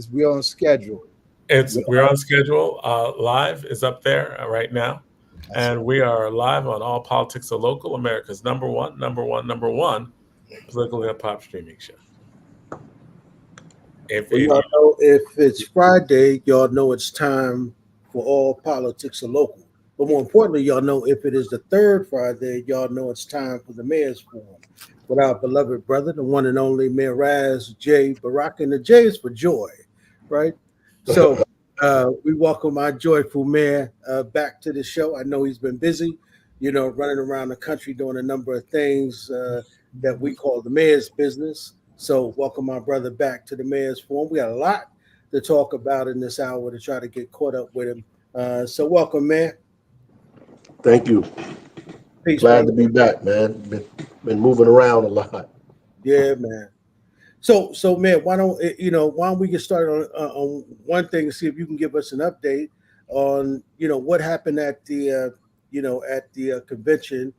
We're on schedule. We're on schedule. Live is up there right now, That's and we are live on All Politics Are Local, America's number one political hip hop streaming show. Well, If y'all know if it's Friday, y'all know it's time for all politics are local. But more importantly, y'all know if it is the third Friday, y'all know it's time for the Mayor's Forum with our beloved brother, the one and only Mayor Raz J. Baraka. And the J is for joy, right? So we welcome our joyful mayor back to the show. I know he's been busy, running around the country doing a number of things that we call the mayor's business. So, welcome my brother back to the Mayor's Forum. We got a lot to talk about in this hour to try to get caught up with him. So, welcome, man. Thank you. Peace, Glad brother. to be back, man. Been moving around a lot. Yeah, man. So, man, why don't we get started on one thing and see if you can give us an update on, what happened at the convention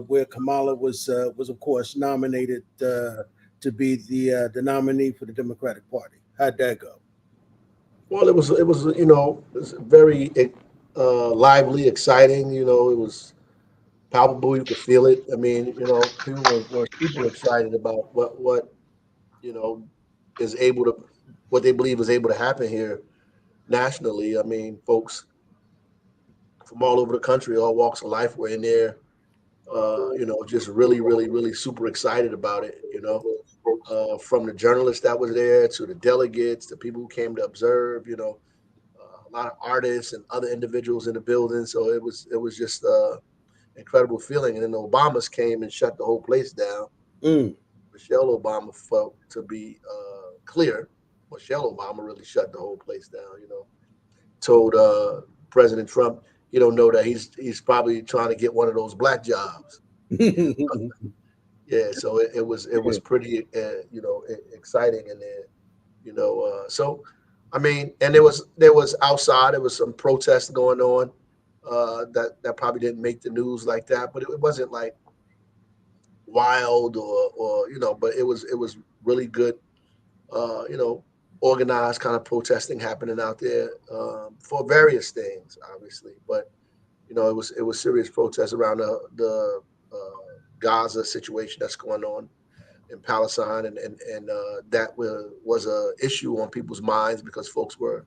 where Kamala was of course nominated to be the nominee for the Democratic Party. How'd that go? Well, it was very lively, exciting. It was palpable. You could feel it. I mean, people were super excited about what you know is able to what they believe is able to happen here nationally. I mean, folks from all over the country, all walks of life, were in there. Just really, really, really super excited about it. From the journalists that was there to the delegates, the people who came to observe. A lot of artists and other individuals in the building. So it was just incredible feeling. And then the Obamas came and shut the whole place down. Mm. Michelle Obama felt to be clear. Michelle Obama really shut the whole place down. Told President Trump he don't know that he's probably trying to get one of those black jobs. Yeah, so it was pretty exciting in there. So I mean, and there was outside there was some protests going on that probably didn't make the news like that, but it wasn't like wild or but it was really good uh, you know organized kind of protesting happening out there for various things, obviously, but it was serious protests around the Gaza situation that's going on in Palestine, and that was a issue on people's minds because folks were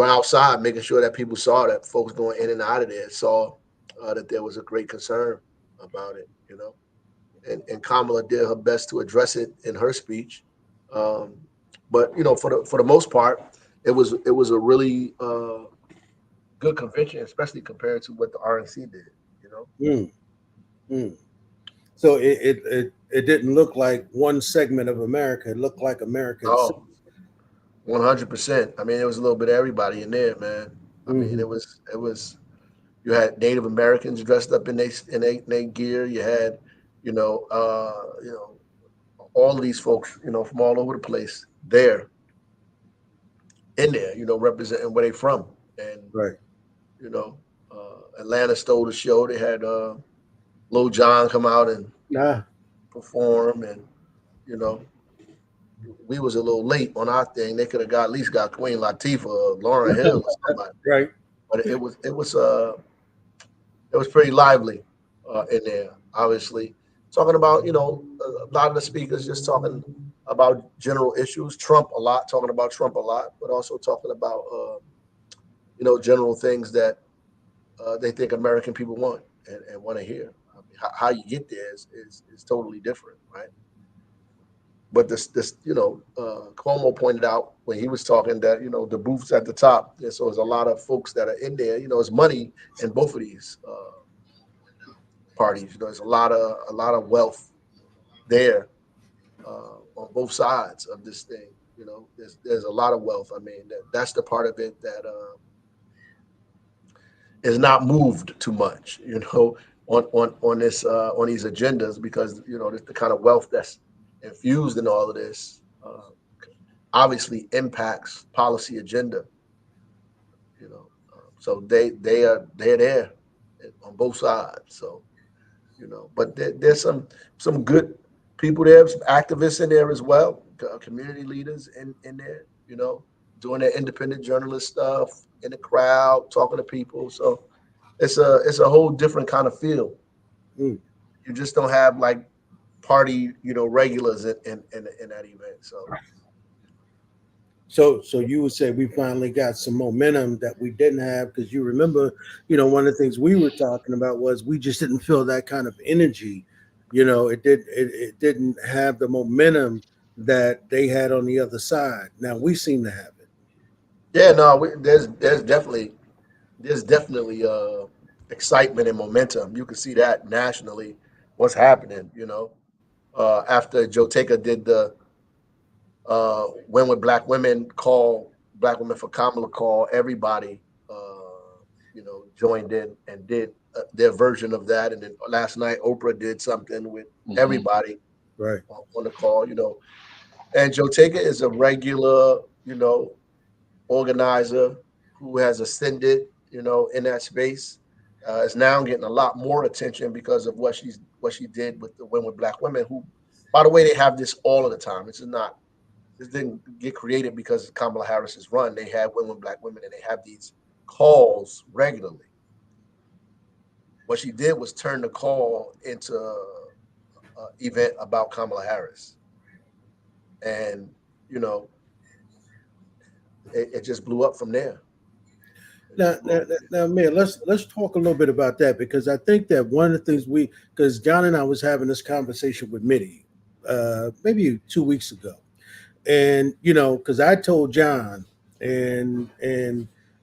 outside making sure that people saw that folks going in and out of there saw that there was a great concern about it, and Kamala did her best to address it in her speech, um, but for the most part, it was a really good convention, especially compared to what the RNC did. Mm, mm. So it didn't look like one segment of America. It looked like America itself. Oh, 100%. I mean, it was a little bit of everybody in there, man. I mean, Hmm. it was. You had Native Americans dressed up in their gear. You had, you know, uh, you know, all of these folks, from all over the place there in there, representing where they from. And Right. you know, Atlanta stole the show. They had Lil Jon come out and Nah. perform, and you know, we was a little late on our thing. They could have got at least got Queen Latifah or Lauryn Hill or somebody. Right. But it was pretty lively in there. Obviously, talking about a lot of the speakers just talking about general issues. Trump a lot, talking about Trump a lot, but also talking about general things that they think American people want and want to hear. I mean, how you get there is totally different, right? But this Cuomo pointed out when he was talking that the booths at the top. And so there's a lot of folks that are in there. There's money in both of these parties. There's a lot of wealth there on both sides of this thing. There's a lot of wealth. I mean, that's the part of it that is not moved too much. On this on these agendas because the kind of wealth that's infused in all of this obviously impacts policy agenda. So they're there on both sides. So but there's some good people there, some activists in there as well. community leaders in there, you know, doing their independent journalist stuff in the crowd, talking to people. So it's a whole different kind of feel. Mm. You just don't have like party, you know, regulars in that event. So you would say we finally got some momentum that we didn't have, because you remember, one of the things we were talking about was we just didn't feel that kind of energy. It didn't have the momentum that they had on the other side. Now we seem to have it. Yeah, no, there's definitely excitement and momentum. You can see that nationally, what's happening. You know, after Joe Taker did the when would black women call black women for Kamala call, everybody joined in and did their version of that. And then last night Oprah did something with everybody Right. on the call. And Joe Taker is a regular organizer who has ascended in that space. Is now getting a lot more attention because of what she did with the Win with Black Women, who, by the way, they have this all of the time. This didn't get created because Kamala Harris's run. They have Win with Black Women, and they have these calls regularly. What she did was turn the call into an event about Kamala Harris, and it just blew up from there. Now, man, let's talk a little bit about that, because I think that one of the things because John and I was having this conversation with Mitty maybe 2 weeks ago, and because I told John, and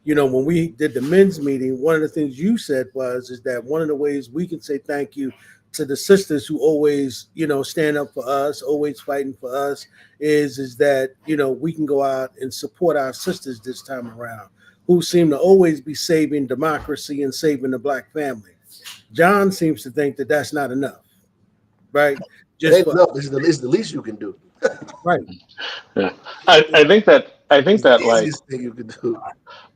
when we did the men's meeting, one of the things you said is that one of the ways we can say thank you to the sisters who always stand up for us, always fighting for us, is that we can go out and support our sisters this time around, who seem to always be saving democracy and saving the black family. John seems to think that that's not enough, right? It ain't enough. It's the least you can do. Right. Yeah. I think that It's the like, easiest thing you can do.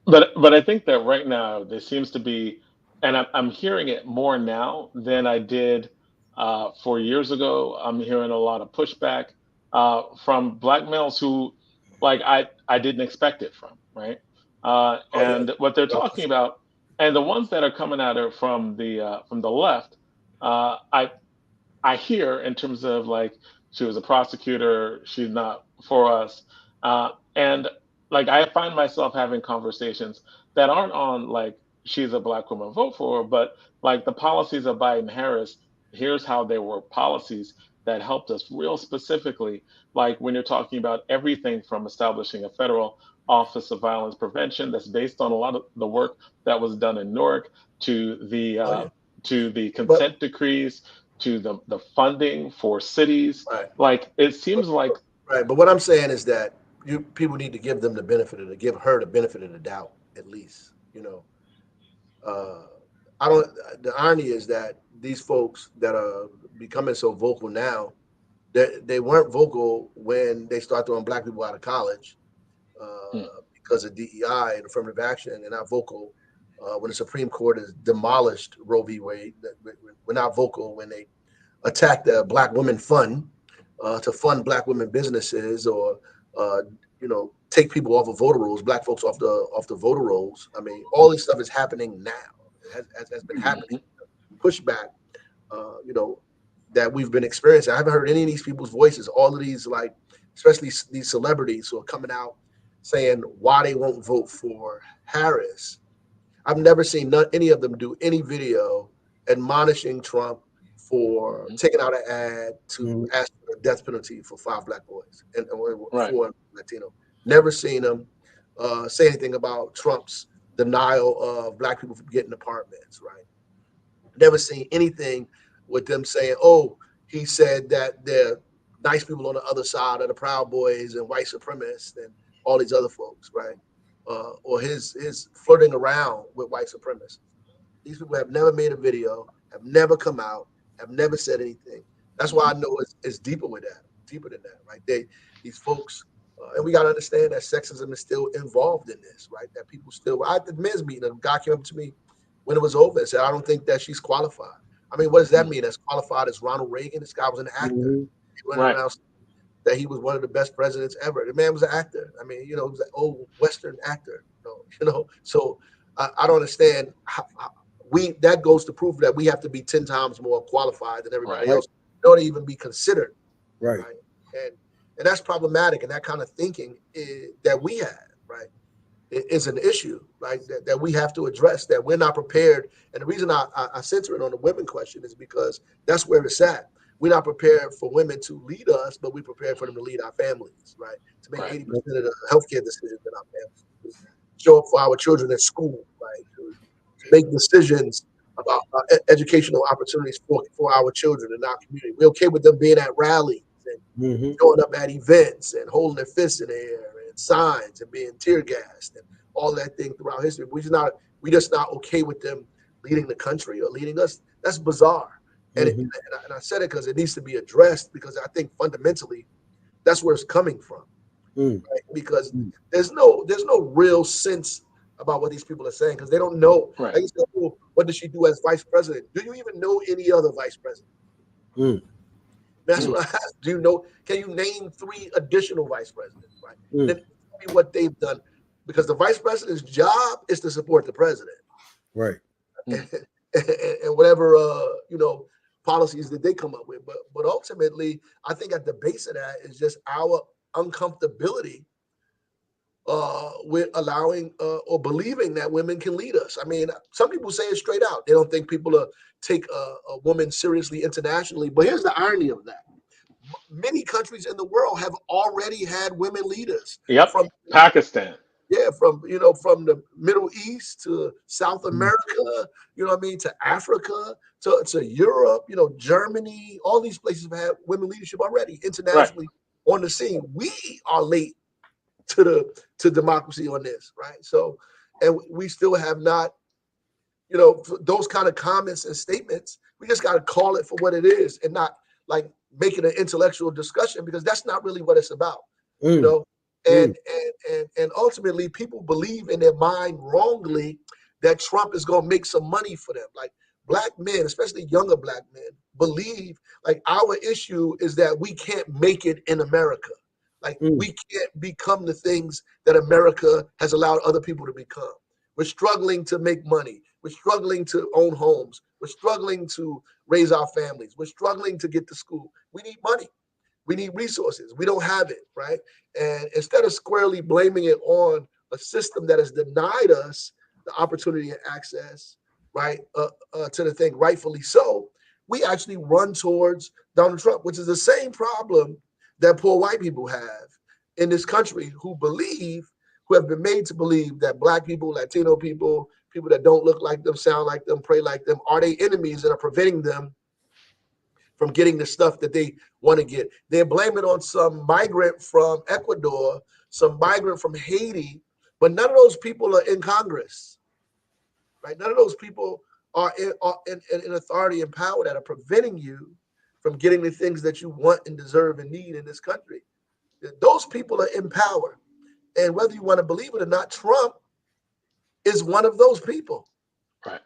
but I think that right now there seems to be, and I'm hearing it more now than I did 4 years ago. I'm hearing a lot of pushback from black males who, like, I didn't expect it from, right? And what they're talking about, and the ones that are coming at her from the left, I hear in terms of, like, she was a prosecutor, she's not for us, and like, I find myself having conversations that aren't on, like, she's a black woman, vote for her, but like the policies of Biden Harris. Here's how there were policies that helped us real specifically, like when you're talking about everything from establishing a federal office of violence prevention that's based on a lot of the work that was done in Newark, to the But consent decrees, to the funding for cities. right, Like, it seems like, right. But what I'm saying is that people need to give give her the benefit of the doubt, at least. Uh, I don't. The irony is that these folks that are becoming so vocal now, they weren't vocal when they start throwing black people out of college hmm, because of DEI and affirmative action, and not vocal when the Supreme Court has demolished Roe v. Wade. We're not vocal when they attack the Black Women Fund to fund Black women businesses, or take people off of voter rolls, Black folks off the voter rolls. I mean, all this stuff is happening now. It has been happening. Pushback, that we've been experiencing. I haven't heard any of these people's voices. All of these, like, especially these celebrities who are coming out saying why they won't vote for Harris. I've never seen any of them do any video admonishing Trump for taking out an ad to ask for a death penalty for 5 black boys and right. 4 Latino. Never seen them say anything about Trump's denial of black people from getting apartments, right? Never seen anything with them saying, oh, he said that they're nice people on the other side of the Proud Boys and white supremacists and all these other folks, right? Or his flirting around with white supremacists. These people have never made a video, have never come out, have never said anything. That's why I know it's deeper than that, right? These folks, and we got to understand that sexism is still involved in this, right? That people still, at the men's meeting, a guy came up to me when it was over and said, I don't think that she's qualified. I mean, what does that mean? As qualified as Ronald Reagan? This guy was an actor. He running around. that he was one of the best presidents ever. The man was an actor. I mean, he was an old Western actor. So I don't understand how that goes to prove that we have to be 10 times more qualified than everybody else in order to even be considered. Right. And that's problematic. And that kind of thinking that we have, right, is an issue, right, that we have to address, that we're not prepared. And the reason I center it on the women question is because that's where it's at. We're not prepared for women to lead us, but we're prepared for them to lead our families, right, to make 80% of the healthcare decisions in our families, to show up for our children at school, right, to make decisions about educational opportunities for our children in our community. We're okay with them being at rallies and showing up at events and holding their fists in the air and signs and being tear gassed and all that thing throughout history. We're just not okay with them leading the country or leading us. That's bizarre. And I said it because it needs to be addressed, because I think fundamentally that's where it's coming from. Right? Because there's no real sense about what these people are saying, because they don't know. Right. Like, well, what does she do as vice president? Do you even know any other vice president? That's what I asked. Do you know? Can you name 3 additional vice presidents? Right. Then tell me what they've done, because the vice president's job is to support the president. Right. And whatever policies that they come up with, but ultimately, I think at the base of that is just our uncomfortability with allowing or believing that women can lead us. I mean, some people say it straight out. They don't think people take a woman seriously internationally. But here's the irony of that: many countries in the world have already had women leaders. Yep. From Pakistan. Yeah, from the Middle East to South America, to Africa, to Europe, Germany, all these places have had women leadership already internationally on the scene. We are late to democracy on this, right? So, and we still have not, those kind of comments and statements. We just got to call it for what it is and not like make it an intellectual discussion, because that's not really what it's about, And ultimately, people believe in their mind wrongly that Trump is going to make some money for them. Like, black men, especially younger black men, believe like our issue is that we can't make it in America. Like, we can't become the things that America has allowed other people to become. We're struggling to make money. We're struggling to own homes. We're struggling to raise our families. We're struggling to get to school. We need money. We need resources. We don't have it, right? And instead of squarely blaming it on a system that has denied us the opportunity and access, right, to the thing, rightfully so, we actually run towards Donald Trump, which is the same problem that poor white people have in this country, who have been made to believe that black people, Latino people, people that don't look like them, sound like them, pray like them, are they enemies that are preventing them from getting the stuff that they want to get. They blame it on some migrant from Ecuador, some migrant from Haiti, but none of those people are in Congress, right? None of those people are in authority and power that are preventing you from getting the things that you want and deserve and need in this country. Those people are in power. And whether you want to believe it or not, Trump is one of those people. Right.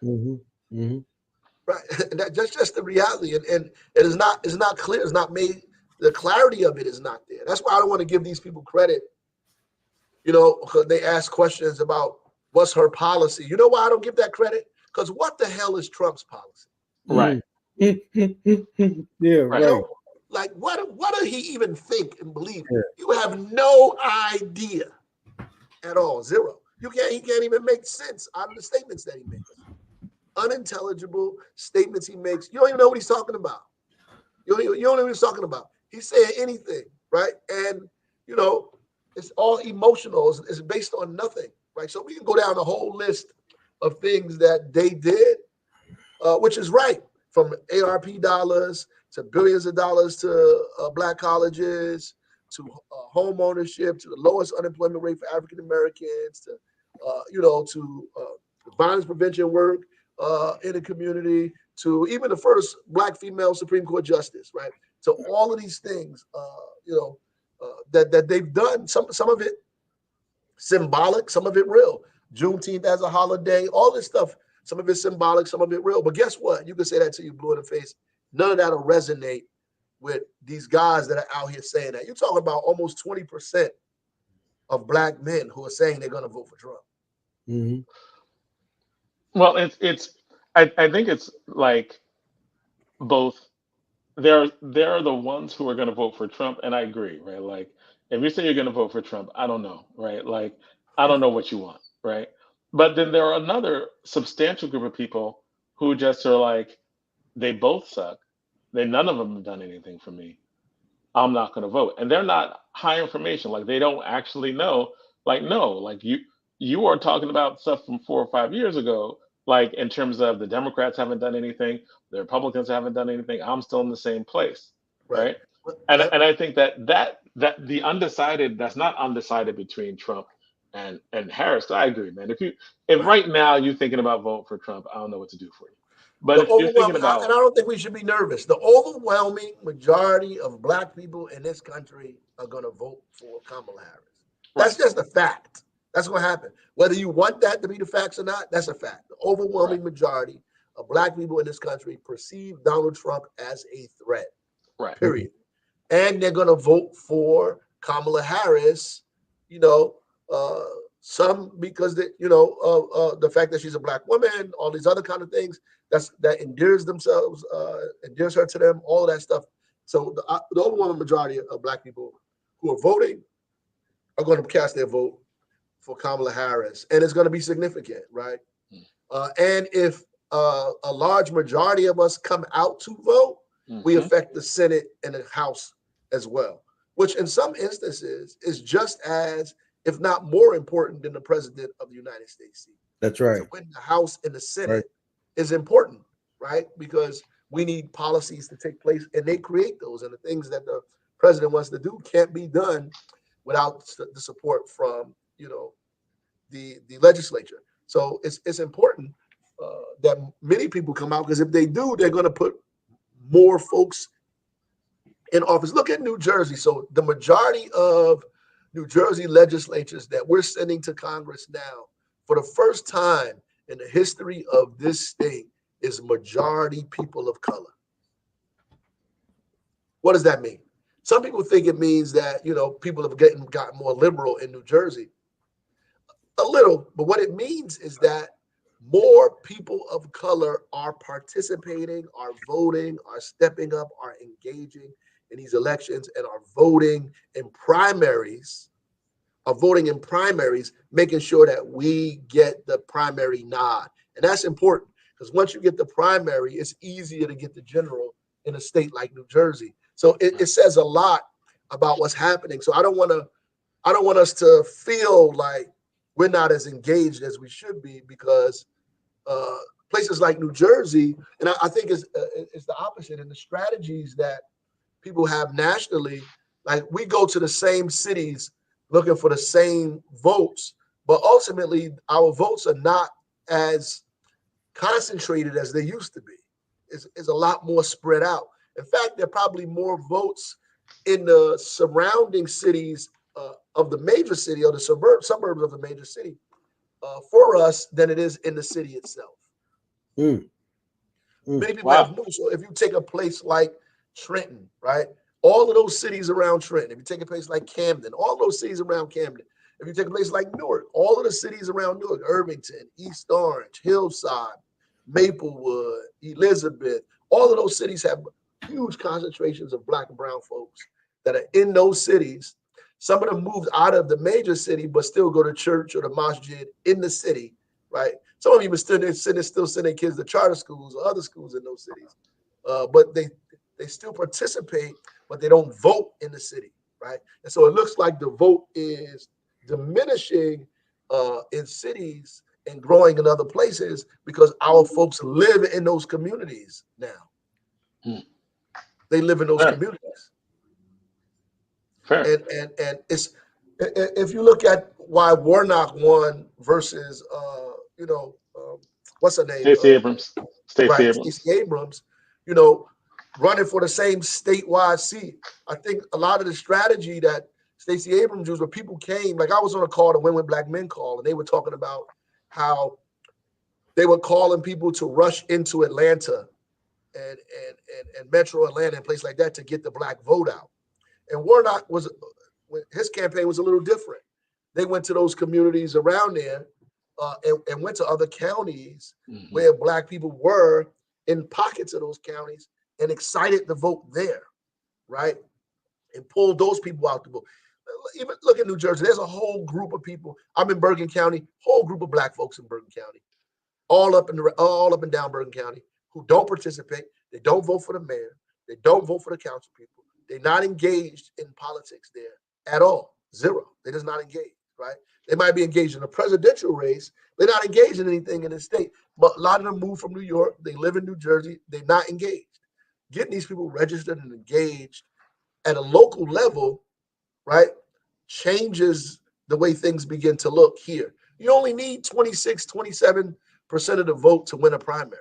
Right. And that's just the reality. And it is not clear. It's not made. The clarity of it is not there. That's why I don't want to give these people credit, because they ask questions about what's her policy. You know why I don't give that credit? Because what the hell is Trump's policy? Right. Yeah, right. Like, what did he even think and believe? Yeah. You have no idea at all. Zero. He can't even make sense out of the statements that he makes. Unintelligible statements he makes. You don't even know what he's talking about. You don't know what he's talking about. He's saying anything, right? And, it's all emotional. It's based on nothing, right? So we can go down a whole list of things that they did, which is right, from ARP dollars to billions of dollars to black colleges, to home ownership, to the lowest unemployment rate for African Americans, to violence prevention work in the community, to even the first black female Supreme Court justice, right? So all of these things, that they've done, some of it symbolic, some of it real. Juneteenth as a holiday, all this stuff, some of it symbolic, some of it real. But guess what? You can say that till you blue in the face. None of that will resonate with these guys that are out here saying that. You're talking about almost 20% of black men who are saying they're going to vote for Trump. Mm-hmm. Well, I think it's like both. There are the ones who are going to vote for Trump, and I agree, right? Like, if you say you're going to vote for Trump, I don't know, right? Like, I don't know what you want, right? But then there are another substantial group of people who just are like, they both suck. None of them have done anything for me. I'm not going to vote, and they're not high information. Like, they don't actually know. Like, no, like you are talking about stuff from 4 or 5 years ago. Like, in terms of the Democrats haven't done anything, the Republicans haven't done anything. I'm still in the same place, right? And I think that the undecided, that's not undecided between Trump and Harris. I agree, man. If right now you're thinking about voting for Trump, I don't know what to do for you. But The if you're thinking overwhelming, about, and I don't think we should be nervous. The overwhelming majority of black people in this country are going to vote for Kamala Harris. That's just a fact. That's what happened. Whether you want that to be the facts or not, that's a fact. The overwhelming majority of black people in this country perceive Donald Trump as a threat. right? Period. And they're going to vote for Kamala Harris. You know, some because the fact that she's a black woman, all these other kind of things that endears her to them, all of that stuff. So the overwhelming majority of black people who are voting are going to cast their vote for Kamala Harris, and it's going to be significant, right? And if a large majority of us come out to vote, we affect the Senate and the House as well, which in some instances is just as, if not more important than the president of the United States seat. That's right. So when the House and the Senate is important, right? Because we need policies to take place, and they create those, and the things that the president wants to do can't be done without the support from the legislature. So it's important that many people come out, because if they do, they're going to put more folks in office. Look at New Jersey. So the majority of New Jersey legislatures that we're sending to Congress now, for the first time in the history of this state, is majority people of color. What does that mean? Some people think it means that people have gotten more liberal in New Jersey. A little, but what it means is that more people of color are participating, are voting, are stepping up, are engaging in these elections, and are voting in primaries, making sure that we get the primary nod. And that's important, because once you get the primary, it's easier to get the general in a state like New Jersey. So it says a lot about what's happening. So I don't want us to feel like we're not as engaged as we should be, because places like New Jersey, and I think it's the opposite. And the strategies that people have nationally, like, we go to the same cities looking for the same votes, but ultimately our votes are not as concentrated as they used to be. It's a lot more spread out. In fact, there are probably more votes in the surrounding cities of the major city, or the suburbs of the major city, for us than it is in the city itself. Many people have moved. So if you take a place like Trenton, right? All of those cities around Trenton. If you take a place like Camden, all those cities around Camden. If you take a place like Newark, all of the cities around Newark, Irvington, East Orange, Hillside, Maplewood, Elizabeth, all of those cities have huge concentrations of Black and brown folks that are in those cities. Some of them moved out of the major city, but still go to church or the masjid in the city, right? Some of them still send their kids to charter schools or other schools in those cities, but they still participate, but they don't vote in the city, right? And so it looks like the vote is diminishing in cities and growing in other places, because our folks live in those communities now. They live in those communities. Fair. And it's, if you look at why Warnock won versus what's her name? Stacey Abrams. Stacey Abrams, running for the same statewide seat. I think a lot of the strategy that Stacey Abrams used, where people came, like I was on a call, the When Black Men call, and they were talking about how they were calling people to rush into Atlanta and Metro Atlanta and places like that to get the black vote out. And Warnock his campaign was a little different. They went to those communities around there and went to other counties where black people were in pockets of those counties and excited to vote there, right? And pulled those people out to vote. Even look at New Jersey. There's a whole group of people. I'm in Bergen County. Whole group of black folks in Bergen County, all up and down Bergen County, who don't participate. They don't vote for the mayor. They don't vote for the council people. They're not engaged in politics there at all. Zero. They're just not engaged, right? They might be engaged in a presidential race. They're not engaged in anything in the state. But a lot of them moved from New York. They live in New Jersey. They're not engaged. Getting these people registered and engaged at a local level, right, changes the way things begin to look here. You only need 26, 27% of the vote to win a primary.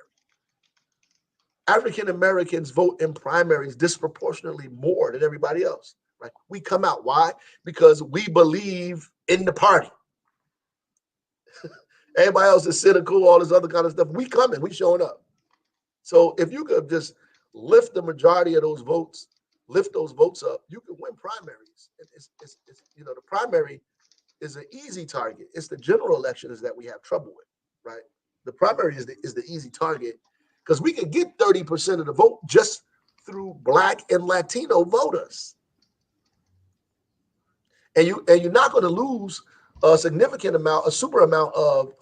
African Americans vote in primaries disproportionately more than everybody else. Right? We come out. Why? Because we believe in the party. Everybody else is cynical, all this other kind of stuff. We coming. We showing up. So if you could just lift the majority of those votes, lift those votes up, you can win primaries. It's the primary is an easy target. It's the general elections that we have trouble with, right? The primary is the easy target because we can get 30% of the vote just through Black and Latino voters. And you're not going to lose a significant amount, a super amount of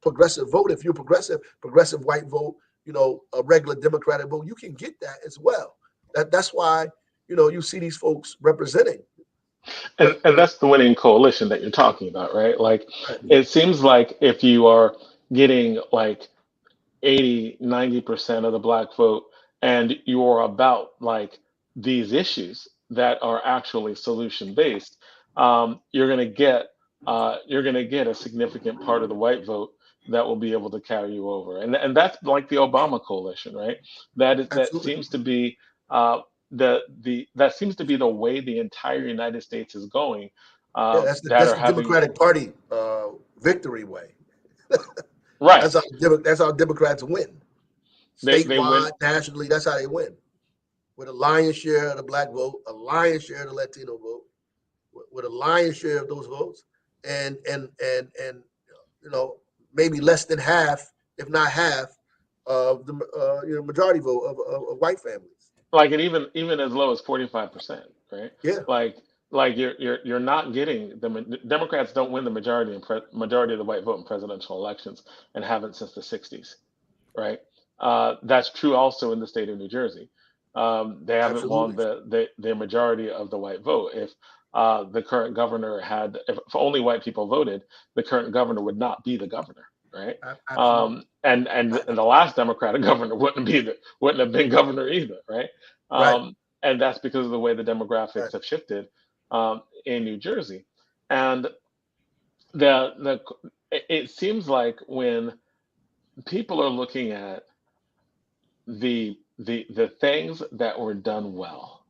progressive vote. If you're progressive white vote, a regular Democratic vote, you can get that as well. That's why, you see these folks representing. And that's the winning coalition that you're talking about, right? Like, it seems like if you are getting like 80, 90% of the black vote and you're about like these issues that are actually solution based, you're going to get a significant part of the white vote that will be able to carry you over. And that's like the Obama coalition, right? That seems to be that seems to be the way the entire United States is going. That's the Democratic Party victory way. Right. That's how Democrats win. Statewide, they win. Nationally, that's how they win. With a lion's share of the black vote, a lion's share of the Latino vote, with a lion's share of those votes, and maybe less than half, if not half, of the majority vote of white families. Like, and even as low as 45%, right? Yeah. Like you're not getting the Democrats don't win the majority of the white vote in presidential elections and haven't since the 60s, right? That's true also in the state of New Jersey. They haven't won the majority of the white vote. If the current governor if only white people voted, the current governor would not be the governor, right? And the last Democratic governor wouldn't have been governor either, right? And that's because of the way the demographics have shifted in New Jersey. And it seems like when people are looking at the things that were done well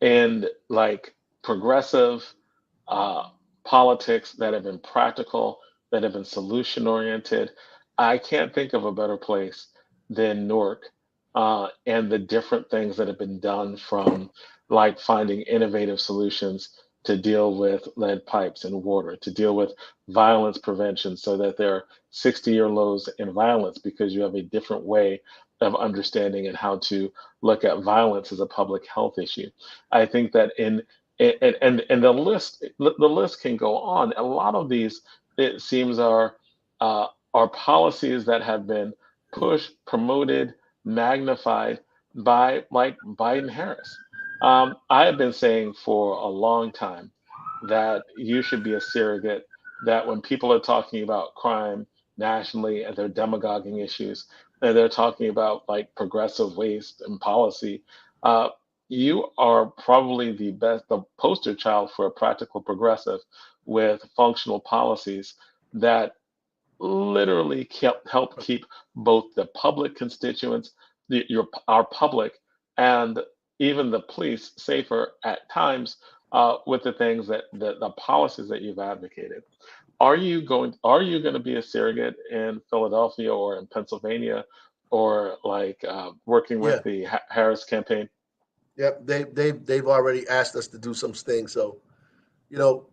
and like progressive politics that have been practical, that have been solution oriented, I can't think of a better place than Newark and the different things that have been done, from like finding innovative solutions to deal with lead pipes and water, to deal with violence prevention so that there are 60-year lows in violence because you have a different way of understanding and how to look at violence as a public health issue. I think that and the list can go on. A lot of these, it seems, are policies that have been pushed, promoted, magnified by like Biden Harris. I have been saying for a long time that you should be a surrogate, that when people are talking about crime nationally and they're demagoguing issues, and they're talking about like progressive waste and policy, you are probably the poster child for a practical progressive with functional policies that literally help keep both the public constituents, our public, and even the police safer at times with the things the policies that you've advocated. Are you going to be a surrogate in Philadelphia or in Pennsylvania or like working with the Harris campaign? Yep, they've already asked us to do some things. So, you know,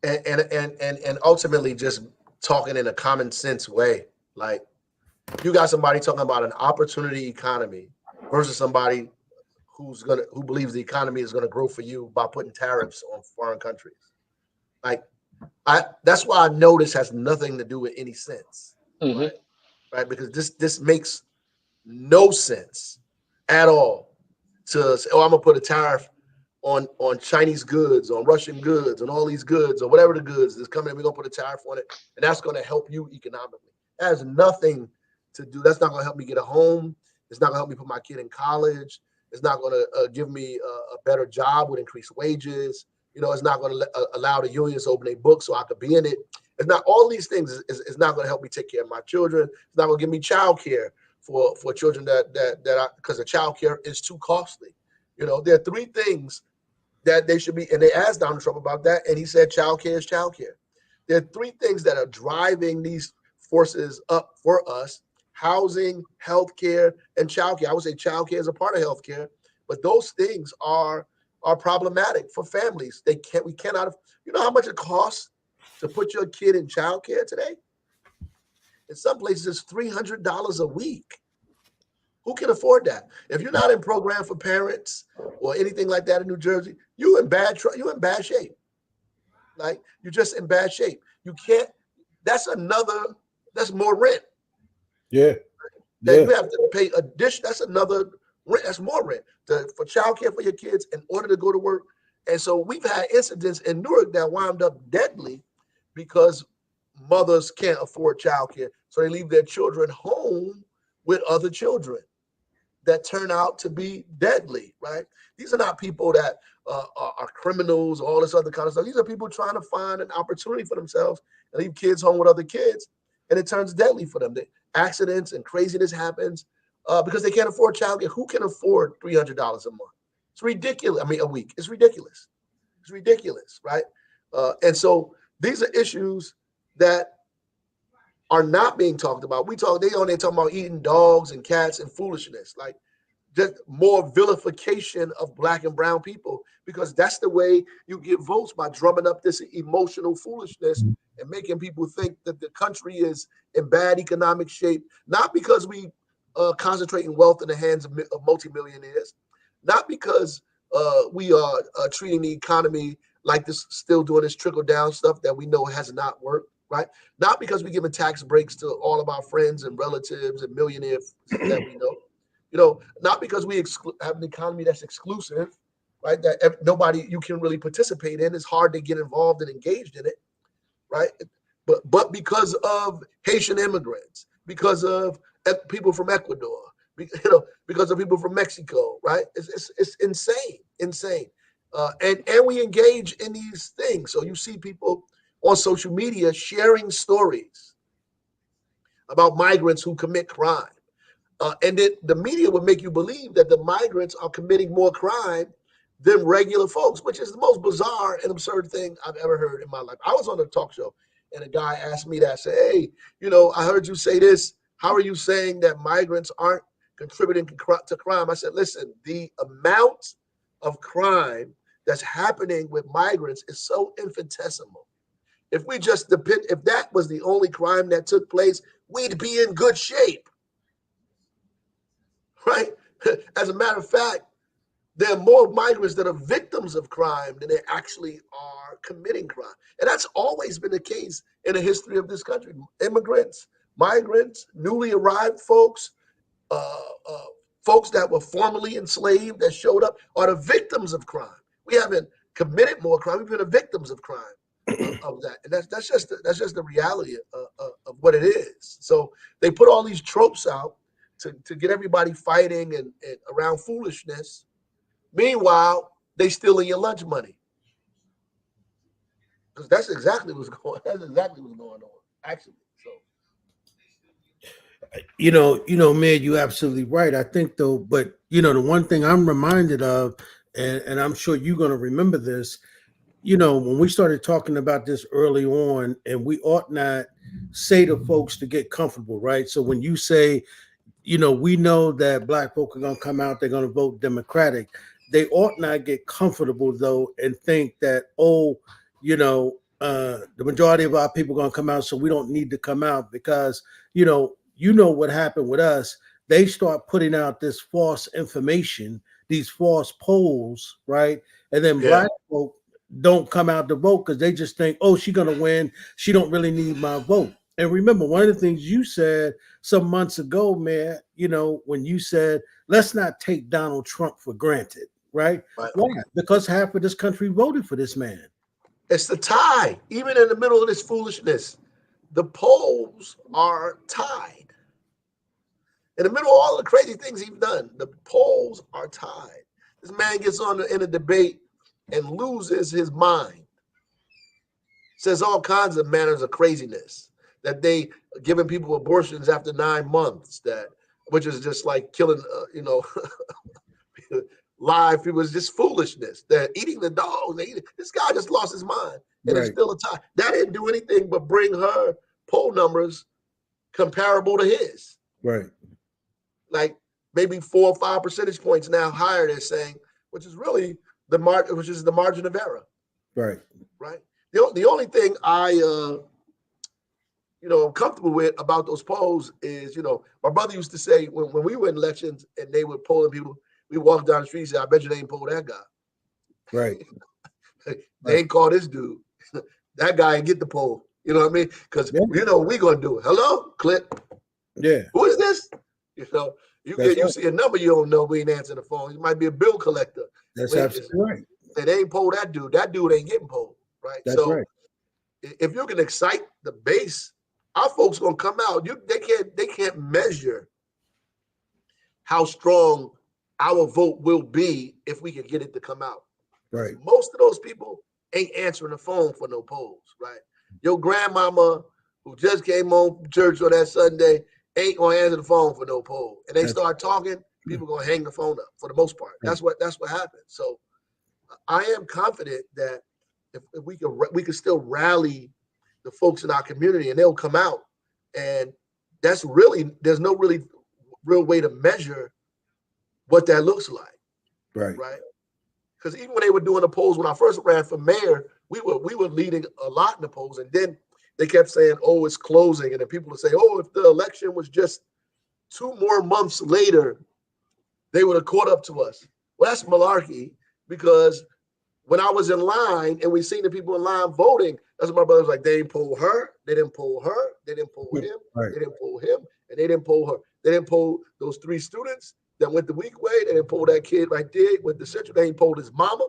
and ultimately just talking in a common sense way. Like, you got somebody talking about an opportunity economy versus somebody who believes the economy is gonna grow for you by putting tariffs on foreign countries. Like, that's why I know this has nothing to do with any sense, right? Because this makes no sense at all to say, oh, I'm gonna put a tariff on Chinese goods, on Russian goods, on all these goods, or whatever the goods that's coming in, we're gonna put a tariff on it, and that's gonna help you economically. That has nothing to do. That's not gonna help me get a home. It's not gonna help me put my kid in college. It's not gonna give me a better job with increased wages. You know, it's not gonna allow the unions to open their books so I could be in it. It's not, all these things is not gonna help me take care of my children. It's not gonna give me child care for children because the child care is too costly. You know, there are three things that they should be, and they asked Donald Trump about that, and he said child care is child care. There are three things that are driving these forces up for us: housing, healthcare, and child care. I would say child care is a part of healthcare, but those things are problematic for families. We cannot, you know how much it costs to put your kid in child care today? In some places, it's $300 a week. Who can afford that? If you're not in program for parents or anything like that in New Jersey, you're in bad shape. Like, you're just in bad shape. You can't. That's more rent. Yeah. That you have to pay a dish. That's another rent. That's more rent for childcare for your kids in order to go to work. And so we've had incidents in Newark that wound up deadly because mothers can't afford childcare, so they leave their children home with other children that turn out to be deadly, right? These are not people that are criminals, all this other kind of stuff. These are people trying to find an opportunity for themselves and leave kids home with other kids, and it turns deadly for them. The accidents and craziness happens because they can't afford childcare. Who can afford $300 a month? It's ridiculous. I mean, a week. It's ridiculous. It's ridiculous, right? And so these are issues that are not being talked about. They only talking about eating dogs and cats and foolishness, like just more vilification of Black and brown people, because that's the way you get votes, by drumming up this emotional foolishness and making people think that the country is in bad economic shape, not because we concentrating wealth in the hands of multimillionaires, not because we are treating the economy like this, still doing this trickle down stuff that we know has not worked. Right? Not because we're giving tax breaks to all of our friends and relatives and millionaires that we know. You know, not because we have an economy that's exclusive, right? That nobody you can really participate in. It's hard to get involved and engaged in it, right? But because of Haitian immigrants, because of people from Ecuador, because of people from Mexico, right? It's insane. And we engage in these things. So you see people on social media sharing stories about migrants who commit crime. And then the media would make you believe that the migrants are committing more crime than regular folks, which is the most bizarre and absurd thing I've ever heard in my life. I was on a talk show and a guy asked me that, say, hey, I heard you say this. How are you saying that migrants aren't contributing to crime? I said, listen, the amount of crime that's happening with migrants is so infinitesimal. If that was the only crime that took place, we'd be in good shape, right? As a matter of fact, there are more migrants that are victims of crime than they actually are committing crime. And that's always been the case in the history of this country. Immigrants, migrants, newly arrived folks, folks that were formerly enslaved that showed up are the victims of crime. We haven't committed more crime, we've been the victims of crime. Of that, and that's just the reality of what it is. So they put all these tropes out to get everybody fighting and around foolishness. Meanwhile, they stealing your lunch money, because that's exactly what's going on. Actually, so man, you're absolutely right. I think though, but the one thing I'm reminded of, and I'm sure you're going to remember this. when we started talking about this early on, and we ought not say to folks to get comfortable, right? So when you say, we know that black folk are going to come out, they're going to vote Democratic. They ought not get comfortable, though, and think that, the majority of our people are going to come out, so we don't need to come out because, what happened with us. They start putting out this false information, these false polls, right? And then black folk don't come out to vote because they just think, oh, she's going to win. She don't really need my vote. And remember, one of the things you said some months ago, man, when you said, let's not take Donald Trump for granted, right? Why? Because half of this country voted for this man. It's the tie. Even in the middle of this foolishness, the polls are tied. In the middle of all the crazy things he's done, the polls are tied. This man gets on in a debate and loses his mind. Says all kinds of manners of craziness. That they giving people abortions after 9 months, which is just like killing, live people. It's just foolishness. They're eating the dogs. This guy just lost his mind, and it's still a tie. That didn't do anything but bring her poll numbers comparable to his. Right. Like maybe 4 or 5 percentage points now higher. They're saying, which is really the margin of error. Right. Right. The only thing I I'm comfortable with about those polls is, my brother used to say when we were in elections and they were polling people, we walked down the street and said, I bet you they ain't poll that guy. Right. They ain't call this dude. That guy ain't get the poll. You know what I mean? Because we know we're going to do it. Hello? Click. Yeah. Who is this? You see a number you don't know, we ain't answering the phone. It might be a bill collector. That's absolutely right. And they ain't poll that dude. That dude ain't getting polled. Right. That's right. If you can excite the base, our folks gonna come out. They can't measure how strong our vote will be if we can get it to come out. Right. Most of those people ain't answering the phone for no polls. Right. Your grandmama who just came home from church on that Sunday ain't gonna answer the phone for no poll. And they start talking, people gonna hang the phone up for the most part. That's what happens. So I am confident that if we can still rally the folks in our community and they'll come out. And there's no really real way to measure what that looks like. Right. Right. Because even when they were doing the polls, when I first ran for mayor, we were leading a lot in the polls. And then they kept saying, oh, it's closing. And then people would say, oh, if the election was just 2 more months later, they would have caught up to us. Well, that's malarkey, because when I was in line and we seen the people in line voting, that's what my brother was like, they didn't poll her, they didn't poll her, they didn't poll him, they didn't poll him, and they didn't poll her. They didn't poll those 3 students that went the weak way, they didn't poll that kid right there with the central, they ain't polled his mama,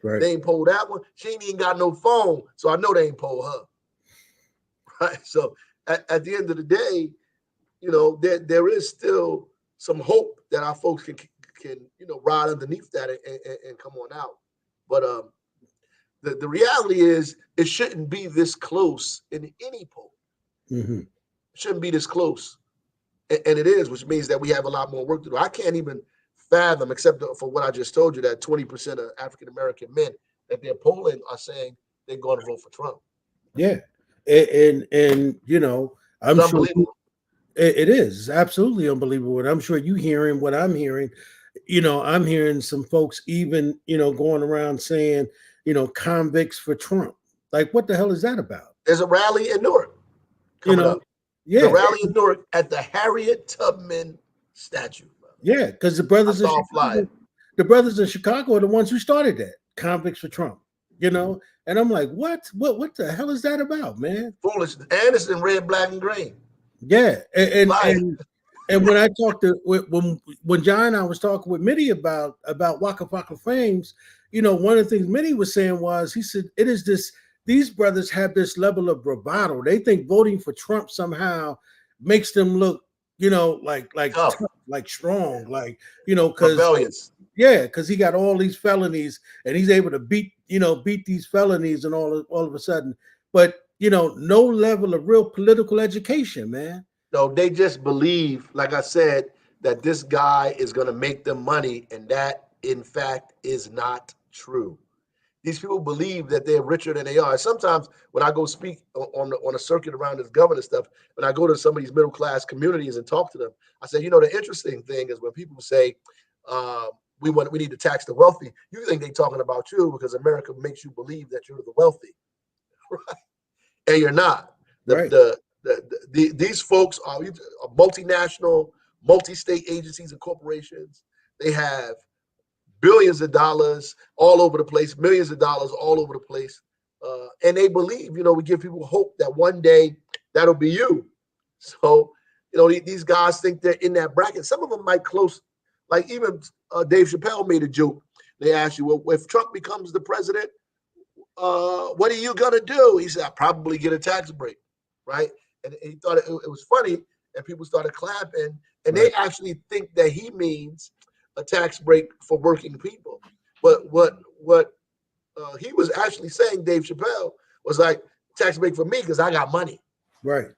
they ain't polled that one. She ain't even got no phone, so I know they ain't polled her. Right. So at the end of the day, there is still some hope that our folks can ride underneath that and come on out. But the reality is it shouldn't be this close in any poll. Mm-hmm. It shouldn't be this close. And it is, which means that we have a lot more work to do. I can't even fathom, except for what I just told you, that 20% of African-American men that they're polling are saying they're going to vote for Trump. Yeah. And I'm it's sure unbelievable. It is absolutely unbelievable. And I'm sure you hearing what I'm hearing. I'm hearing some folks even, going around saying, convicts for Trump. Like, what the hell is that about? There's a rally in Newark coming up. Yeah. The rally in Newark at the Harriet Tubman statue. Yeah, because the brothers in Chicago are the ones who started that. Convicts for Trump. And I'm like, what the hell is that about, man? Foolish. And it's in red, black, and green. Yeah. And when I talked to when John and I was talking with Mitty about Waka Flocka Flames, one of the things Mitty was saying was, he said, it is this, these brothers have this level of bravado. They think voting for Trump somehow makes them look, like tough, like strong, because rebellious. Yeah, because he got all these felonies and he's able to beat these felonies and all of a sudden, but no level of real political education, man. No, they just believe, like I said, that this guy is going to make them money, and that, in fact, is not true. These people believe that they're richer than they are. Sometimes when I go speak on a circuit around this government stuff, when I go to some of these middle class communities and talk to them, I say, you know, the interesting thing is when people say we need to tax the wealthy, you think they're talking about you because America makes you believe that you're the wealthy, right? And you're not. These folks are multinational, multi-state agencies and corporations. They have billions of dollars all over the place, millions of dollars all over the place. And they believe, you know, we give people hope that one day that'll be you. So, you know, these guys think they're in that bracket. Some of them might close, like even Dave Chappelle made a joke. They asked you, well, if Trump becomes the president, what are you going to do? He said, I'll probably get a tax break, right? And he thought it was funny, and people started clapping. And they actually think that he means a tax break for working people. But what he was actually saying, Dave Chappelle, was like, tax break for me because I got money. Right.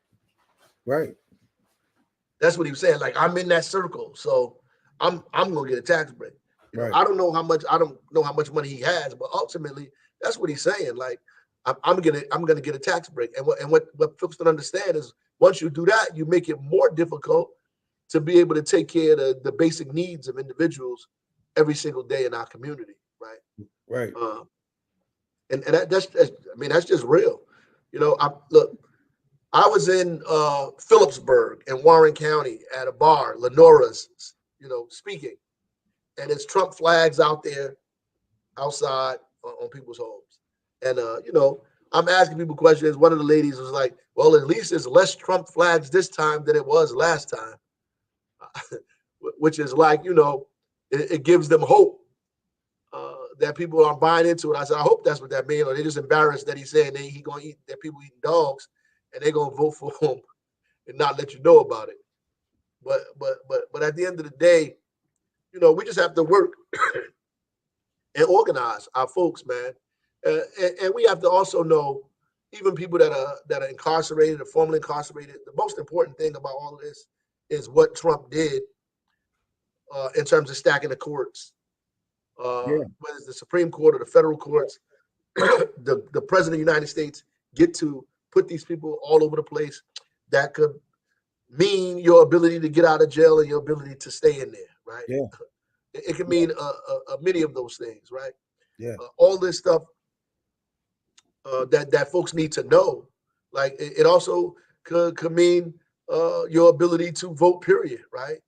That's what he was saying. Like, I'm in that circle, so I'm gonna get a tax break. You know, I don't know how much money he has, but ultimately that's what he's saying. Like, I'm gonna get a tax break. And what folks don't understand is once you do that, you make it more difficult to be able to take care of the basic needs of individuals every single day in our community, right? And that's just real. You know, I was in Phillipsburg in Warren County at a bar, Lenora's, you know, speaking, and there's Trump flags out there outside on people's homes. And, you know, I'm asking people questions. One of the ladies was like, well, at least there's less Trump flags this time than it was last time, which is like, you know, it gives them hope that people are buying into it. I said, I hope that's what that means. Or they're just embarrassed that he's saying he going to eat, that people eating dogs and they're going to vote for him and not let you know about it. But at the end of the day, you know, we just have to work and organize our folks, man. And we have to also know, even people that are incarcerated or formerly incarcerated, the most important thing about all of this is what Trump did in terms of stacking the courts, whether it's the Supreme Court or the federal courts. the president of the United States get to put these people all over the place. That could mean your ability to get out of jail and your ability to stay in there, right? Yeah. It can mean many of those things, right? Yeah. All this stuff that folks need to know. Like it also could mean your ability to vote, period, right?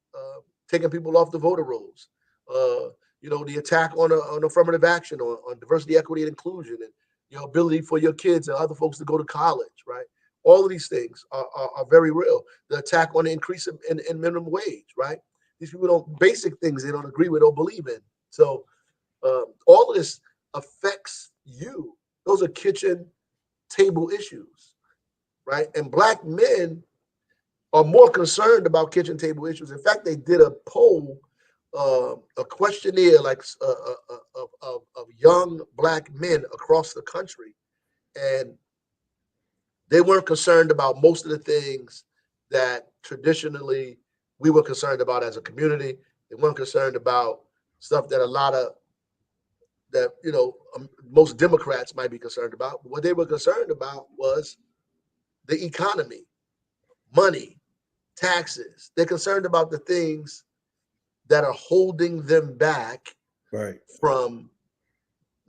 Taking people off the voter rolls. You know, the attack on affirmative action, on diversity, equity, and inclusion, and your ability for your kids and other folks to go to college, right? All of these things are very real. The attack on the increase in minimum wage, right? These people don't, basic things they don't agree with or believe in. So all of this affects you. Those are kitchen table issues, right? And Black men are more concerned about kitchen table issues. In fact, they did a poll, a questionnaire, like of young Black men across the country, and they weren't concerned about most of the things that traditionally we were concerned about as a community. They weren't concerned about stuff that most Democrats might be concerned about. What they were concerned about was the economy, money, taxes. They're concerned about the things that are holding them back from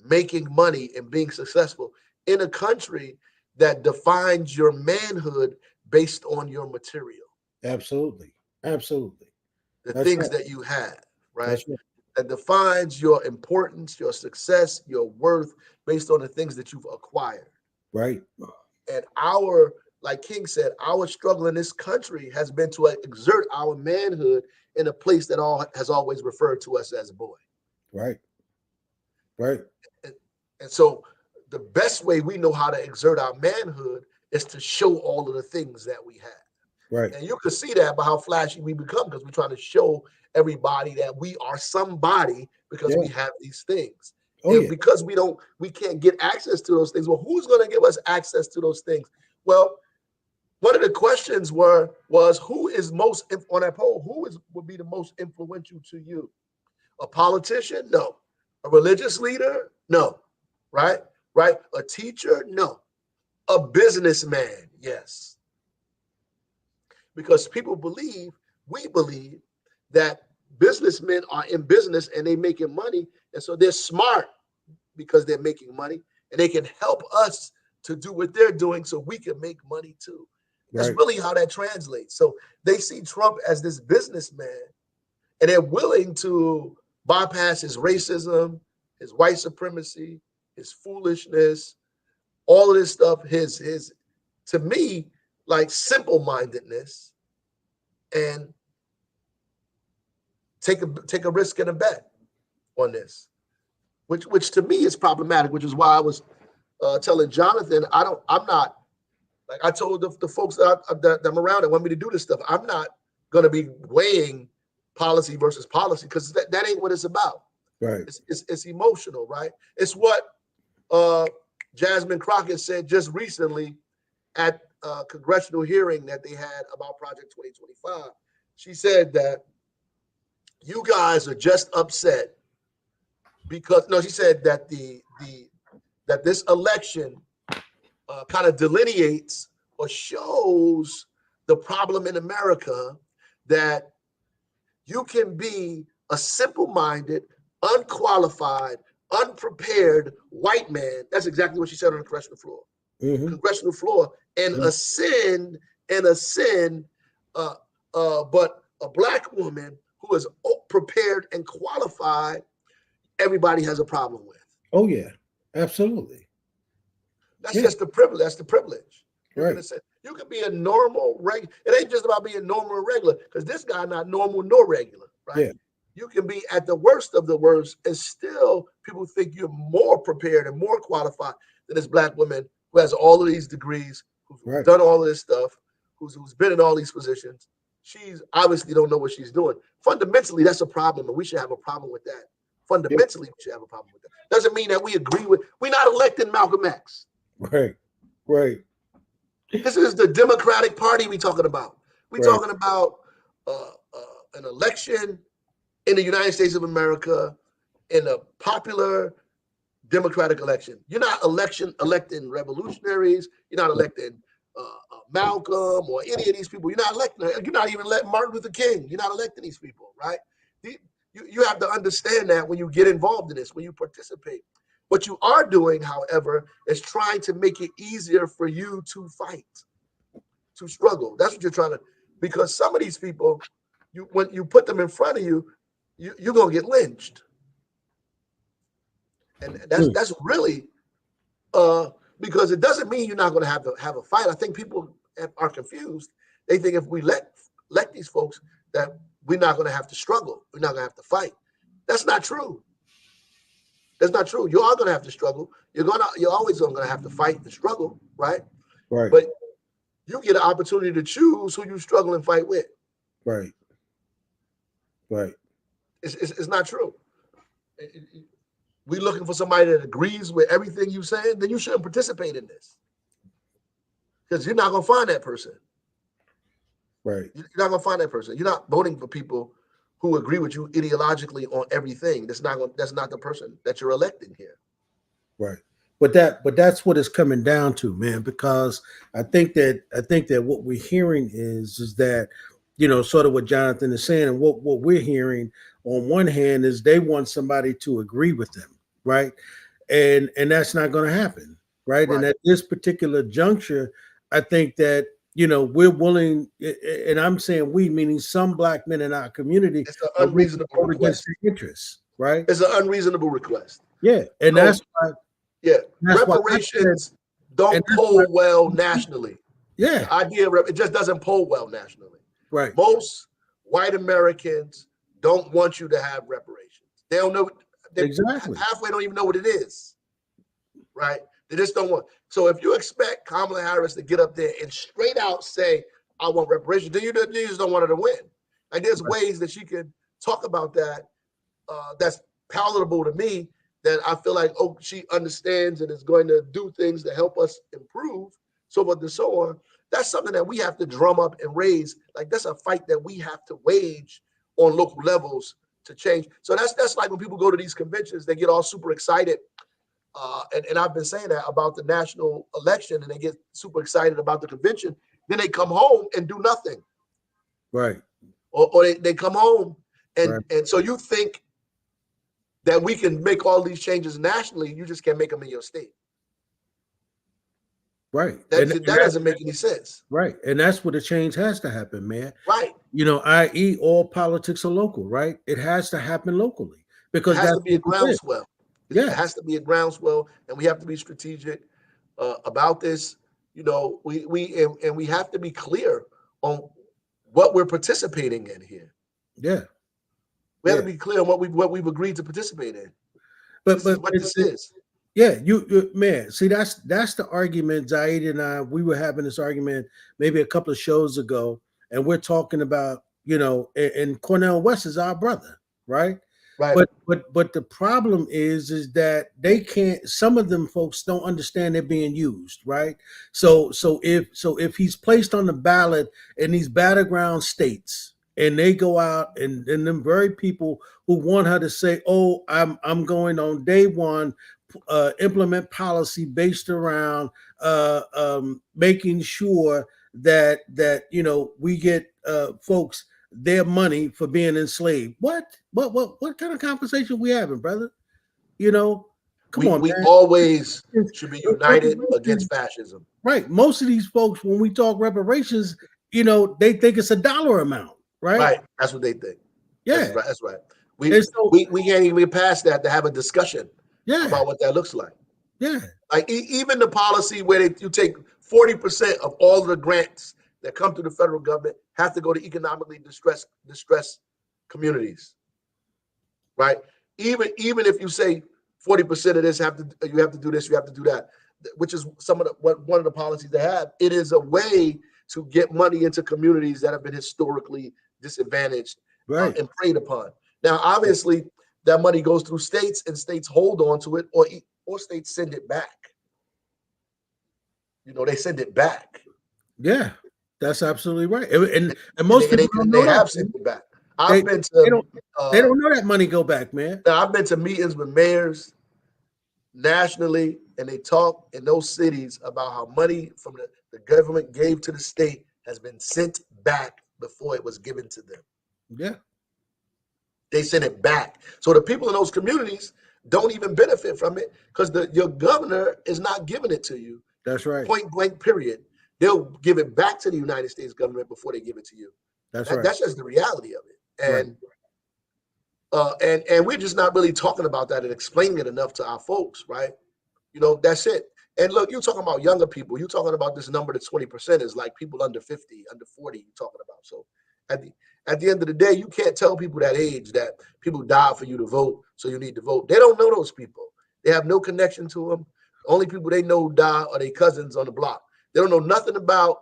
making money and being successful in a country that defines your manhood based on your material. Absolutely. The things that you have, right? That defines your importance, your success, your worth based on the things that you've acquired. Right. And like King said, our struggle in this country has been to exert our manhood in a place that has always referred to us as boy. Right. And so the best way we know how to exert our manhood is to show all of the things that we have. Right. And you can see that by how flashy we become, because we're trying to show everybody that we are somebody because we have these things. And because we can't get access to those things, well, who's going to give us access to those things? Well, one of the questions was who is most on that poll, would be the most influential to you? A politician? No. A religious leader? No. right? Right? A teacher? No. A businessman? Yes. Because people believe, we believe that businessmen are in business and they making money. And so they're smart because they're making money and they can help us to do what they're doing so we can make money too. That's really how that translates. So they see Trump as this businessman and they're willing to bypass his racism, his white supremacy, his foolishness, all of this stuff, his to me, like simple-mindedness, and take a risk and a bet on this, which to me is problematic, which is why I was telling Jonathan, I'm not, like I told the folks that I'm around that want me to do this stuff, I'm not going to be weighing policy versus policy because that ain't what it's about. Right. It's emotional, right? It's what Jasmine Crockett said just recently at a congressional hearing that they had about Project 2025. She said that you guys are just upset because, no, she said that that this election kind of delineates or shows the problem in America, that you can be a simple-minded, unqualified, unprepared white man. That's exactly what she said on the congressional floor. Congressional floor, and ascend, but a black woman who is prepared and qualified, everybody has a problem with. Oh yeah, absolutely. That's just the privilege. That's the privilege. Right. You can be a normal, regular. It ain't just about being normal and regular, because this guy not normal nor regular, right? Yeah. You can be at the worst of the worst, and still people think you're more prepared and more qualified than this black woman who has all of these degrees, who's done all of this stuff, who's been in all these positions. She's obviously don't know what she's doing. Fundamentally, that's a problem, and we should have a problem with that. Fundamentally, we should have a problem with that. Doesn't mean that we agree with. We're not electing Malcolm X. Right. Right. This is the Democratic Party we talking about. We talking about an election in the United States of America, in a popular Democratic election. You're not electing revolutionaries. You're not electing Malcolm or any of these people. You're not electing. You're not even electing Martin Luther King. You're not electing these people, right? You have to understand that when you get involved in this, when you participate. What you are doing, however, is trying to make it easier for you to fight, to struggle. That's what you're trying to, because some of these people, when you put them in front of you, you're gonna get lynched. And that's really because it doesn't mean you're not going to have a fight. I think people are confused. They think if we let these folks, that we're not going to have to struggle. We're not going to have to fight. That's not true. That's not true. You are going to have to struggle. You're always going to have to fight and struggle, right? Right. But you get an opportunity to choose who you struggle and fight with. Right. Right. It's not true. We're looking for somebody that agrees with everything you're saying, then you shouldn't participate in this. Because you're not going to find that person. Right. You're not going to find that person. You're not voting for people who agree with you ideologically on everything. That's not the person that you're electing here. Right. But that's what it's coming down to, man, because I think that what we're hearing is that, you know, sort of what Jonathan is saying, and what we're hearing on one hand is they want somebody to agree with them, right? And that's not going to happen, right? And at this particular juncture, I think that, you know, we're willing, and I'm saying we, meaning some black men in our community, it's an unreasonable request. Interests, right? It's an unreasonable request. Yeah, and that's why. Yeah, reparations don't poll well nationally. Yeah, the idea it just doesn't poll well nationally. Right. Most white Americans don't want you to have reparations. They don't know. Exactly. Halfway don't even know what it is. Right? They just don't want. So if you expect Kamala Harris to get up there and straight out say, "I want reparations," then you just don't want her to win. Like there's ways that she can talk about that that's palatable to me, that I feel like, oh, she understands and is going to do things to help us improve, so forth and so on. That's something that we have to drum up and raise. Like that's a fight that we have to wage on local levels to change. So that's like when people go to these conventions, they get all super excited And I've been saying that about the national election, and they get super excited about the convention. Then they come home and do nothing. Right. Or they come home and Right. and so you think that we can make all these changes nationally, you just can't make them in your state. Right. That doesn't make any sense. Right. And that's where the change has to happen, man. Right. I.e. all politics are local, right? It has to happen locally because it has to be a groundswell. Yeah. It has to be a groundswell, and we have to be strategic about this. We have to be clear on what we're participating in here. Yeah. We have to be clear on what we've agreed to participate in. But what this is. Yeah, you man. See, that's the argument. Zaid and I, we were having this argument maybe a couple of shows ago, and we're talking about, and Cornel West is our brother, right? Right. But the problem is that they can't. Some of them folks don't understand they're being used, right? So if he's placed on the ballot in these battleground states, and they go out and them very people who want her to say, "Oh, I'm going on day one." Implement policy based around making sure that we get folks their money for being enslaved. What kind of conversation we having, brother? Come on, we man. always should be united against fascism. Right. Most of these folks, when we talk reparations, they think it's a dollar amount, right? Right. That's what they think. Yeah, that's right. We can't even get past that to have a discussion. Yeah. About what that looks like. Yeah. Like even the policy where you take 40% of all the grants that come to the federal government have to go to economically distressed communities. Right? Even if you say 40% of this you have to do this, you have to do that, which is one of the policies they have. It is a way to get money into communities that have been historically disadvantaged, right, and preyed upon. Now, obviously, that money goes through states, and states hold on to it, or states send it back. They send it back. Yeah, that's absolutely right. And most people don't know they that. Have sent it back. They don't know that money go back, man. I've been to meetings with mayors nationally, and they talk in those cities about how money from the government gave to the state has been sent back before it was given to them. Yeah. They send it back. So the people in those communities don't even benefit from it because your governor is not giving it to you. That's right. Point blank, period. They'll give it back to the United States government before they give it to you. That's right. That's just the reality of it. And we're just not really talking about that and explaining it enough to our folks, right? That's it. And look, you're talking about younger people. You're talking about this number, the 20% is like people under 50, under 40 you're talking about. So at the end of the day, you can't tell people that age that people died for you to vote, so you need to vote. They don't know those people. They have no connection to them. The only people they know who died are their cousins on the block. They don't know nothing about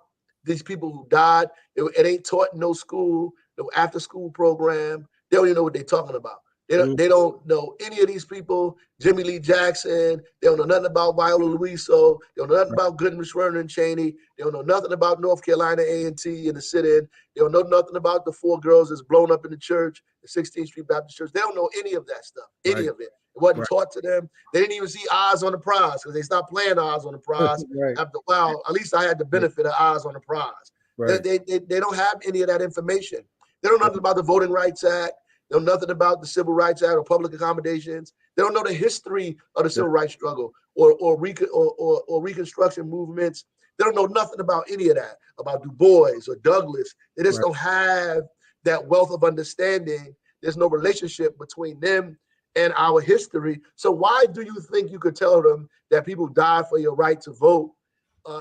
these people who died. It ain't taught in no school, no after-school program. They don't even know what they're talking about. They don't know any of these people. Jimmy Lee Jackson. They don't know nothing about Viola Luiso. They don't know nothing about Goodrich, Werner, and Cheney. They don't know nothing about North Carolina A&T and the sit-in. They don't know nothing about the 4 girls that's blown up in the church, the 16th Street Baptist Church. They don't know any of that stuff, any of it. It wasn't taught to them. They didn't even see Eyes on the Prize because they stopped playing Eyes on the Prize. After a while, at least I had the benefit of Eyes on the Prize. They don't have any of that information. They don't know nothing about the Voting Rights Act. They know nothing about the Civil Rights Act or public accommodations. They don't know the history of the civil rights struggle or Reconstruction movements. They don't know nothing about any of that, about Du Bois or Douglas. They just don't have that wealth of understanding. There's no relationship between them and our history. So why do you think you could tell them that people died for your right to vote,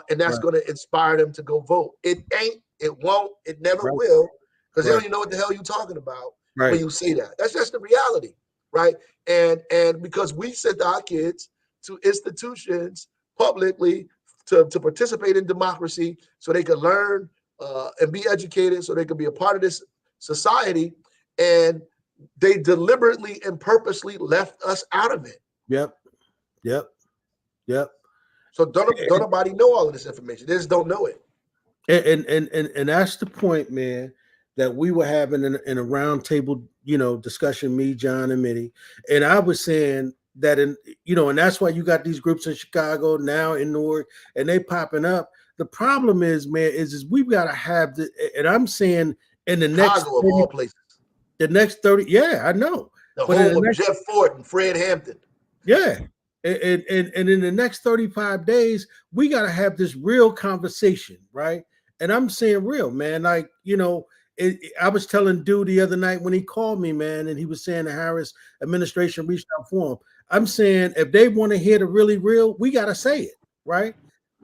and that's going to inspire them to go vote? It ain't, it won't, it never will, because they don't even know what the hell you're talking about. When you say that. That's just the reality, right? And because we sent our kids to institutions publicly to participate in democracy so they could learn and be educated, so they could be a part of this society, and they deliberately and purposely left us out of it. Yep. So don't nobody know all of this information. They just don't know it. And that's the point, man, that we were having in a round table, discussion, me, John, and Mitty. And I was saying, that in, you know, and that's why you got these groups in Chicago now, in Newark, and they popping up. The problem is, man, is we've got to have the, and I'm saying in the next Chicago of all places, the next 30, yeah, I know, the but in home the of next, Jeff Fort and Fred Hampton. yeah, and in the next 35 days, we got to have this real conversation, right? And I'm saying real, man. Like, you know, I was telling dude the other night when he called me, man, and he was saying the Harris administration reached out for him. I'm saying if they want to hear the really real, we got to say it, right?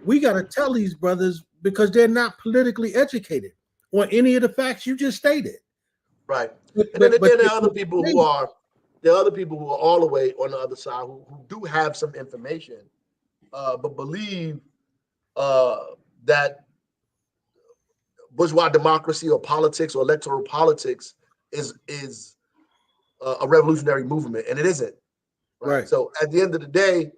We got to tell these brothers because they're not politically educated on any of the facts you just stated. Right. But And then there are other people who are, there are other people who are all the way on the other side who do have some information, but believe that bourgeois democracy or politics or electoral politics is a revolutionary movement, and it isn't. Right. So at the end of the day,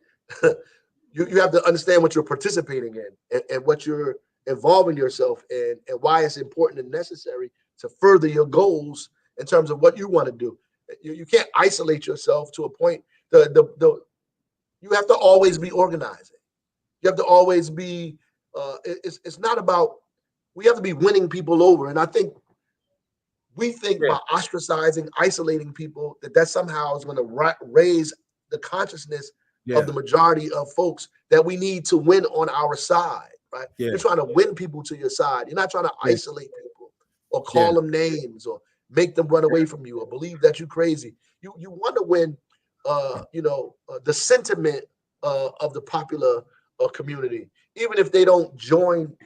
you have to understand what you're participating in and what you're involving yourself in, and why it's important and necessary to further your goals in terms of what you want to do. You can't isolate yourself to a point. You have to always be organizing. You have to always be. It's not about. We have to be winning people over, and I think we think by ostracizing, isolating people that somehow is going to raise the consciousness of the majority of folks that we need to win on our side. Right? You're trying to win people to your side. You're not trying to isolate people or call them names or make them run away from you or believe that you're crazy. You want to win, the sentiment of the popular community, even if they don't join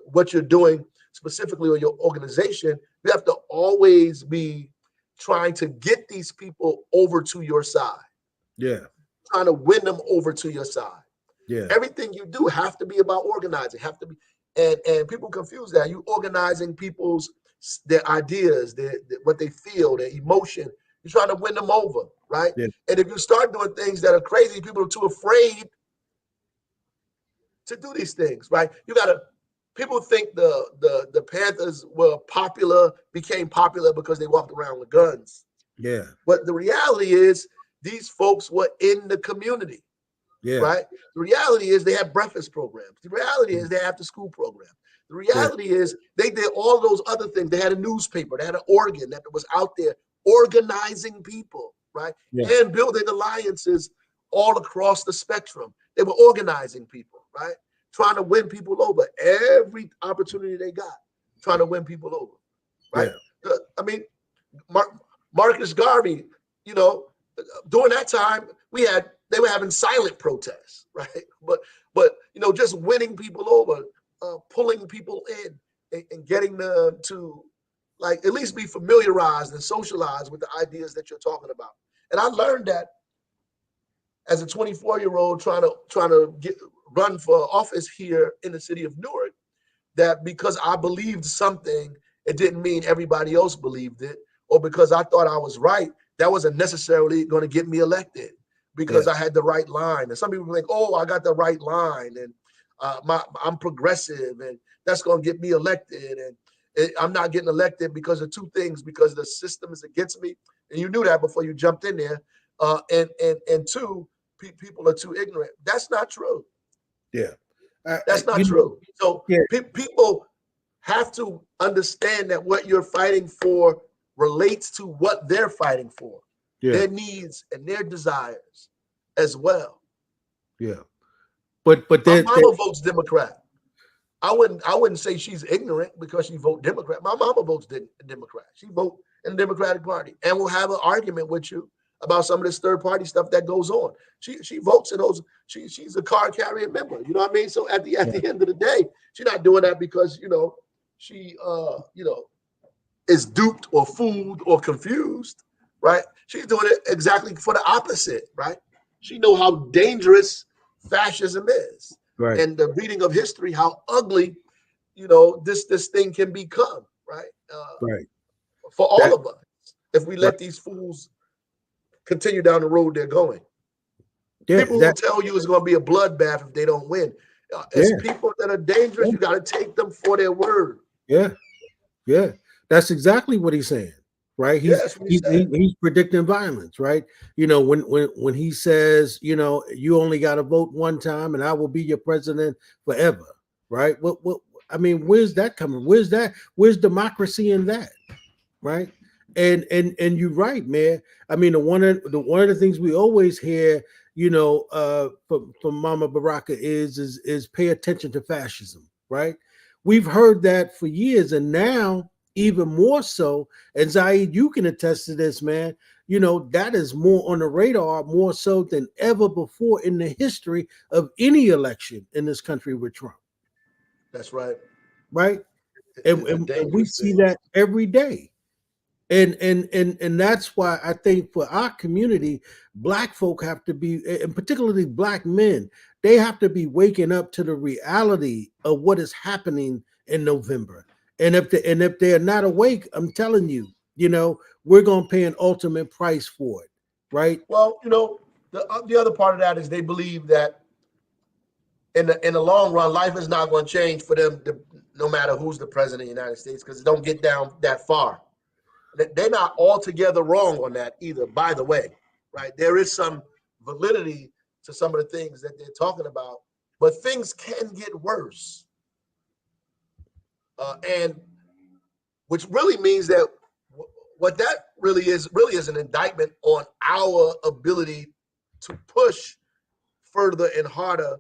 what you're doing specifically or your organization. You have to always be trying to get these people over to your side. Yeah, trying to win them over to your side. Yeah, everything you do have to be about organizing. Have to be, and people confuse that. You organizing their ideas, what they feel, their emotion. You're trying to win them over, right? Yeah. And if you start doing things that are crazy, people are too afraid to do these things, right? People think the Panthers became popular because they walked around with guns. Yeah. But the reality is these folks were in the community. Yeah. Right. The reality is they had breakfast programs. The reality is they had after school programs. The reality is they did all those other things. They had a newspaper. They had an organ that was out there organizing people, right? Yeah. And building alliances all across the spectrum. They were organizing people, right? Trying to win people over every opportunity they got, trying to win people over, right? Yeah. I mean, Marcus Garvey, during that time, they were having silent protests, right? But just winning people over, pulling people in and getting them to at least be familiarized and socialized with the ideas that you're talking about. And I learned that as a 24-year-old trying to run for office here in the city of Newark, that because I believed something, it didn't mean everybody else believed it, or because I thought I was right, that wasn't necessarily going to get me elected because I had the right line. And some people think, oh, I got the right line, and I'm progressive, and that's going to get me elected. And I'm not getting elected because of two things: because the system is against me, and you knew that before you jumped in there, and two, people are too ignorant. That's not true. Yeah, that's not true. So people have to understand that what you're fighting for relates to what they're fighting for, their needs and their desires as well. Yeah, but my mama votes Democrat. I wouldn't say she's ignorant because she votes Democrat. My mama votes Democrat. She votes in the Democratic Party and will have an argument with you about some of this third party stuff that goes on. She votes in those. She's a card carrying member. You know what I mean? So at the end of the day, she's not doing that because she is duped or fooled or confused, right? She's doing it exactly for the opposite, right? She knows how dangerous fascism is, right? And the reading of history, how ugly, this thing can become, right? Right. For all of us, if we let these fools continue down the road they're going. People will tell you it's going to be a bloodbath if they don't win. It's people that are dangerous. You got to take them for their word. Yeah. Yeah. That's exactly what he's saying. right? Yes, what he said. He's predicting violence, right? You know, when he says, you know, you only got to vote one time, and I will be your president forever, right? What? I mean, where's that coming? Where's that? Where's democracy in that, right? And you're right, man. I mean, one of the things we always hear, you know, from Mama Baraka is pay attention to fascism, right? We've heard that for years, and now even more so. And Zaid, you can attest to this, man. You know, that is more on the radar, more so than ever before in the history of any election in this country with Trump. That's right. Right? It's a And we dangerous see thing. that every day. And that's why I think for our community, black folk have to be, and particularly black men, they have to be waking up to the reality of what is happening in November. And if they're not awake, I'm telling you, you know, we're gonna pay an ultimate price for it, right? Well, you know, the other part of that is they believe that in the long run, life is not going to change for them, no matter who's the president of the United States, because it don't get down that far. They're not altogether wrong on that either, by the way, right? There is some validity to some of the things that they're talking about, but things can get worse. And which really means that what that really is an indictment on our ability to push further and harder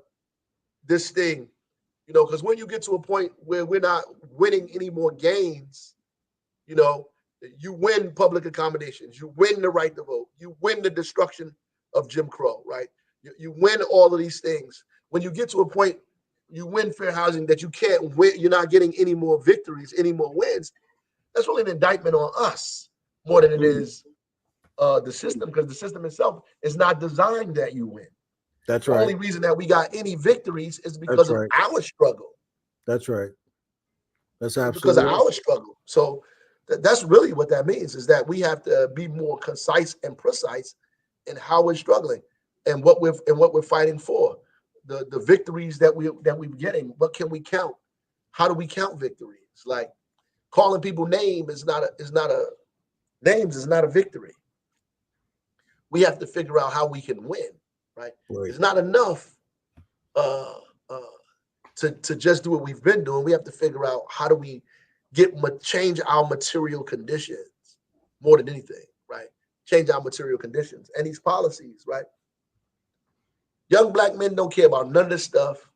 this thing, you know, because when you get to a point where we're not winning any more gains, you know, you win public accommodations, you win the right to vote, you win the destruction of Jim Crow, right? You win all of these things. When you get to a point, you win fair housing that you can't win, you're not getting any more victories, any more wins. That's really an indictment on us more than it is the system, because the system itself is not designed that you win. That's the right. only reason that we got any victories is because That's of right. our struggle. That's right. That's Because absolutely of right. our struggle. So that's really what that means, is that we have to be more concise and precise in how we're struggling and what we're fighting for. The victories that we're getting, what can we count? How do we count victories? Like calling people names is not a victory. We have to figure out how we can win, right? It's not enough to just do what we've been doing. We have to figure out how do we change our material conditions more than anything, right? Change our material conditions and these policies, right? Young black men don't care about none of this stuff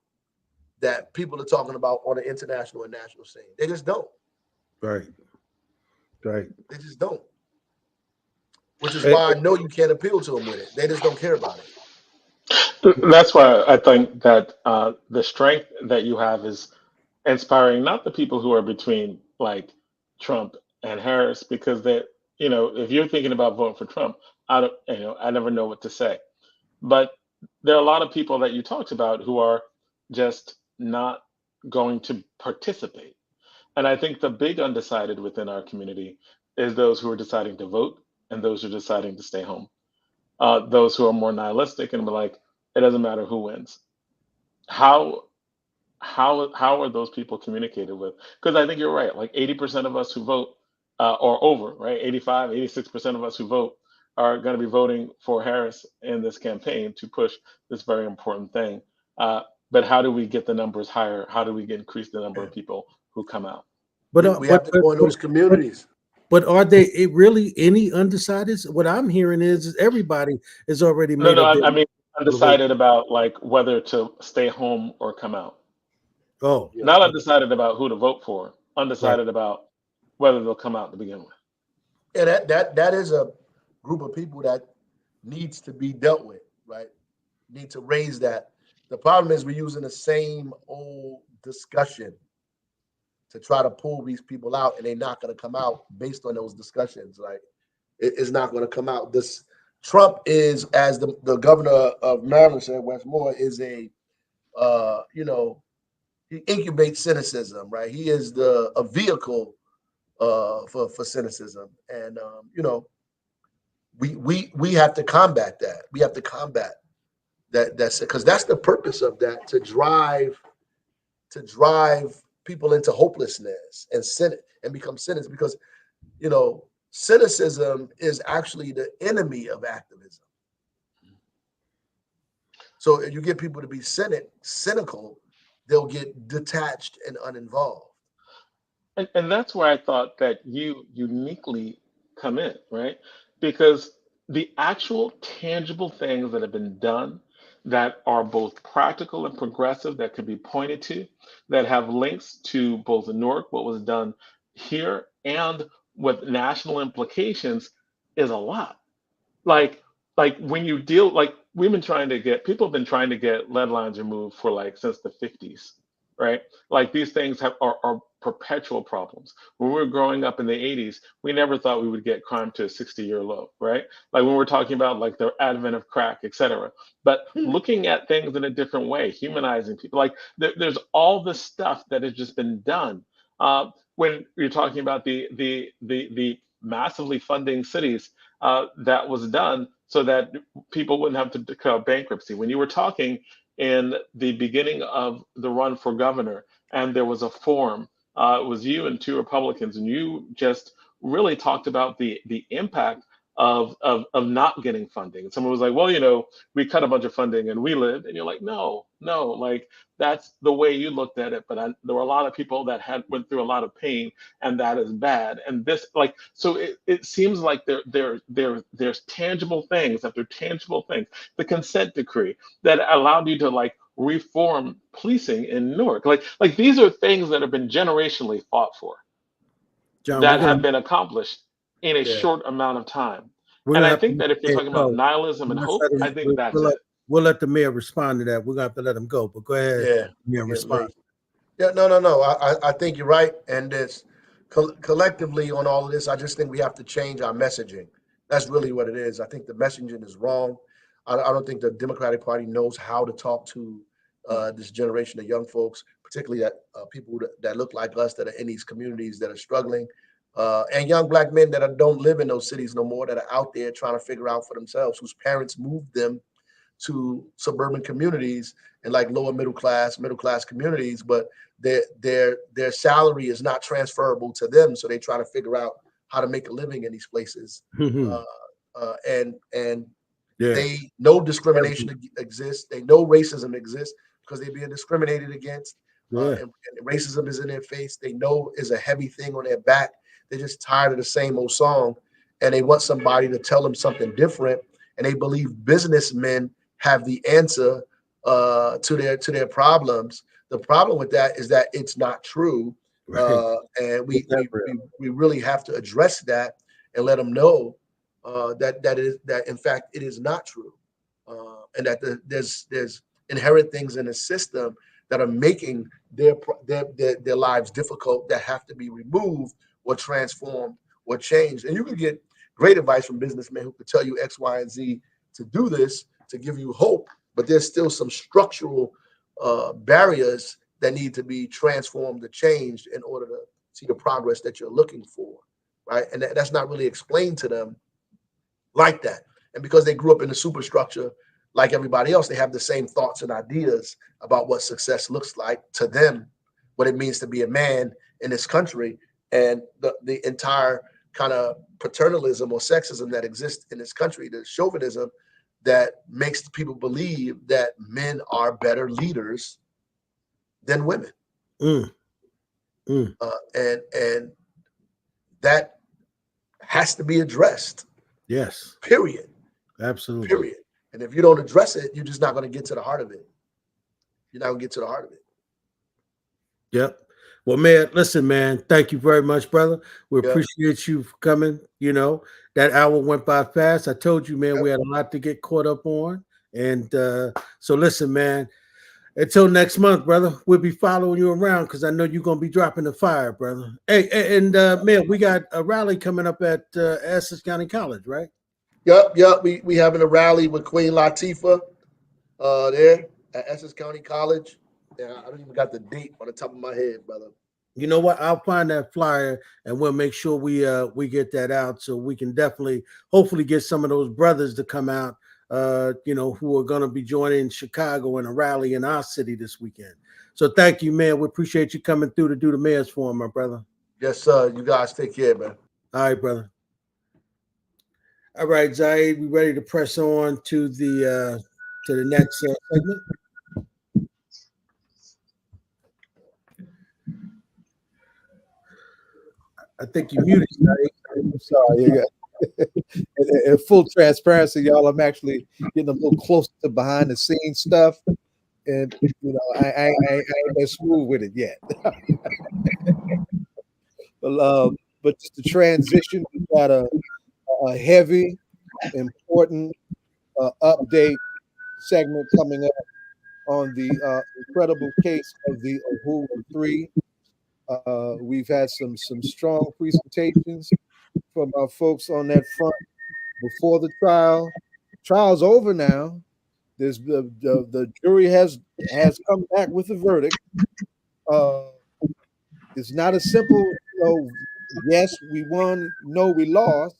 that people are talking about on the international and national scene. They just don't. Right. Right. They just don't. Which is why I know you can't appeal to them with it. They just don't care about it. That's why I think that the strength that you have is inspiring not the people who are between like Trump and Harris, because they, you know, if you're thinking about voting for Trump, I never know what to say. But there are a lot of people that you talked about who are just not going to participate. And I think the big undecided within our community is those who are deciding to vote and those who are deciding to stay home. Those who are more nihilistic and be like, it doesn't matter who wins. How how are those people communicated with? Because I think you're right. Like 80% of us who vote, or over, right? 85, 86% of us who vote are going to be voting for Harris in this campaign to push this very important thing. But how do we get the numbers higher? How do we increase the number of people who come out? We have to go in those communities. But are they really any undecideds? What I'm hearing is everybody is already No, made no, up. I mean undecided about like whether to stay home or come out. Oh, Yeah. Not undecided about who to vote for. right. Undecided about whether they'll come out to begin with. And that is a group of people that needs to be dealt with, right? Need to raise that. The problem is we're using the same old discussion to try to pull these people out, and they're not going to come out based on those discussions. Like it is not going to come out. This Trump is, as the governor of Maryland said, Westmore is a he incubates cynicism, right? He is a vehicle for cynicism, and we have to combat that. We have to combat that's because that's the purpose of that, to drive people into hopelessness and sin and become sinners. Because cynicism is actually the enemy of activism. So if you get people to be cynical, they'll get detached and uninvolved. And that's where I thought that you uniquely come in, right? Because the actual tangible things that have been done that are both practical and progressive that could be pointed to, that have links to both Newark, what was done here, and with national implications is a lot. Like when you deal like we've been trying to get people have been trying to get lead lines removed for like since the 50s, right? Like these things are perpetual problems. When we were growing up in the 80s, we never thought we would get crime to a 60-year low, right? Like when we're talking about like the advent of crack, et cetera. But looking at things in a different way, humanizing people, like there's all this stuff that has just been done. When you're talking about the massively funding cities that was done so that people wouldn't have to declare bankruptcy. When you were talking in the beginning of the run for governor, and there was a forum, it was you and two Republicans, and you just really talked about the impact of not getting funding. And someone was like, well, we cut a bunch of funding and we lived. And you're like, no, like that's the way you looked at it. But there were a lot of people that went through a lot of pain, and that is bad. And this, like, so it seems like there's tangible things after tangible things. The consent decree that allowed you to like reform policing in Newark. Like these are things that have been generationally fought for, John, that have been accomplished in a Yeah. short amount of time. we're And gonna I have to think that if you're let talking about nihilism and let's hope, let him- I think that's we'll it. we'll let the mayor respond to that. We're gonna have to let him go, but go ahead. Yeah. Yeah, Get respond. late. Yeah, no. I think you're right. And it's collectively on all of this, I just think we have to change our messaging. That's really what it is. I think the messaging is wrong. I don't think the Democratic Party knows how to talk to this generation of young folks, particularly that people that look like us, that are in these communities that are struggling, and young Black men that don't live in those cities no more, that are out there trying to figure out for themselves, whose parents moved them to suburban communities and like lower middle class communities, but their salary is not transferable to them, so they try to figure out how to make a living in these places. And Yeah. they know discrimination exists, they know racism exists because they're being discriminated against, and racism is in their face. They know is a heavy thing on their back. They're just tired of the same old song, and they want somebody to tell them something different, and they believe businessmen have the answer to their problems. The problem with that is that it's not true, and we really have to address that and let them know that in fact it is not true, and that there's inherent things in the system that are making their lives difficult, that have to be removed or transformed or changed. And you can get great advice from businessmen who could tell you X, Y, and Z to do this, to give you hope, but there's still some structural barriers that need to be transformed or changed in order to see the progress that you're looking for, right? And that's not really explained to them like that. And because they grew up in the superstructure like everybody else, they have the same thoughts and ideas about what success looks like to them, what it means to be a man in this country, and the entire kind of paternalism or sexism that exists in this country, the chauvinism that makes people believe that men are better leaders than women. And that has to be addressed. Yes. Period. Absolutely. Period. And if you don't address it, you're just not going to get to the heart of it. You're not going to get to the heart of it. Yep. Well, man, listen, man, thank you very much, brother. We appreciate you for coming. That hour went by fast. I told you, man, we had a lot to get caught up on. And so listen, man, until next month, brother, we'll be following you around because I know you're going to be dropping the fire, brother. Hey, and man, we got a rally coming up at Essex County College, right? Yep. We having a rally with Queen Latifah there at Essex County College. Yeah, I don't even got the date on the top of my head, brother. You know what? I'll find that flyer and we'll make sure we get that out so we can hopefully get some of those brothers to come out, who are going to be joining Chicago in a rally in our city this weekend. So thank you, man. We appreciate you coming through to do the mayor's forum, my brother. Yes, sir. You guys take care, man. All right, brother. All right, Zaid, we ready to press on to the next segment? I think you muted, Zaid. I'm sorry. In full transparency, y'all, I'm actually getting a little closer to behind the scenes stuff, and I ain't that smooth with it yet. But just the transition, we got a heavy, important update segment coming up on the incredible case of the Uhuru 3. We've had some strong presentations from our folks on that front before the trial. Trial's over now. There's the jury has come back with a verdict. It's not a simple, yes, we won, no, we lost,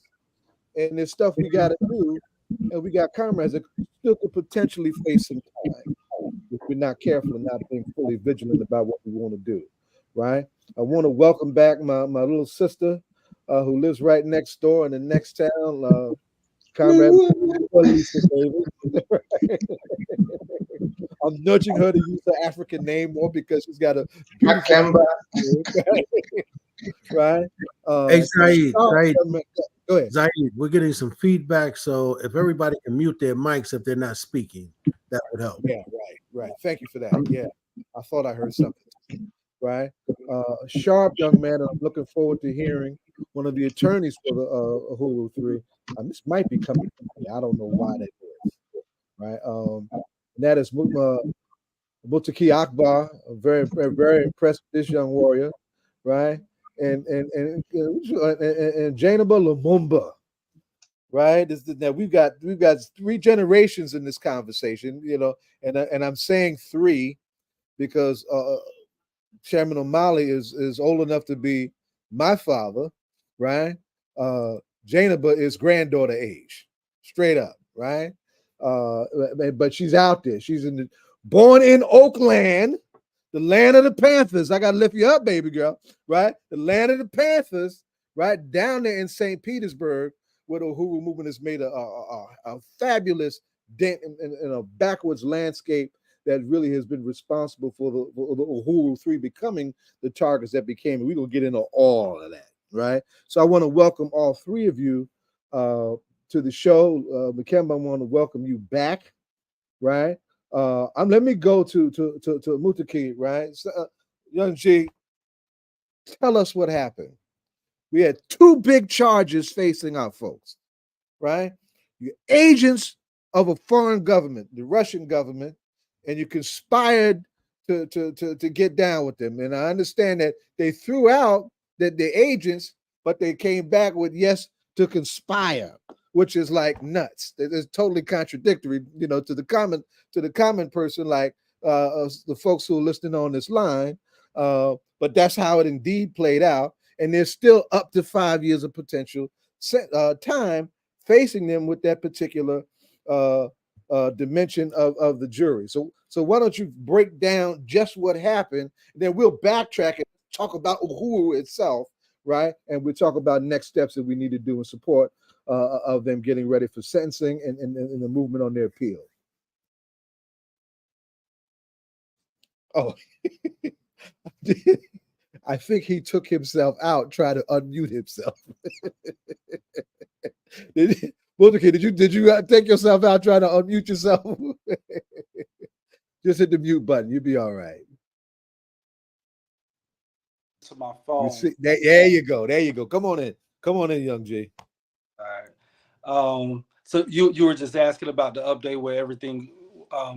and there's stuff we got to do, and we got comrades that still could potentially face some time if we're not careful and not being fully vigilant about what we want to do, right? I want to welcome back my little sister who lives right next door in the next town, comrade Lisa Davis. I'm nudging her to use the African name more because she's got a beautiful right. Hey, Zaid, go ahead. Zaid, we're getting some feedback, so if everybody can mute their mics if they're not speaking, that would help. Yeah, right. Thank you for that. Yeah, I thought I heard something. Right, sharp young man. I'm looking forward to hearing one of the attorneys for the Uhuru 3. This might be coming from me. I don't know why that is. Right, and that is Muqatee Akbar. I'm very, very, very impressed with this young warrior. Right, and Jainaba Lumumba. Right, now we've got 3 generations in this conversation. And I'm saying 3 because Chairman O'Malley is old enough to be my father, right? Jainaba is granddaughter age, straight up, right? But she's out there. She's born in Oakland, the land of the Panthers. I gotta lift you up, baby girl, right? The land of the Panthers, right down there in St. Petersburg, where the Uhuru movement has made a fabulous dent in a backwards landscape that really has been responsible for the Uhuru 3 becoming the targets that became. We're going to get into all of that, right? So I want to welcome all 3 of you to the show. Makemba, I want to welcome you back, right? Let me go to Muqatee, right? So, Young G, tell us what happened. We had 2 big charges facing our folks, right? You're agents of a foreign government, the Russian government, and you conspired to get down with them. And I understand that they threw out that they're agents, but they came back with yes to conspire, which is like nuts. It's totally contradictory, to the common person, like the folks who are listening on this line. But that's how it indeed played out. And there's still up to 5 years of potential time facing them with that particular dimension of the jury. So why don't you break down just what happened? Then we'll backtrack and talk about Uhuru itself, right? And we'll talk about next steps that we need to do in support of them getting ready for sentencing and the movement on their appeal. Oh, I think he took himself out trying to unmute himself. Did you take yourself out trying to unmute yourself? Just hit the mute button. You'll be all right. To my phone. There you go. There you go. Come on in, Young G. All right. So you were just asking about the update where everything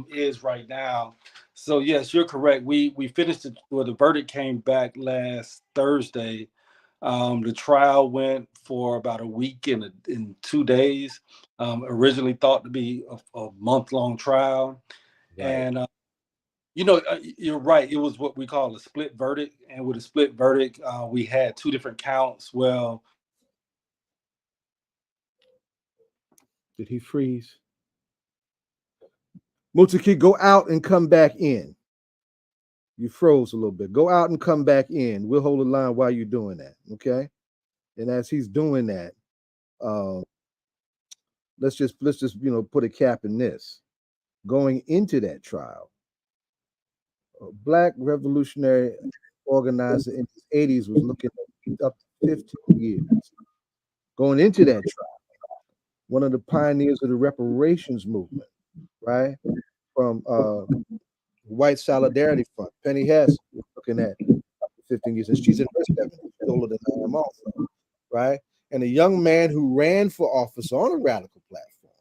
is right now. So yes, you're correct. We finished it where the verdict came back last Thursday. The trial went for about a week in 2 days. Originally thought to be a month-long trial, right. And you're right. It was what we call a split verdict, and with a split verdict, we had 2 different counts. Well, did he freeze? Muqatee, go out and come back in. You froze a little bit. Go out and come back in. We'll hold the line while you're doing that, okay? And as he's doing that, let's just put a cap in this. Going into that trial, a Black revolutionary organizer in his 80s was looking at up to 15 years. Going into that trial, one of the pioneers of the reparations movement, right? From White Solidarity Front, Penny Hess was looking at up to 15 years, and she's in her 70s, she's older than I am also, right? And a young man who ran for office on a radical platform,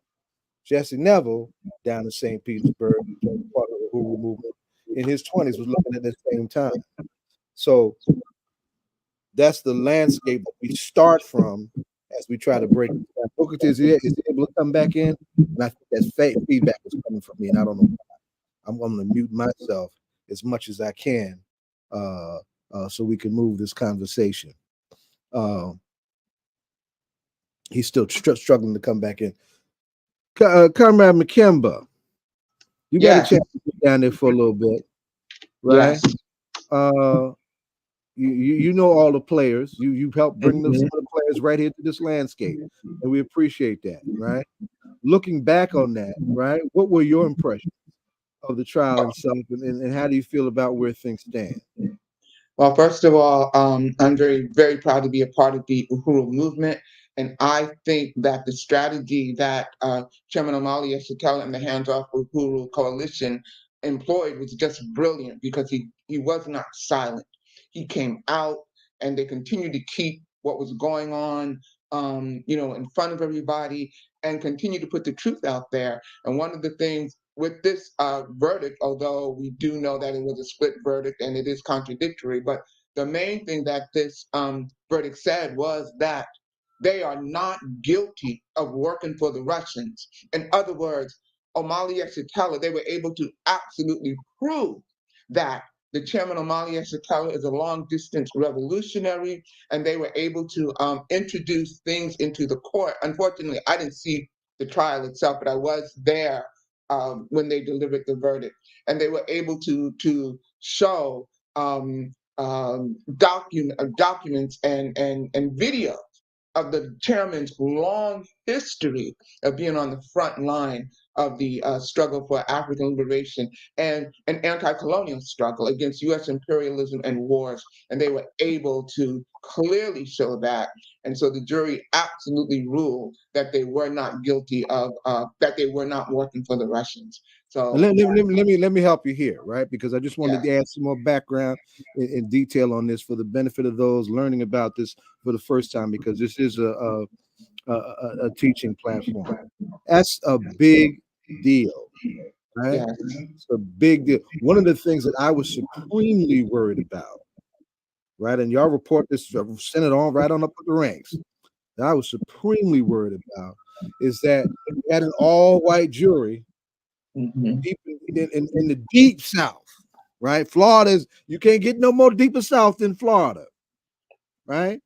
Jesse Neville, down in St. Petersburg, part of the Uhuru movement, in his 20s, was looking at the same time. So that's the landscape that we start from as we try to break it down. Muqatee, is he able to come back in? And I think that's feedback is coming from me, and I don't know why. I'm going to mute myself as much as I can so we can move this conversation. He's still struggling to come back in. Comrade McKemba, you got a chance to be down there for a little bit, right? Yes. You know all the players. You've helped bring some of the players right here to this landscape, and we appreciate that, right? Looking back on that, right? What were your impressions of the trial itself, and how do you feel about where things stand? Well, first of all, I'm very, very proud to be a part of the Uhuru movement. And I think that the strategy that Chairman Omali Yeshitela and the Hands Off Uhuru Coalition employed was just brilliant, because he was not silent. He came out, and they continued to keep what was going on, in front of everybody, and continue to put the truth out there. And one of the things with this verdict, although we do know that it was a split verdict and it is contradictory, but the main thing that this verdict said was that they are not guilty of working for the Russians. In other words, Omali Yeshitela, they were able to absolutely prove that the chairman Omali Yeshitela is a long-distance revolutionary, and they were able to introduce things into the court. Unfortunately, I didn't see the trial itself, but I was there when they delivered the verdict, and they were able to show documents and videos of the chairman's long history of being on the front line of the struggle for African liberation and an anti-colonial struggle against U.S. imperialism and wars. And they were able to clearly show that. And so the jury absolutely ruled that they were not guilty of, that they were not working for the Russians. So let me help you here, right? Because I just wanted to add some more background in detail on this for the benefit of those learning about this for the first time, because this is a teaching platform. That's a big deal, right? yes. It's a big deal. One of the things that I was supremely worried about, right? And y'all report this, send it on right on up the ranks. That I was supremely worried about is that we had an all-white jury. Deep in the deep South, right? Florida's, you can't get no more deeper South than Florida, right?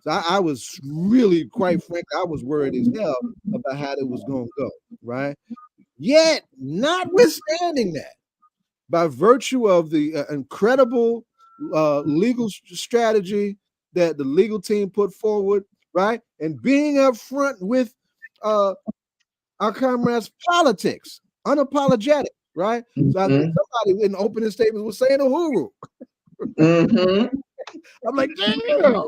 So I was really, quite frankly, I was worried as hell about how it was going to go, right? Yet, notwithstanding that, by virtue of the incredible legal strategy that the legal team put forward, right, and being up front with our comrades' politics, unapologetic, right? So I think somebody in the opening statements was saying Uhuru. I'm like, damn.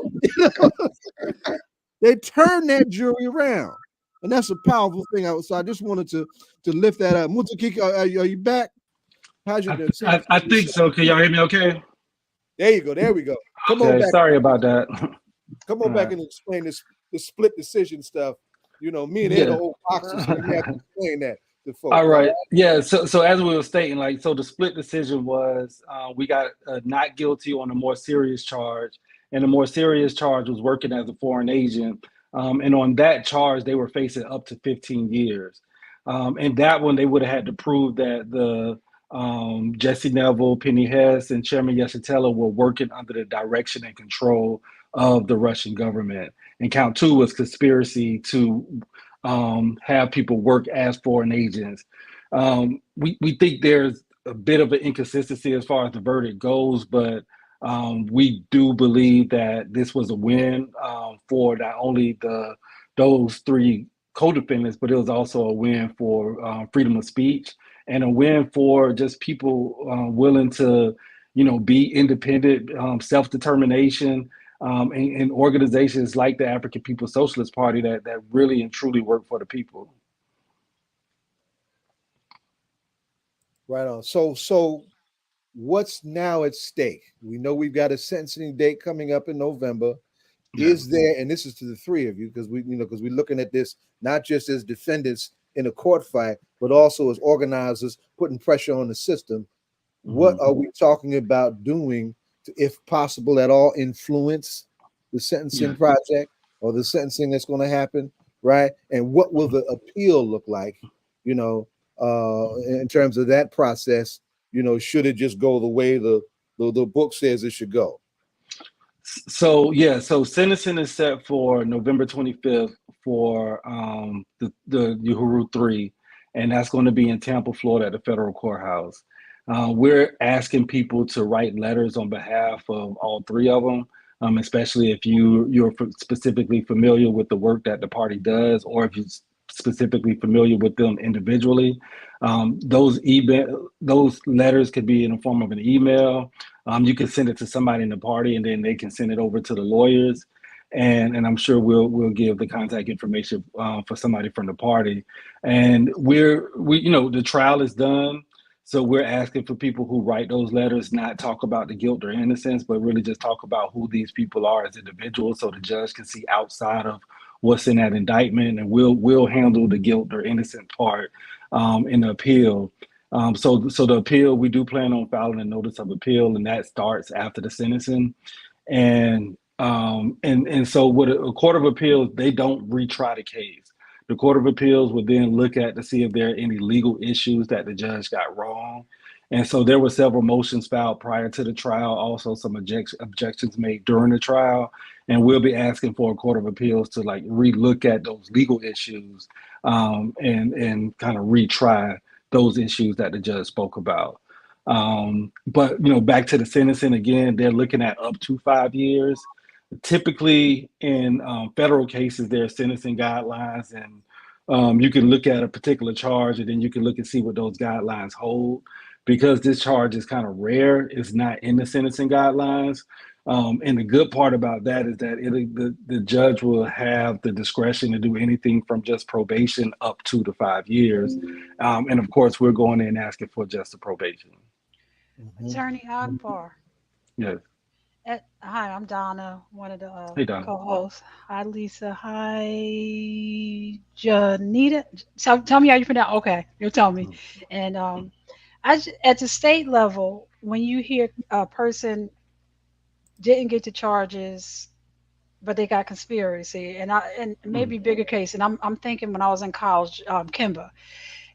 They turned that jury around, and that's a powerful thing. So I just wanted to lift that up. Muqatee, are you back? How's your I think so. Can y'all hear me okay? There you go. There we go. Come on back. Sorry about that. Come on back and explain this split decision stuff. You know, me and Ed are old boxers, so we have to explain that to folks. All right. Yeah. So as we were stating, so the split decision was we got not guilty on a more serious charge, and the more serious charge was working as a foreign agent. And on that charge, they were facing up to 15 years. And that one, they would have had to prove that the Jesse Neville, Penny Hess, and Chairman Yeshitela were working under the direction and control of the Russian government. And count 2 was conspiracy to have people work as foreign agents. We think there's a bit of an inconsistency as far as the verdict goes, but we do believe that this was a win for not only those 3 co-defendants, but it was also a win for freedom of speech and a win for just people willing to, be independent, self-determination, and organizations like the African People's Socialist Party that really and truly work for the people. Right on. So what's now at stake? We know we've got a sentencing date coming up in November. Is there, and this is to the three of you, because we're looking at this not just as defendants in a court fight, but also as organizers putting pressure on the system. What are we talking about doing to, if possible at all, influence the sentencing project or the sentencing that's going to happen, right? And what will the appeal look like, in terms of that process? Should it just go the way the book says it should go? So sentencing is set for November 25th for the Uhuru 3, and that's going to be in Tampa, Florida at the federal courthouse. We're asking people to write letters on behalf of all three of them, especially if you're specifically familiar with the work that the party does, or if you're specifically familiar with them individually. Those letters could be in the form of an email. You can send it to somebody in the party, and then they can send it over to the lawyers. And I'm sure we'll give the contact information for somebody from the party. And the trial is done. So we're asking for people who write those letters not talk about the guilt or innocence, but really just talk about who these people are as individuals, so the judge can see outside of what's in that indictment, and we'll handle the guilt or innocent part in the appeal. So the appeal, we do plan on filing a notice of appeal, and that starts after the sentencing. And so with a court of appeals, they don't retry the case. The Court of Appeals would then look at to see if there are any legal issues that the judge got wrong. And so there were several motions filed prior to the trial, also some objections made during the trial. And we'll be asking for a Court of Appeals to relook at those legal issues and kind of retry those issues that the judge spoke about. But back to the sentencing again, they're looking at up to 5 years. Typically in federal cases, there are sentencing guidelines, and you can look at a particular charge, and then you can look and see what those guidelines hold. Because this charge is kind of rare, it's not in the sentencing guidelines. And the good part about that is that the judge will have the discretion to do anything from just probation up to the 5 years. And of course, we're going in asking for just the probation. Attorney Akbar. Yes. Hi, I'm Donna, one of the Hey, Donna. co-hosts. Hi, Lisa. Hi, Janita. Tell me how you pronounce. Okay, you'll tell me. And at the state level, when you hear a person didn't get the charges, but they got conspiracy, and maybe bigger case. And I'm thinking when I was in college, Kimba,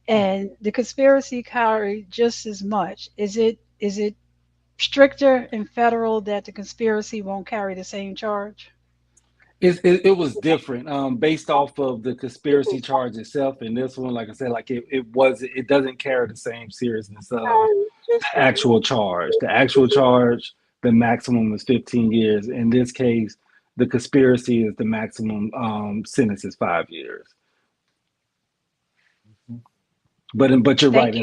and the conspiracy carried just as much. Is it stricter in federal that the conspiracy won't carry the same charge? It was different based off of the conspiracy charge itself. And this one, like I said, it doesn't carry the same seriousness of the actual charge. The actual charge, the maximum is 15 years. In this case, the conspiracy is the maximum sentence is 5 years. But you're right.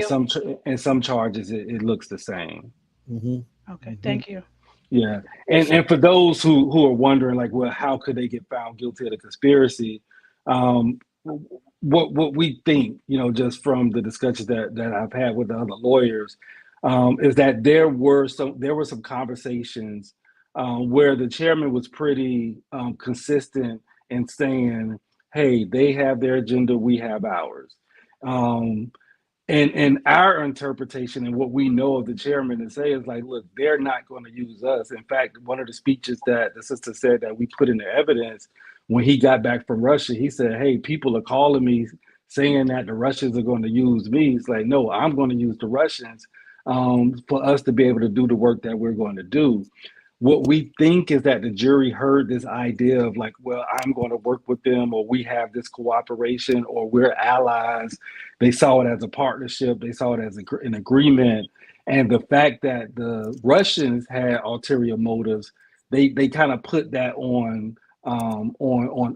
In some charges, it looks the same. Okay, thank you. Yeah, and for those who are wondering, how could they get found guilty of the conspiracy? What we think, just from the discussions that I've had with the other lawyers, is that there were some conversations where the chairman was pretty consistent in saying, "Hey, they have their agenda, we have ours." And our interpretation and what we know of the chairman to say is look, they're not going to use us. In fact, one of the speeches that the sister said that we put in the evidence when he got back from Russia, he said, "Hey, people are calling me saying that the Russians are going to use me." It's no, I'm going to use the Russians for us to be able to do the work that we're going to do. What we think is that the jury heard this idea of well, I'm going to work with them, or we have this cooperation, or we're allies. They saw it as a partnership. They saw it as an agreement. And the fact that the Russians had ulterior motives, they kind of put that on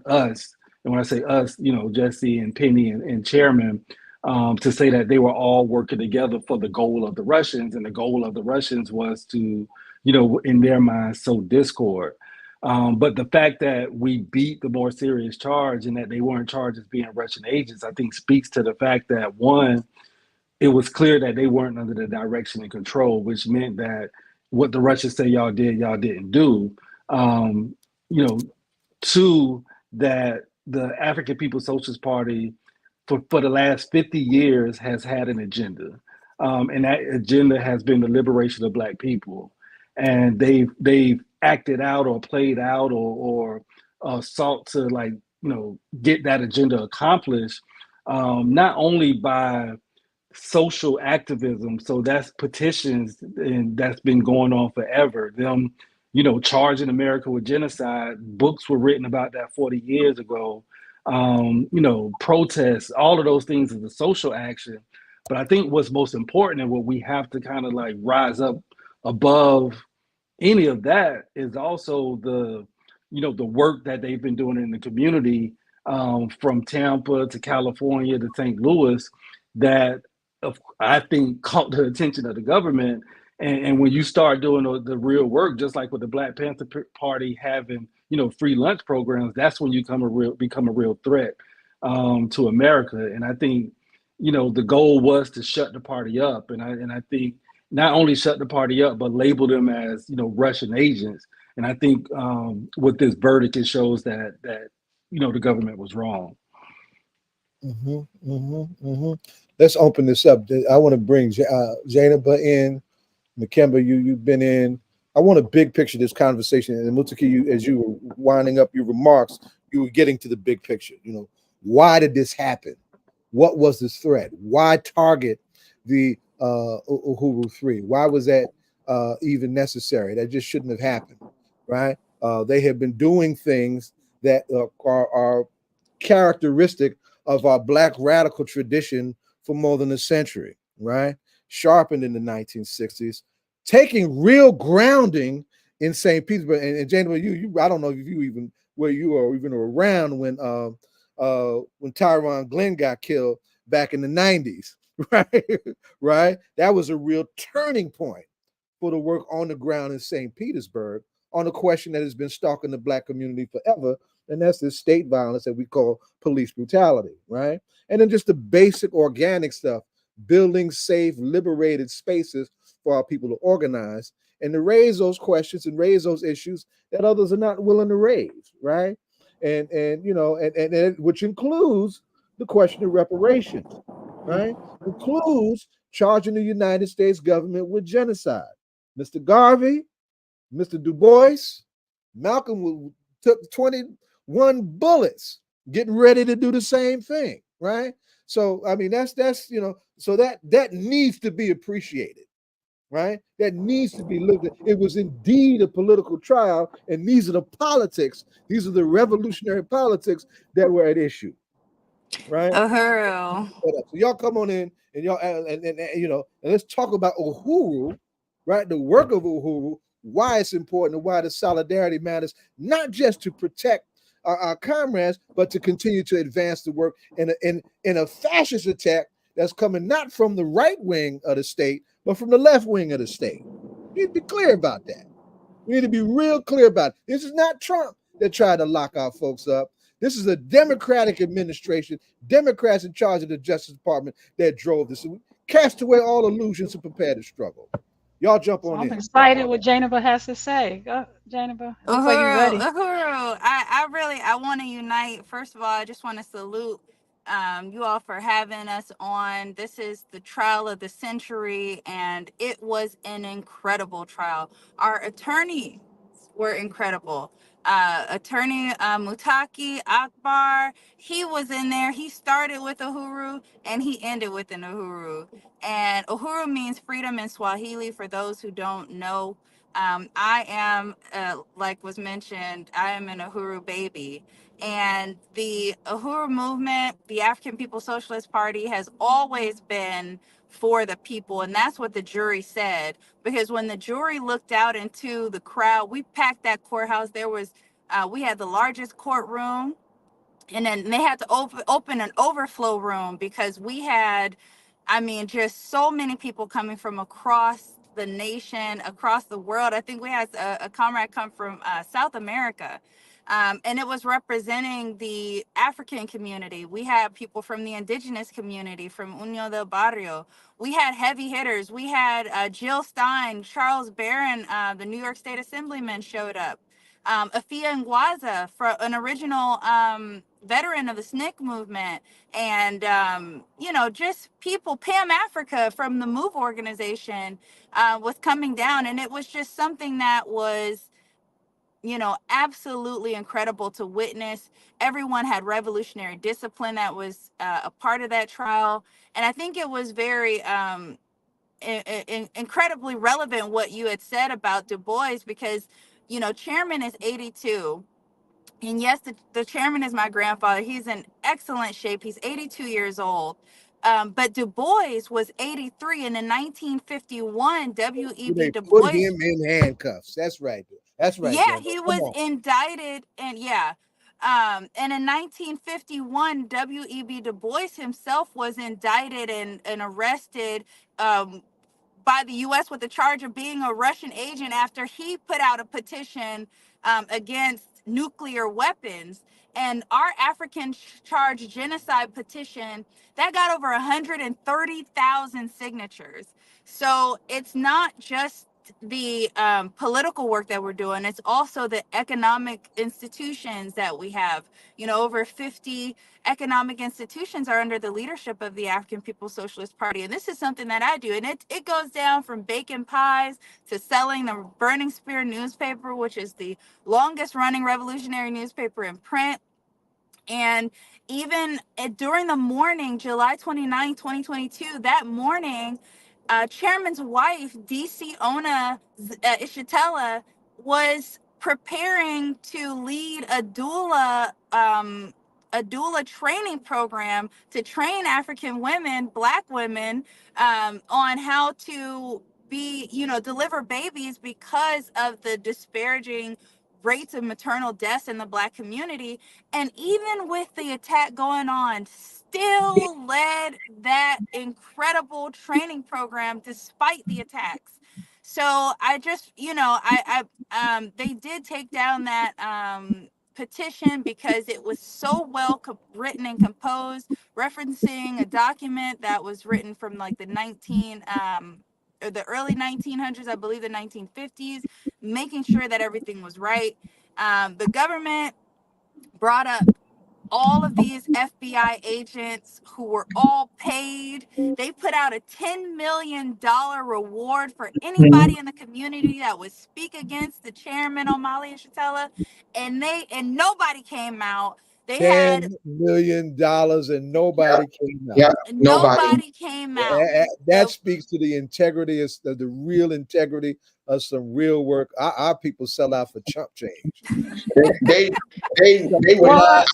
us. and when I say us, Jesse and Penny and Chairman, to say that they were all working together for the goal of the Russians, and the goal of the Russians was to, in their minds, sow discord. But the fact that we beat the more serious charge and that they weren't charged as being Russian agents, I think speaks to the fact that, one, it was clear that they weren't under the direction and control, which meant that what the Russians say y'all did, y'all didn't do. Um, you know, Two, that the African People's Socialist Party for the last 50 years has had an agenda. And that agenda has been the liberation of Black people. And they've acted out or played out or sought to get that agenda accomplished, not only by social activism. So that's petitions, and that's been going on forever. Them, charging America with genocide. Books were written about that 40 years ago. Protests, all of those things is a social action. But I think what's most important and what we have to kind of rise up above any of that is also the work that they've been doing in the community, from Tampa to California to St. Louis, that I think caught the attention of the government. And when you start doing the real work, just like with the Black Panther Party having free lunch programs, that's when you become a real threat to America. And I think the goal was to shut the party up, and I think not only shut the party up, but label them as Russian agents. And I think with this verdict, it shows that the government was wrong. Let's open this up. I want to bring Jainaba in. Nakemba, you've been in. I want to big picture this conversation. And Muqatee, as you were winding up your remarks, you were getting to the big picture. Why did this happen? What was the threat? Why target the Uhuru 3? Why was that even necessary? That just shouldn't have happened, right? They have been doing things that are characteristic of our Black radical tradition for more than a century, right? Sharpened in the 1960s, taking real grounding in St. Petersburg. And Jainaba, you I don't know if you even where you are even around when Tyrone Glenn got killed back in the 90s, right? Right? That was a real turning point for the work on the ground in St. Petersburg on a question that has been stalking the Black community forever, and that's the state violence that we call police brutality, right? And then just the basic organic stuff, building safe, liberated spaces for our people to organize and to raise those questions and raise those issues that others are not willing to raise, right? And which includes the question of reparations, right? Includes charging the United States government with genocide. Mr. Garvey, Mr. Du Bois, Malcolm took 21 bullets, getting ready to do the same thing, right? So I mean, that's so that needs to be appreciated, right? That needs to be looked at. It was indeed a political trial, and these are the politics. These are the revolutionary politics that were at issue, right? Uhuru. So y'all come on in and y'all and let's talk about Uhuru, right? The work of Uhuru, why it's important, and why the solidarity matters, not just to protect our comrades, but to continue to advance the work in a fascist attack that's coming not from the right wing of the state, but from the left wing of the state. We need to be clear about that. We need to be real clear about it. This is not Trump that tried to lock our folks up. This is a Democratic administration, Democrats in charge of the Justice Department that drove this. Cast away all illusions and prepare to struggle. Y'all jump on I'm in. excited what Jainaba has to say. Go, Jainaba. Looks like you're ready. Uhuru. I want to unite. First of all, I just want to salute you all for having us on. This is the trial of the century, and it was an incredible trial. Our attorneys were incredible. Attorney Muqatee Akbar, he was in there. He started with Uhuru and he ended with an Uhuru. And Uhuru means freedom in Swahili, for those who don't know. I am, like was mentioned, I am an Uhuru baby. And the Uhuru movement, the African People's Socialist Party, has always been for the people. And that's what the jury said. Because when the jury looked out into the crowd, we packed that courthouse. We had the largest courtroom and then they had to open an overflow room because we had, I mean, just so many people coming from across the nation, across the world. I think we had a comrade come from South America, and it was representing the African community. We had people from the indigenous community, from Unión del Barrio. We had heavy hitters. We had Jill Stein, Charles Barron, the New York State Assemblyman showed up. Afia Ngwaza, an original veteran of the SNCC movement, and you know, just people. Pam Africa from the Move organization was coming down, and it was just something that was, you know, absolutely incredible to witness. Everyone had revolutionary discipline that was a part of that trial, and I think it was very incredibly relevant what you had said about Du Bois, because, you know, Chairman is 82. And yes, the chairman is my grandfather. He's in excellent shape. He's 82 years old. But Du Bois was 83. And in 1951, W.E.B. They Du put Bois, him in handcuffs. That's right. That's right, yeah, Janet. he Come was on. indicted. And yeah. And in 1951, W.E.B. Du Bois himself was indicted and arrested by the U.S. with the charge of being a Russian agent after he put out a petition against nuclear weapons. And our African charged genocide petition, that got over 130,000 signatures. So it's not just the political work that we're doing, it's also the economic institutions that we have. You know, over 50 economic institutions are under the leadership of the African People's Socialist Party. And this is something that I do. And it goes down from baking pies to selling the Burning Spear newspaper, which is the longest running revolutionary newspaper in print. And even during the morning, July 29, 2022, that morning, Chairman's wife, DC Ona Ishitela, was preparing to lead a doula training program to train African women, Black women, on how to be, you know, deliver babies because of the disparaging rates of maternal deaths in the Black community. And even with the attack going on, still led that incredible training program despite the attacks. So I just, you know, they did take down that petition because it was so well written and composed, referencing a document that was written from like or the early 1900s, I believe the 1950s, making sure that everything was right. The government brought up all of these FBI agents who were all paid. They put out a $10 million reward for anybody in the community that would speak against the chairman, Omali Shatella, and nobody came out. They had $10 million and nobody came out. Yeah, nobody. nobody came out. That The speaks to the integrity of the real integrity of some real work. Our people sell out for chump change. They they were Well, not.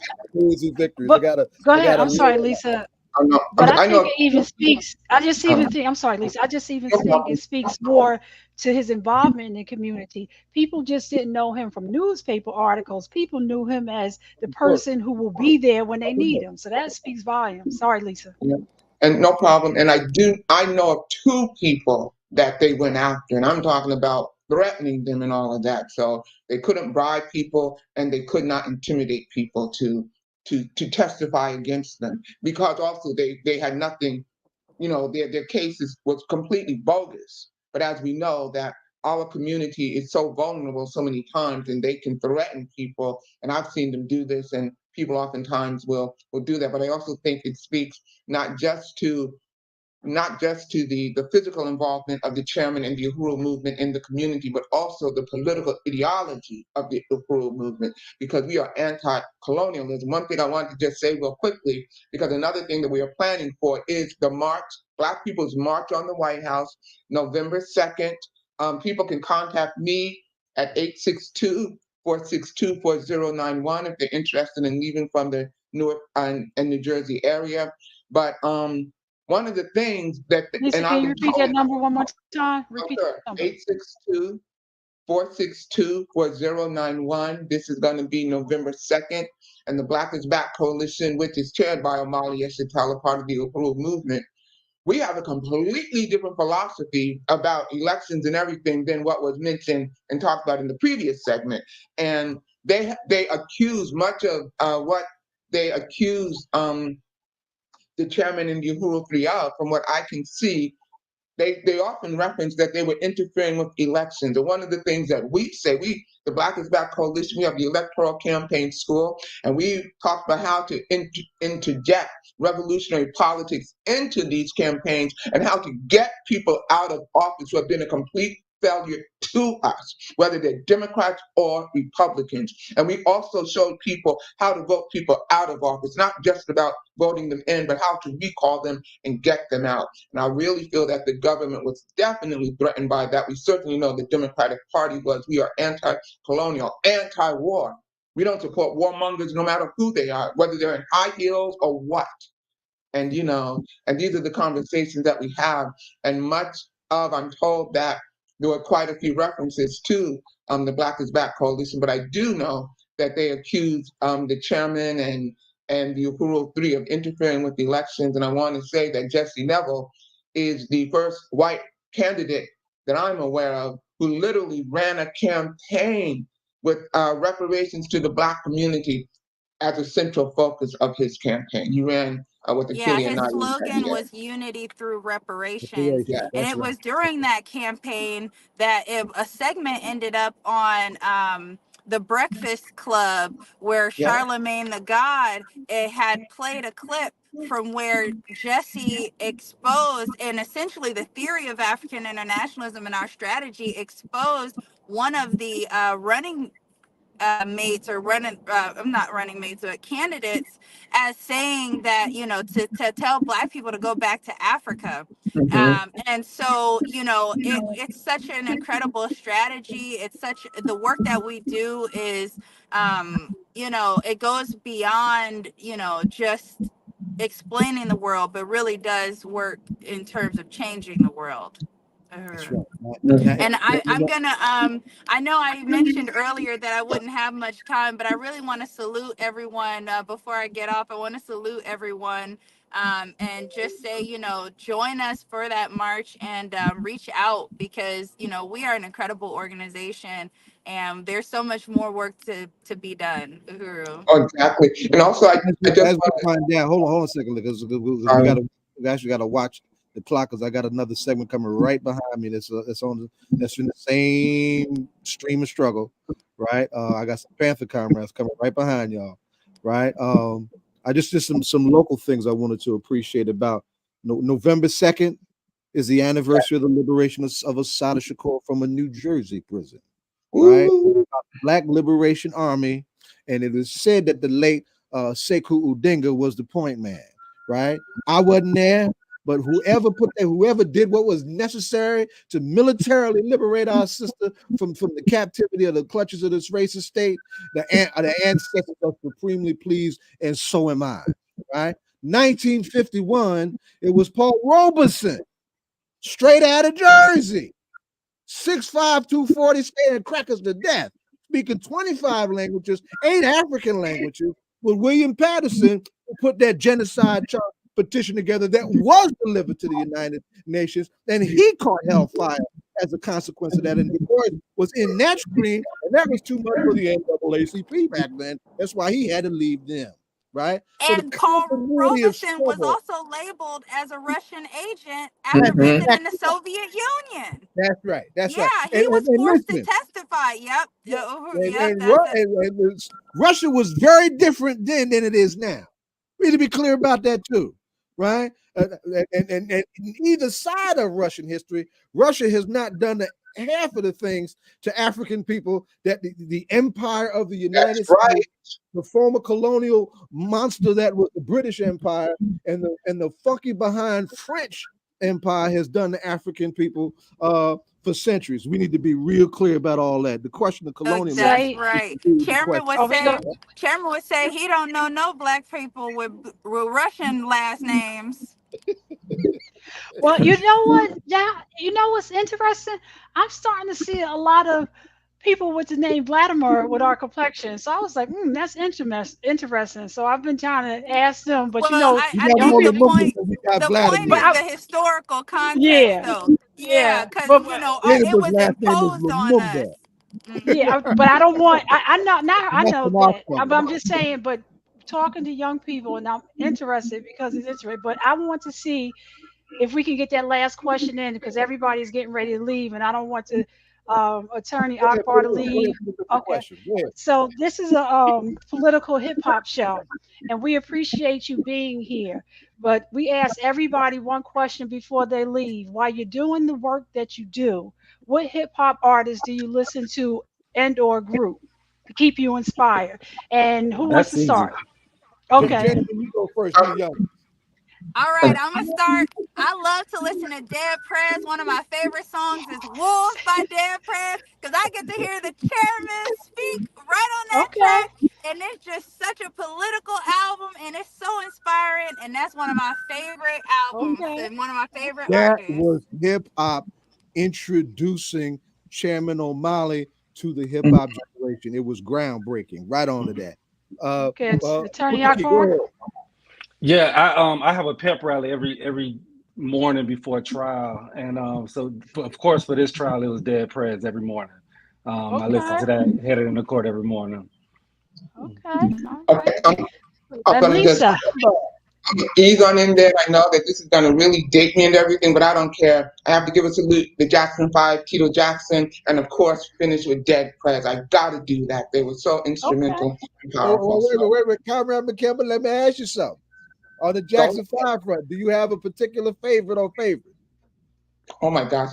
Easy victories. but go They ahead. gotta I'm sorry, live. Lisa. I know. But I I think know. it even speaks. I just Uh, even think. I'm sorry, Lisa. I just even no think problem. it speaks more to his involvement in the community. People just didn't know him from newspaper articles. People knew him as the person who will be there when they need him. So that speaks volumes. Sorry, Lisa. Yeah. And no problem. And I know of two people that they went after, and I'm talking about threatening them and all of that. So they couldn't bribe people and they could not intimidate people to testify against them, because also they had nothing, you know, their cases was completely bogus. But as we know that our community is so vulnerable so many times, and they can threaten people, and I've seen them do this, and people oftentimes will do that. But I also think it speaks not just to the physical involvement of the chairman and the Uhuru movement in the community, but also the political ideology of the Uhuru movement, because we are anti-colonialism. One thing I want to just say real quickly, because another thing that we are planning for is the march, Black People's March on the White House, November 2nd. People can contact me at 862-462-4091 if they're interested in leaving from the Newark and New Jersey area. But one of the things that, Lisa, and can I've you been repeat told, that number one more time? oh, Repeat sure, the number. 862 462-4091. This is going to be November 2nd. And the Black is Back Coalition, which is chaired by Omali Yeshitela, part of the Uhuru movement, we have a completely different philosophy about elections and everything than what was mentioned and talked about in the previous segment. And they accuse much of what they accuse the chairman in the Uhuru 3 of, from what I can see. They often reference that they were interfering with elections. And one of the things that we say, the Black is Back Coalition, we have the Electoral Campaign School, and we talk about how to interject revolutionary politics into these campaigns and how to get people out of office who have been a complete failure to us, whether they're Democrats or Republicans. And we also showed people how to vote people out of office, not just about voting them in, but how to recall them and get them out. And I really feel that the government was definitely threatened by that. We certainly know the Democratic Party was. We are anti-colonial, anti-war. We don't support warmongers no matter who they are, whether they're in high heels or what. And, and these are the conversations that we have. And I'm told that there were quite a few references to the Black is Back Coalition, but I do know that they accused the chairman and the Uhuru 3 of interfering with the elections. And I want to say that Jesse Neville is the first white candidate that I'm aware of who literally ran a campaign with reparations to the Black community as a central focus of his campaign. He ran with the Yeah, Killian his Island. slogan was unity through reparations. Yeah. And it was during that campaign that a segment ended up on the Breakfast Club where Charlemagne the God had played a clip from where Jesse exposed, and essentially the theory of African internationalism and our strategy exposed one of the running mates or running I'm not running mates but candidates as saying that to tell Black people to go back to Africa. And so it's such an incredible strategy. It's such the work that we do is it goes beyond just explaining the world, but really does work in terms of changing the world. That's right. And I'm gonna I know I mentioned earlier that I wouldn't have much time, but I really want to salute everyone before I get off. I want to salute everyone and just say, join us for that march and reach out because we are an incredible organization and there's so much more work to be done. Uhuru. Oh, exactly. And also, I just as we find out, hold on a second, because we actually got to watch the clock because I got another segment coming right behind me. That's in the same stream of struggle, right? I got some Panther comrades coming right behind y'all, right? I just did some local things I wanted to appreciate about November 2nd is the anniversary of the liberation of Assata Shakur from a New Jersey prison, right? Black Liberation Army, and it is said that the late Sekou Udinga was the point man, right? I wasn't there, but whoever did what was necessary to militarily liberate our sister from the captivity of the clutches of this racist state, the ancestors are supremely pleased, and so am I, right? 1951, it was Paul Robeson, straight out of Jersey, 6'5", 240, staying crackers to death, speaking 25 languages, 8 African languages, with William Patterson, who put that genocide petition together that was delivered to the United Nations, and he caught hellfire as a consequence of that. And Du Bois was in that stream, and that was too much for the NAACP back then. That's why he had to leave them, right? And Paul Robeson was also labeled as a Russian agent after being in the Soviet Union. That's right. That's right. Yeah, he was forced to testify. Yep. And Russia was very different then than it is now. We need to be clear about that too, right? And either side of Russian history, Russia has not done half of the things to African people that the empire of the United States, the former colonial monster that was the British Empire, and the funky behind French Empire has done to African people for centuries. We need to be real clear about all that. The question of colonialism. That's right. Chairman would say he don't know no Black people with Russian last names. Well, you know what? Yeah, you know what's interesting? I'm starting to see a lot of people with the name Vladimir with our complexion. So I was like, that's interesting. So I've been trying to ask them, but Well, We I got think more the Lumumba point than we got the point but is Vladimir. I, the historical context, yeah, though. Yeah, yeah, because but it Janiba's was last name is imposed on us. Lumumba. yeah, but I don't want. I know now. And I that's know from our that. But side. I'm just saying. But talking to young people, and I'm interested because it's interesting. But I want to see if we can get that last question in because everybody's getting ready to leave, and I don't want to Attorney Go ahead, Akbar to leave. finish up the Okay. question. Go ahead. So this is a political hip hop show, and we appreciate you being here. But we ask everybody one question before they leave. While you're doing the work that you do, what hip hop artists do you listen to and/or group to keep you inspired? And who wants That's to easy. start? Okay. Janibal, you go first. You the youngest. All right, I'm gonna start. I love to listen to Dead Prez. One of my favorite songs is "Wolves" by Dead Prez because I get to hear the chairman speak right on that Okay. track, and it's just such a political album, and it's so inspiring. And that's one of my favorite albums Okay. and one of my favorite That artists. was hip hop introducing Chairman O'Malley to the hip hop generation. It was groundbreaking. Right on to that. Okay. Attorney Muqatee, go Akbar. ahead. Yeah, I have a pep rally every morning before trial, and so of course for this trial it was Dead Prez every morning. I listen Okay. to that headed in the court every morning. Okay. All Okay, right. I'm And gonna just Lisa. ease on in there. I know that this is gonna really date me and everything, but I don't care. I have to give a salute to Jackson 5, Tito Jackson, and of course finish with Dead Prez. I gotta do that. They were so Okay. instrumental and Oh, powerful. wait a minute. Comrade McKemba, let me ask you something. On the Jackson 5 front, do you have a particular favorite or favorite? Oh my gosh,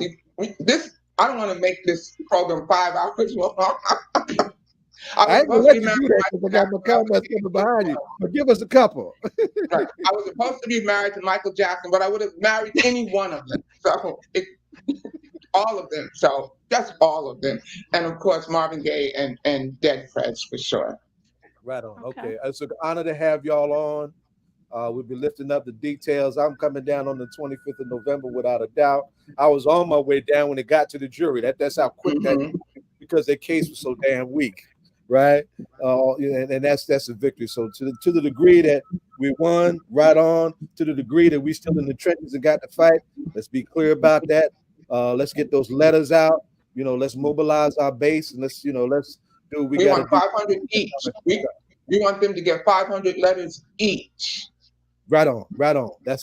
this I don't want to make this program 5 hours long. I I was ain't gonna supposed to let be you married do to that Michael because I got my Jackson. comments coming behind you. But give us a couple. Right. I was supposed to be married to Michael Jackson, but I would have married any one of them. So all of them. So just all of them. And of course Marvin Gaye and Dead Prez for sure. Right on. Okay. Okay. It's an honor to have y'all on. We'll be lifting up the details. I'm coming down on the 25th of November without a doubt. I was on my way down when it got to the jury. That's how quick that because their case was so damn weak, right? And that's a victory. So to the degree that we won, right on. To the degree that we still in the trenches and got to fight, let's be clear about that. Let's get those letters out. Let's mobilize our base and let's do what we got to want do. 500 each. We want them to get 500 letters each. Right on.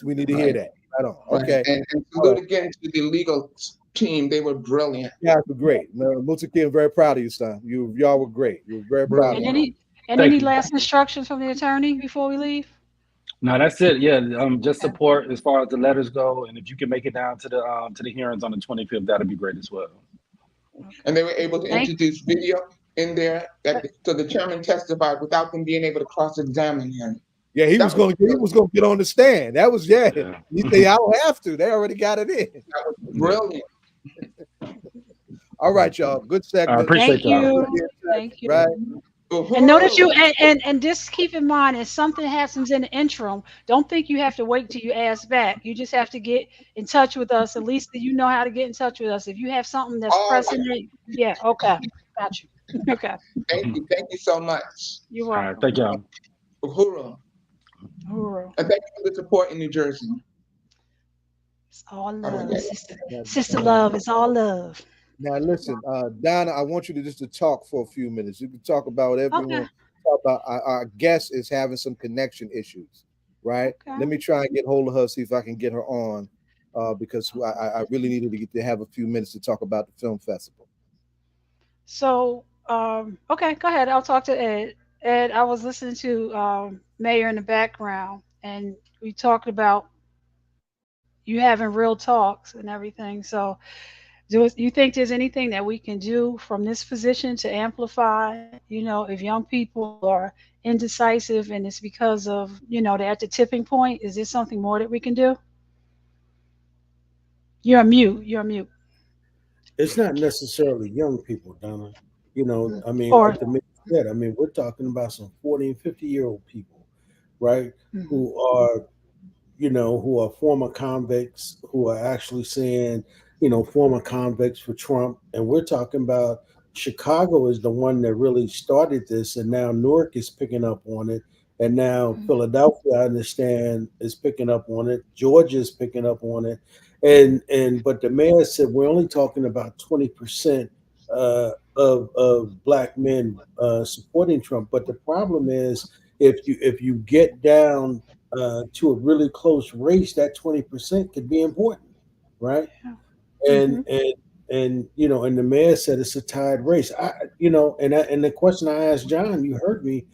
We need to hear that. Right on. Okay. Right. And salute again to the legal team. They were brilliant. You guys were great. Muqatee, I'm very proud of you, son. Y'all were great. You were very proud of And you. any last instructions from the attorney before we leave? No, that's it. Yeah, just support as far as the letters go, and if you can make it down to the hearings on the 25th, that'd be great as well. Okay. And they were able to introduce video in there, so the chairman testified without them being able to cross-examine him. Yeah, he was going to get on the stand. That was He said, I don't have to. They already got it in. That was brilliant. All right, y'all. Good segment. I appreciate y'all. Thank you. Right. And notice and just keep in mind, if something happens in the interim, don't think you have to wait till you ask back. You just have to get in touch with us. At least you know how to get in touch with us. If you have something that's pressing, yeah, okay, got you. Okay. Thank you so much. You're welcome. All right, thank y'all. Uhuru. And thank you for the support in New Jersey. It's all love, sister love. It's all love. Now listen, Donna, I want you to just talk for a few minutes. You can talk about whatever you want. Talk about our guest is having some connection issues, right? Okay. Let me try and get hold of her, see if I can get her on, because I really needed to have a few minutes to talk about the film festival. So, okay, go ahead. I'll talk to Ed. Ed, I was listening to Mayor in the background, and we talked about you having real talks and everything. So, do you think there's anything that we can do from this position to amplify, if young people are indecisive and it's because of, they're at the tipping point? Is there something more that we can do? You're mute. It's not necessarily young people, Donna. I mean, like the man said, I mean, we're talking about some 40 and 50-year-old people, right? Mm-hmm. who are former convicts, who are actually saying, former convicts for Trump. And we're talking about Chicago is the one that really started this, and now Newark is picking up on it, and now Mhm. Philadelphia, I understand, is picking up on it. Georgia is picking up on it, and but the mayor said we're only talking about 20% of black men supporting Trump. But the problem is, if you get down to a really close race, that 20% could be important, right? Yeah. and Mhm. and and the mayor said it's a tied race. And the question I asked John, you heard me.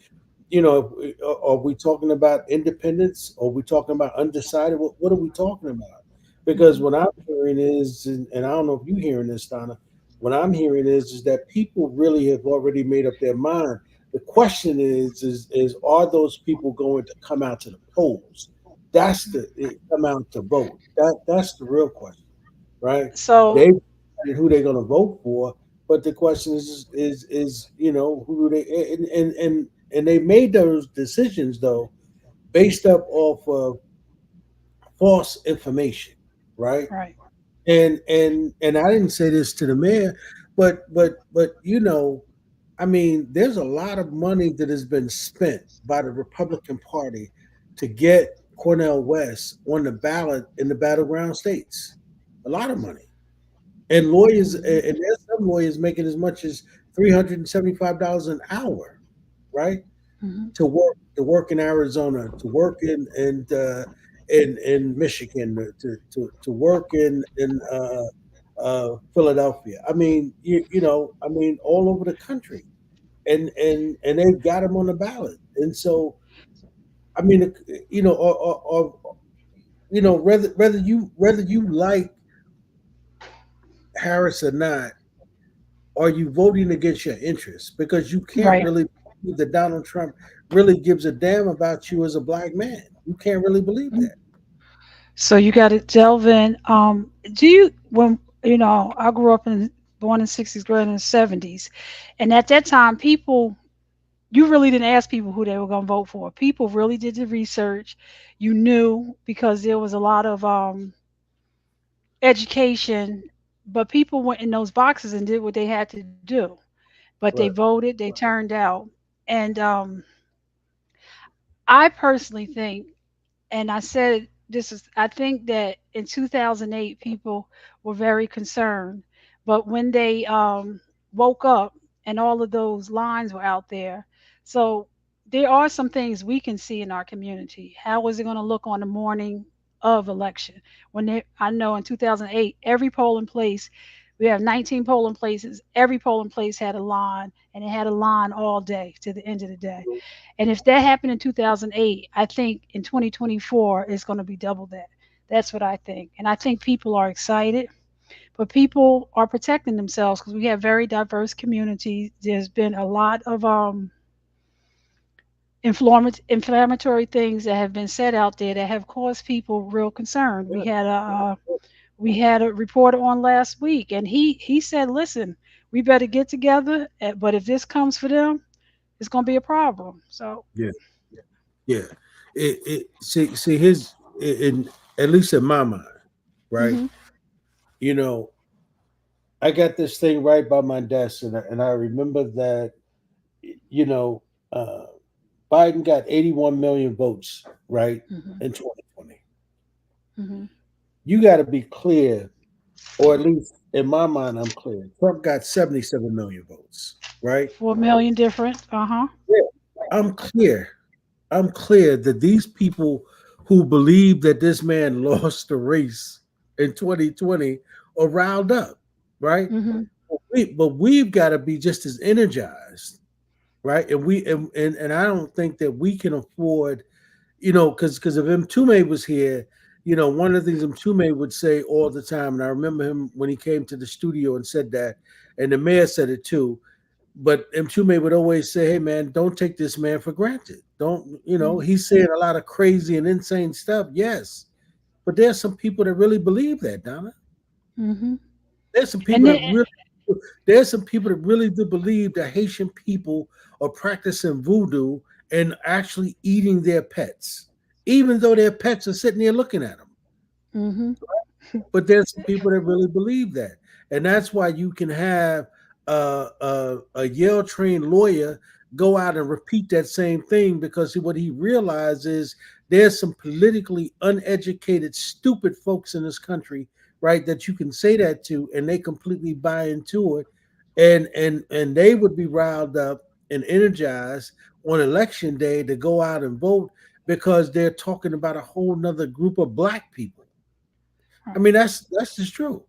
Are we talking about independence? Or are we talking about undecided? What are we talking about? Because Mhm. what I'm hearing is, and I don't know if you're hearing this, Donna. What I'm hearing is that people really have already made up their mind. The question is are those people going to come out to the polls? Come out to vote. That's the real question, right? They So decided who they're going to vote for, but the question is who do they and they made those decisions though based up off of false information, right? right. And I didn't say this to the mayor, but I mean, there's a lot of money that has been spent by the Republican Party to get Cornel West on the ballot in the battleground states. A lot of money. And lawyers, Mhm. and there's some lawyers making as much as $375 an hour, right? Mhm. To work in Arizona, to work in Michigan, to work in Philadelphia. I mean, I mean, all over the country, and they've got them on the ballot. And so, I mean, whether you like Harris or not, are you voting against your interests? Because you can't Right. really believe that Donald Trump really gives a damn about you as a black man. You can't really believe Mhm. that. So you got to delve in. Do you when I grew up in born in '60s, grew up in the '70s, and at that time, people you really didn't ask people who they were going to vote for. People really did the research. You knew because there was a lot of education, but people went in those boxes and did what they had to do. But they Right. voted, they turned out, and I personally think, and I said this is, I think that in 2008 people were very concerned, but when they woke up and all of those lines were out there, so there are some things we can see in our community. How is it going to look on the morning of election? I know in 2008 every polling place, we have 19 polling places, every polling place had a line, and it had a line all day to the end of the day. And if that happened in 2008, I think in 2024 it's going to be double that. That's what I think. And I think people are excited, but people are protecting themselves because we have very diverse communities. There's been a lot of inflammatory things that have been said out there that have caused people real concern. We had a reporter on last week, and he said, "Listen, we better get together. But if this comes for them, it's going to be a problem." So, Yeah. Yeah. See his in at least in my mind, right? hmm You know, I got this thing right by my desk, and I remember that you know uh, Biden got 81 million votes, right, hmm in 2020. hmm You got to be clear, or at least in my mind, I'm clear. Trump got 77 million votes, right? 4 million different. Uh-huh. Yeah. I'm clear. I'm clear that these people who believe that this man lost the race in 2020 are riled up, right? hmm But we've got to be just as energized, right? And I don't think that we can afford, because if Mtume was here, one of the things Mtume would say all the time, and I remember him when he came to the studio and said that, and the mayor said it too. But Mtume would always say, "Hey, man, don't take this man for granted. Don't, he's saying a lot of crazy and insane stuff, yes, but there's some people that really believe that, Donna. hmm There's some And people that then, really, there's some people that really do believe that Haitian people are practicing voodoo and actually eating their pets, even though their pets are sitting there looking at them. hmm But there's some people that really believe that, and that's why you can have a Yale trained lawyer go out and repeat that same thing, because what he realized is there's some politically uneducated, stupid folks in this country, right? That you can say that to, and they completely buy into it, and they would be riled up and energized on election day to go out and vote because they're talking about a whole nother group of black people. I mean, that's just true,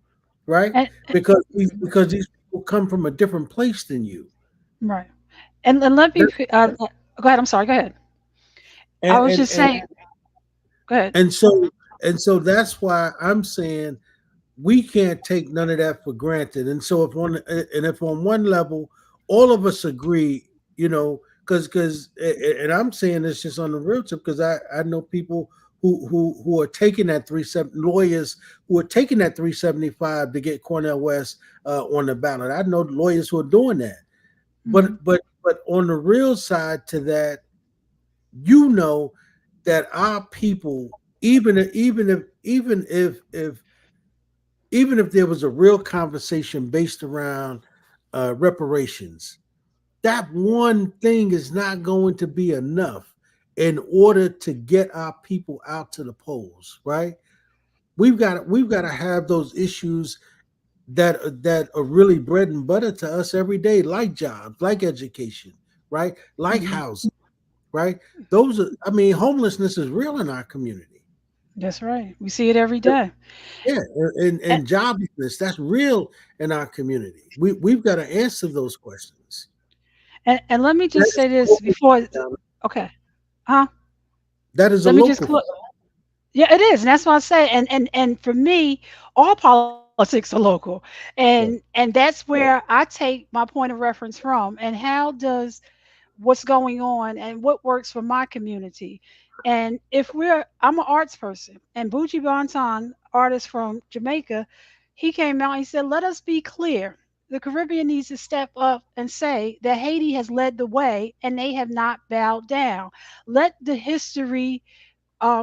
right? And, Because these people come from a different place than you. right. And let me go ahead. I'm sorry. Go ahead. I And was and just and, saying. Go ahead. and so that's why I'm saying we can't take none of that for granted. And so if on one level all of us agree, because and I'm saying this just on the real tip, because I know people who are taking that 37 lawyers who are taking that 375 to get Cornel West on the ballot. I know lawyers who are doing that. Mhm. But on the real side to that, you know that our people, even if there was a real conversation based around reparations, that one thing is not going to be enough in order to get our people out to the polls, right? We've got to have those issues that are really bread and butter to us every day, like jobs, like education, right? Like Mhm. housing, right? Those are, I mean, homelessness is real in our community. That's right. We see it every day. Yeah, And, and joblessness, that's real in our community. We've got to answer those questions. and let me That just is say a this local before. phenomenon. Okay. Huh? That is a Let me just local close. Yeah, it is, and that's what I say. And for me, all politics are local, phenomenon. and that's where I take my point of reference from. And how does what's going on and what works for my community? And if I'm an arts person, and Buju Banton, artist from Jamaica, he came out. And he said, "Let us be clear. The Caribbean needs to step up and say that Haiti has led the way, and they have not bowed down. Let the history."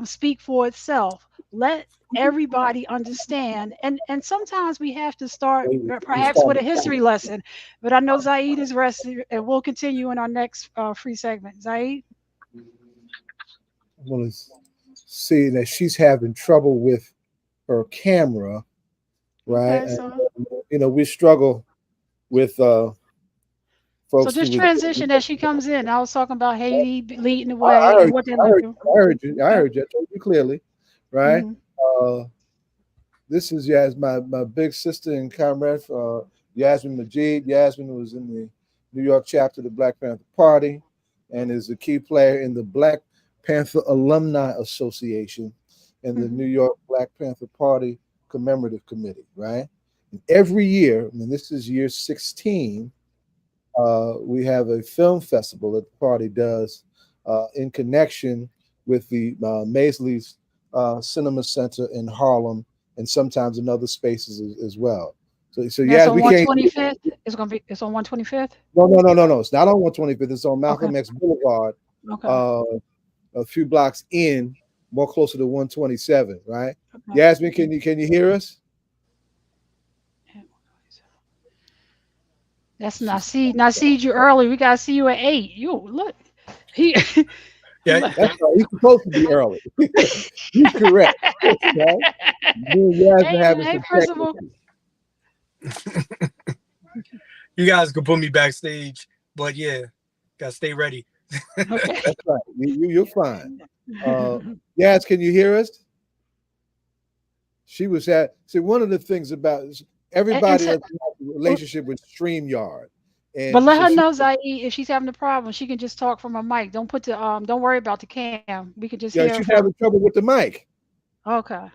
Speak for itself. Let everybody understand. And sometimes we have to start perhaps with a history lesson. But I know Zaid is resting, and we'll continue in our next free segment. Zaid? I want to see that she's having trouble with her camera, right? Okay, And so we struggle with so folks just who would. transition as she comes in. I was talking about Haiti leading the I way and heard, what they're I like. heard, I heard you. I Okay. heard you. I told you clearly, right? Hmm. Uh, this is my big sister and comrade, Yasmin Majid. Yasmin was in the New York chapter of the Black Panther Party, and is a key player in the Black Panther Alumni Association and the Hmm. New York Black Panther Party Commemorative Committee, right? And every year, and this is year 16, we have a film festival that the party does in connection with the Maisley's Cinema Center in Harlem, and sometimes in other spaces as well. So That's yeah, on we can't. 125th. It's on 125th. No. It's not on 125th. It's on Okay. Malcolm X Boulevard, Okay. uh, a few blocks in, more closer to 127. Right? Okay. Yasmin, can you hear us? That's She's Naseed. Naseed, you early. We gotta see you at 8. You look. He Yeah, look. that's right. He's supposed to be early. He's correct. Right? Me and Yasmin Hey, having hey, some principal. technical. you guys can put me backstage, but yeah, gotta stay ready. Okay. That's right. You're fine. Yas, can you hear us? She was at. See, one of the things about and everybody so, doesn't have a relationship with StreamYard, but and let so her she. know, Zaid, if she's having a problem, she can just talk from her mic. Don't put the don't worry about the cam. We can just hear Yeah, her she's from. having trouble with the mic, Okay.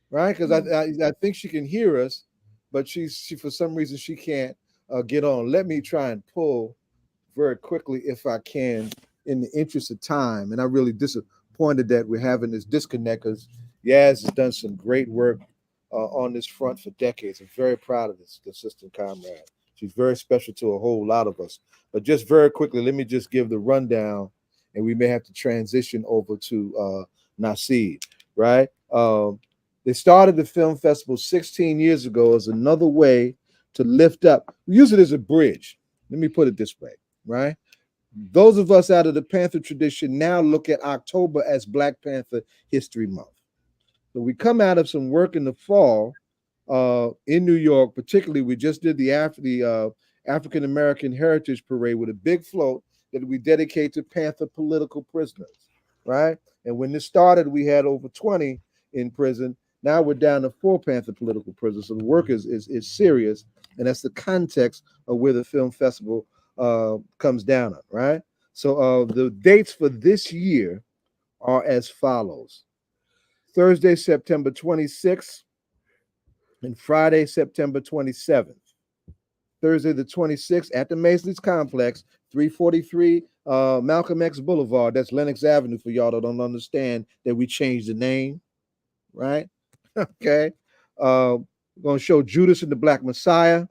right? Because Mm. I think she can hear us, but she for some reason she can't get on. Let me try and pull very quickly if I can, in the interest of time. And I'm really disappointed that we're having this disconnect, because Yaz has done some great work on this front for decades. I'm very proud of this consistent comrade. She's very special to a whole lot of us. But just very quickly, let me just give the rundown, and we may have to transition over to Naseed, right? They started the film festival 16 years ago as another way to lift up. We use it as a bridge. Let me put it this way, right? Those of us out of the Panther tradition now look at October as Black Panther History Month. So we come out of some work in the fall in New York, particularly. We just did the African American Heritage Parade with a big float that we dedicate to Panther political prisoners, right? And when this started, we had over 20 in prison. Now we're down to 4 Panther political prisoners. So the work is serious, and that's the context of where the film festival comes down on, right? So the dates for this year are as follows: Thursday, September 26th, and Friday, September 27th. Thursday the 26th at the Macy's Complex, 343 Malcolm X Boulevard. That's Lenox Avenue for y'all that don't understand that we changed the name, right? Okay. We're going to show Judas and the Black Messiah.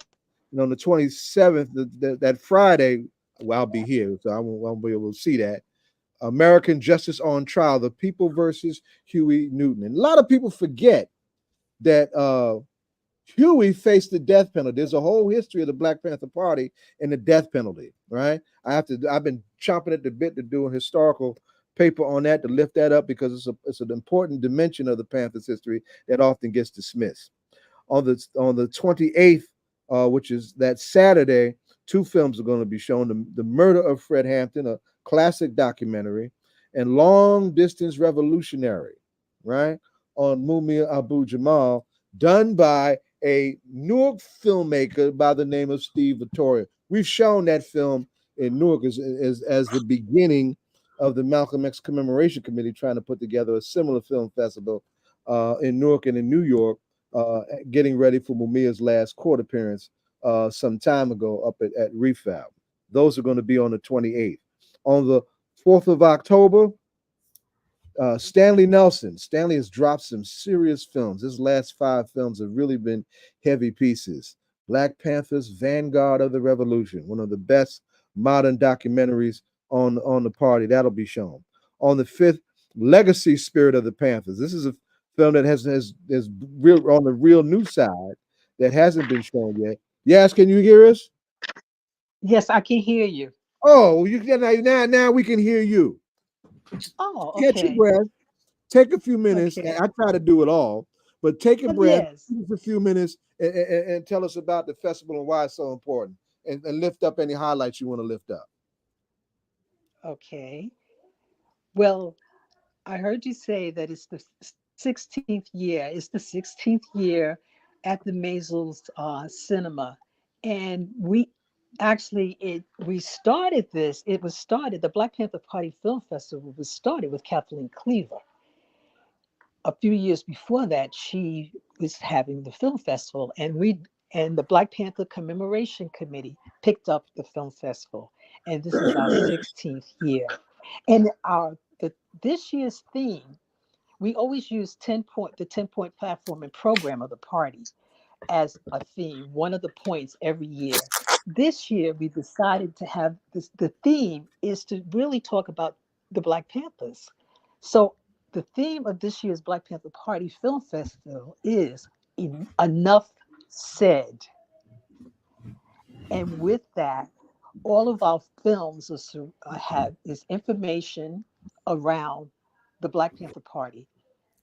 And on the 27th, that Friday, well, I'll be here, so I won't be able to see that. American Justice on Trial, The People versus Huey Newton. And a lot of people forget that Huey faced the death penalty. There's a whole history of the Black Panther Party and the death penalty, right? I've been chomping at the bit to do a historical paper on that, to lift that up, because it's an important dimension of the Panthers' history that often gets dismissed. On the 28th, which is that Saturday, 2 films are going to be shown: the Murder of Fred Hampton, a classic documentary, and Long Distance Revolutionary, right, on Mumia Abu Jamal, done by a Newark filmmaker by the name of Steve Vittoria. We've shown that film in Newark as the beginning of the Malcolm X Commemoration Committee trying to put together a similar film festival in Newark and in New York, getting ready for Mumia's last court appearance some time ago up at Refab. Those are going to be on the 28th. On the 4th of October, Stanley Nelson. Stanley has dropped some serious films. His last 5 films have really been heavy pieces. Black Panthers, Vanguard of the Revolution, one of the best modern documentaries on the party. That'll be shown. On the 5th, Legacy, Spirit of the Panthers. This is a film that has real on the real new side that hasn't been shown yet. Yes, can you hear us? Yes, I can hear you. Oh, you now we can hear you. Oh, Catch your okay. breath. Take a few minutes. Okay. I try to do it all, but take a But breath, yes. give us a few minutes, and tell us about the festival and why it's so important, and lift up any highlights you want to lift up. Okay. Well, I heard you say that it's the 16th year. It's the 16th year at the Maisels Cinema, and we started this. It was started. The Black Panther Party Film Festival was started with Kathleen Cleaver. A few years before that, she was having the film festival, and the Black Panther Commemoration Committee picked up the film festival, and this is our 16th year. And this year's theme, we always use the 10-point platform and program of the party as a theme, one of the points every year. This year, we decided to have this. The theme is to really talk about the Black Panthers. So the theme of this year's Black Panther Party Film Festival is Enough Said. And with that, all of our films have is information around the Black Panther Party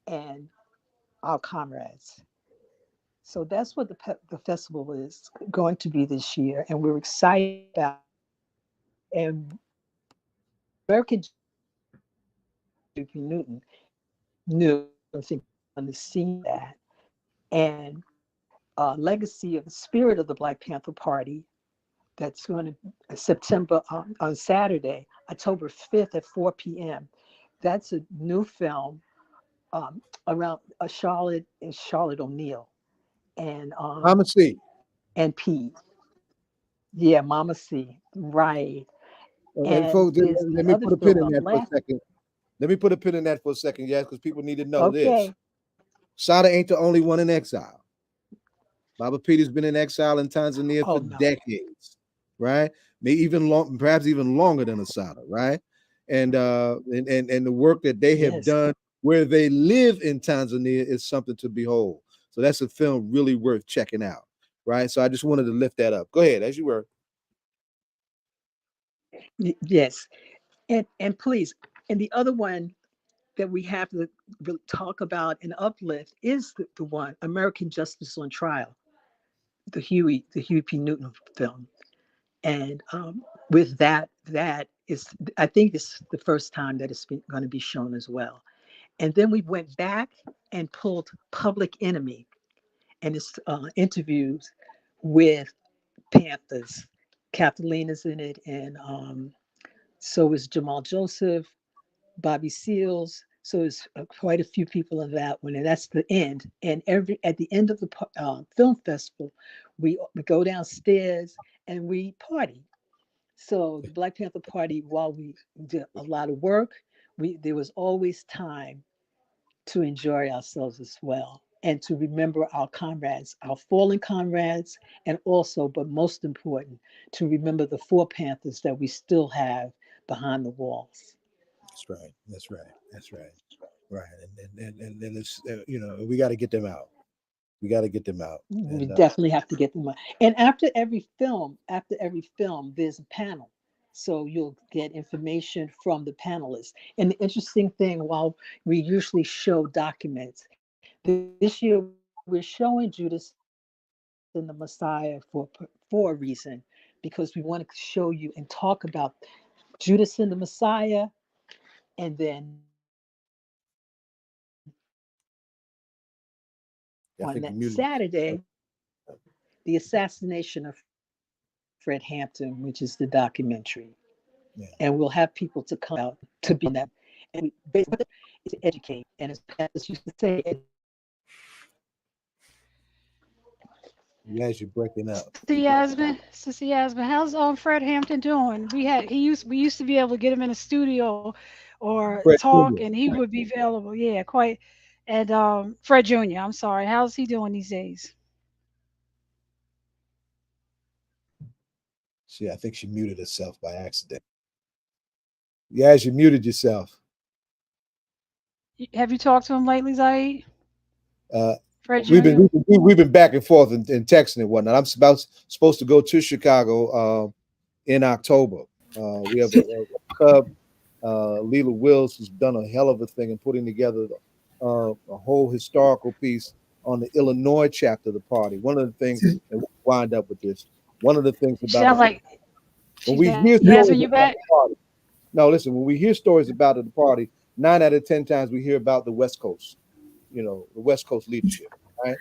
and our comrades. So that's what the festival is going to be this year, and we're excited about it. And American Newton knew, I think, on the scene that, and legacy of the spirit of the Black Panther Party. That's going to September on Saturday, October 5th at 4 p.m. That's a new film around Charlotte O'Neill and Mama C. and P. Yeah, Mama C. Right. And And folks, there's let the me other put a pin film in I'm that for a laughing. second. Let me put a pin in that for a second, yes, because people need to know this. Okay. Sada ain't the only one in exile. Baba Peter's been in exile in Tanzania Oh for no. decades, right? Maybe perhaps even longer than Asada, right? And the work that they have Yes. done where they live in Tanzania is something to behold. So that's a film really worth checking out. right? So I just wanted to lift that up. Go ahead, as you were. Yes, and please, and the other one that we have to really talk about and uplift is the one American Justice on Trial, the Huey P. Newton film, and with that is, I think this is the first time that it's going to be shown as well. And then we went back and pulled Public Enemy and its interviews with Panthers. Kathleen is in it, and so is Jamal Joseph, Bobby Seals. So it's quite a few people in that one, and that's the end. And at the end of the film festival, we go downstairs and we party. So the Black Panther Party, while we did a lot of work, there was always time to enjoy ourselves as well, and to remember our comrades, our fallen comrades, and also, but most important, to remember the four Panthers that we still have behind the walls. That's right. That's right. That's right. Right. And it's, we got to get them out. We got to get them out. We And definitely have to get them out. And after every film, there's a panel. So you'll get information from the panelists. And the interesting thing, while we usually show documents, this year we're showing Judas and the Messiah for a reason, because we want to show you and talk about Judas and the Messiah, and then I on think that you muted. Saturday, the assassination of Fred Hampton, which is the documentary. Yeah. And we'll have people to come out to be in that. And we basically is to educate. And as Pastors used to say, As you're breaking up. Sister Yasmin, how's Fred Hampton doing? We used to be able to get him in a studio or Fred talk, Jr. and he would be available. Yeah, quite. And Fred Jr. I'm sorry, how's he doing these days? See, I think she muted herself by accident. Yeah, you muted yourself. Have you talked to him lately, Zaid? Fred Jr. We've been back and forth and texting and whatnot. I'm supposed to go to Chicago in October. We have a cub, Leela Wills, who's done a hell of a thing in putting together a whole historical piece on the Illinois chapter of the party. One of the things, and we'll wind up with this. One of the things about Sound like when we hear Yasmin, you back? No, listen. When we hear stories about the party, 9 out of 10 times we hear about the West Coast. The West Coast leadership, right?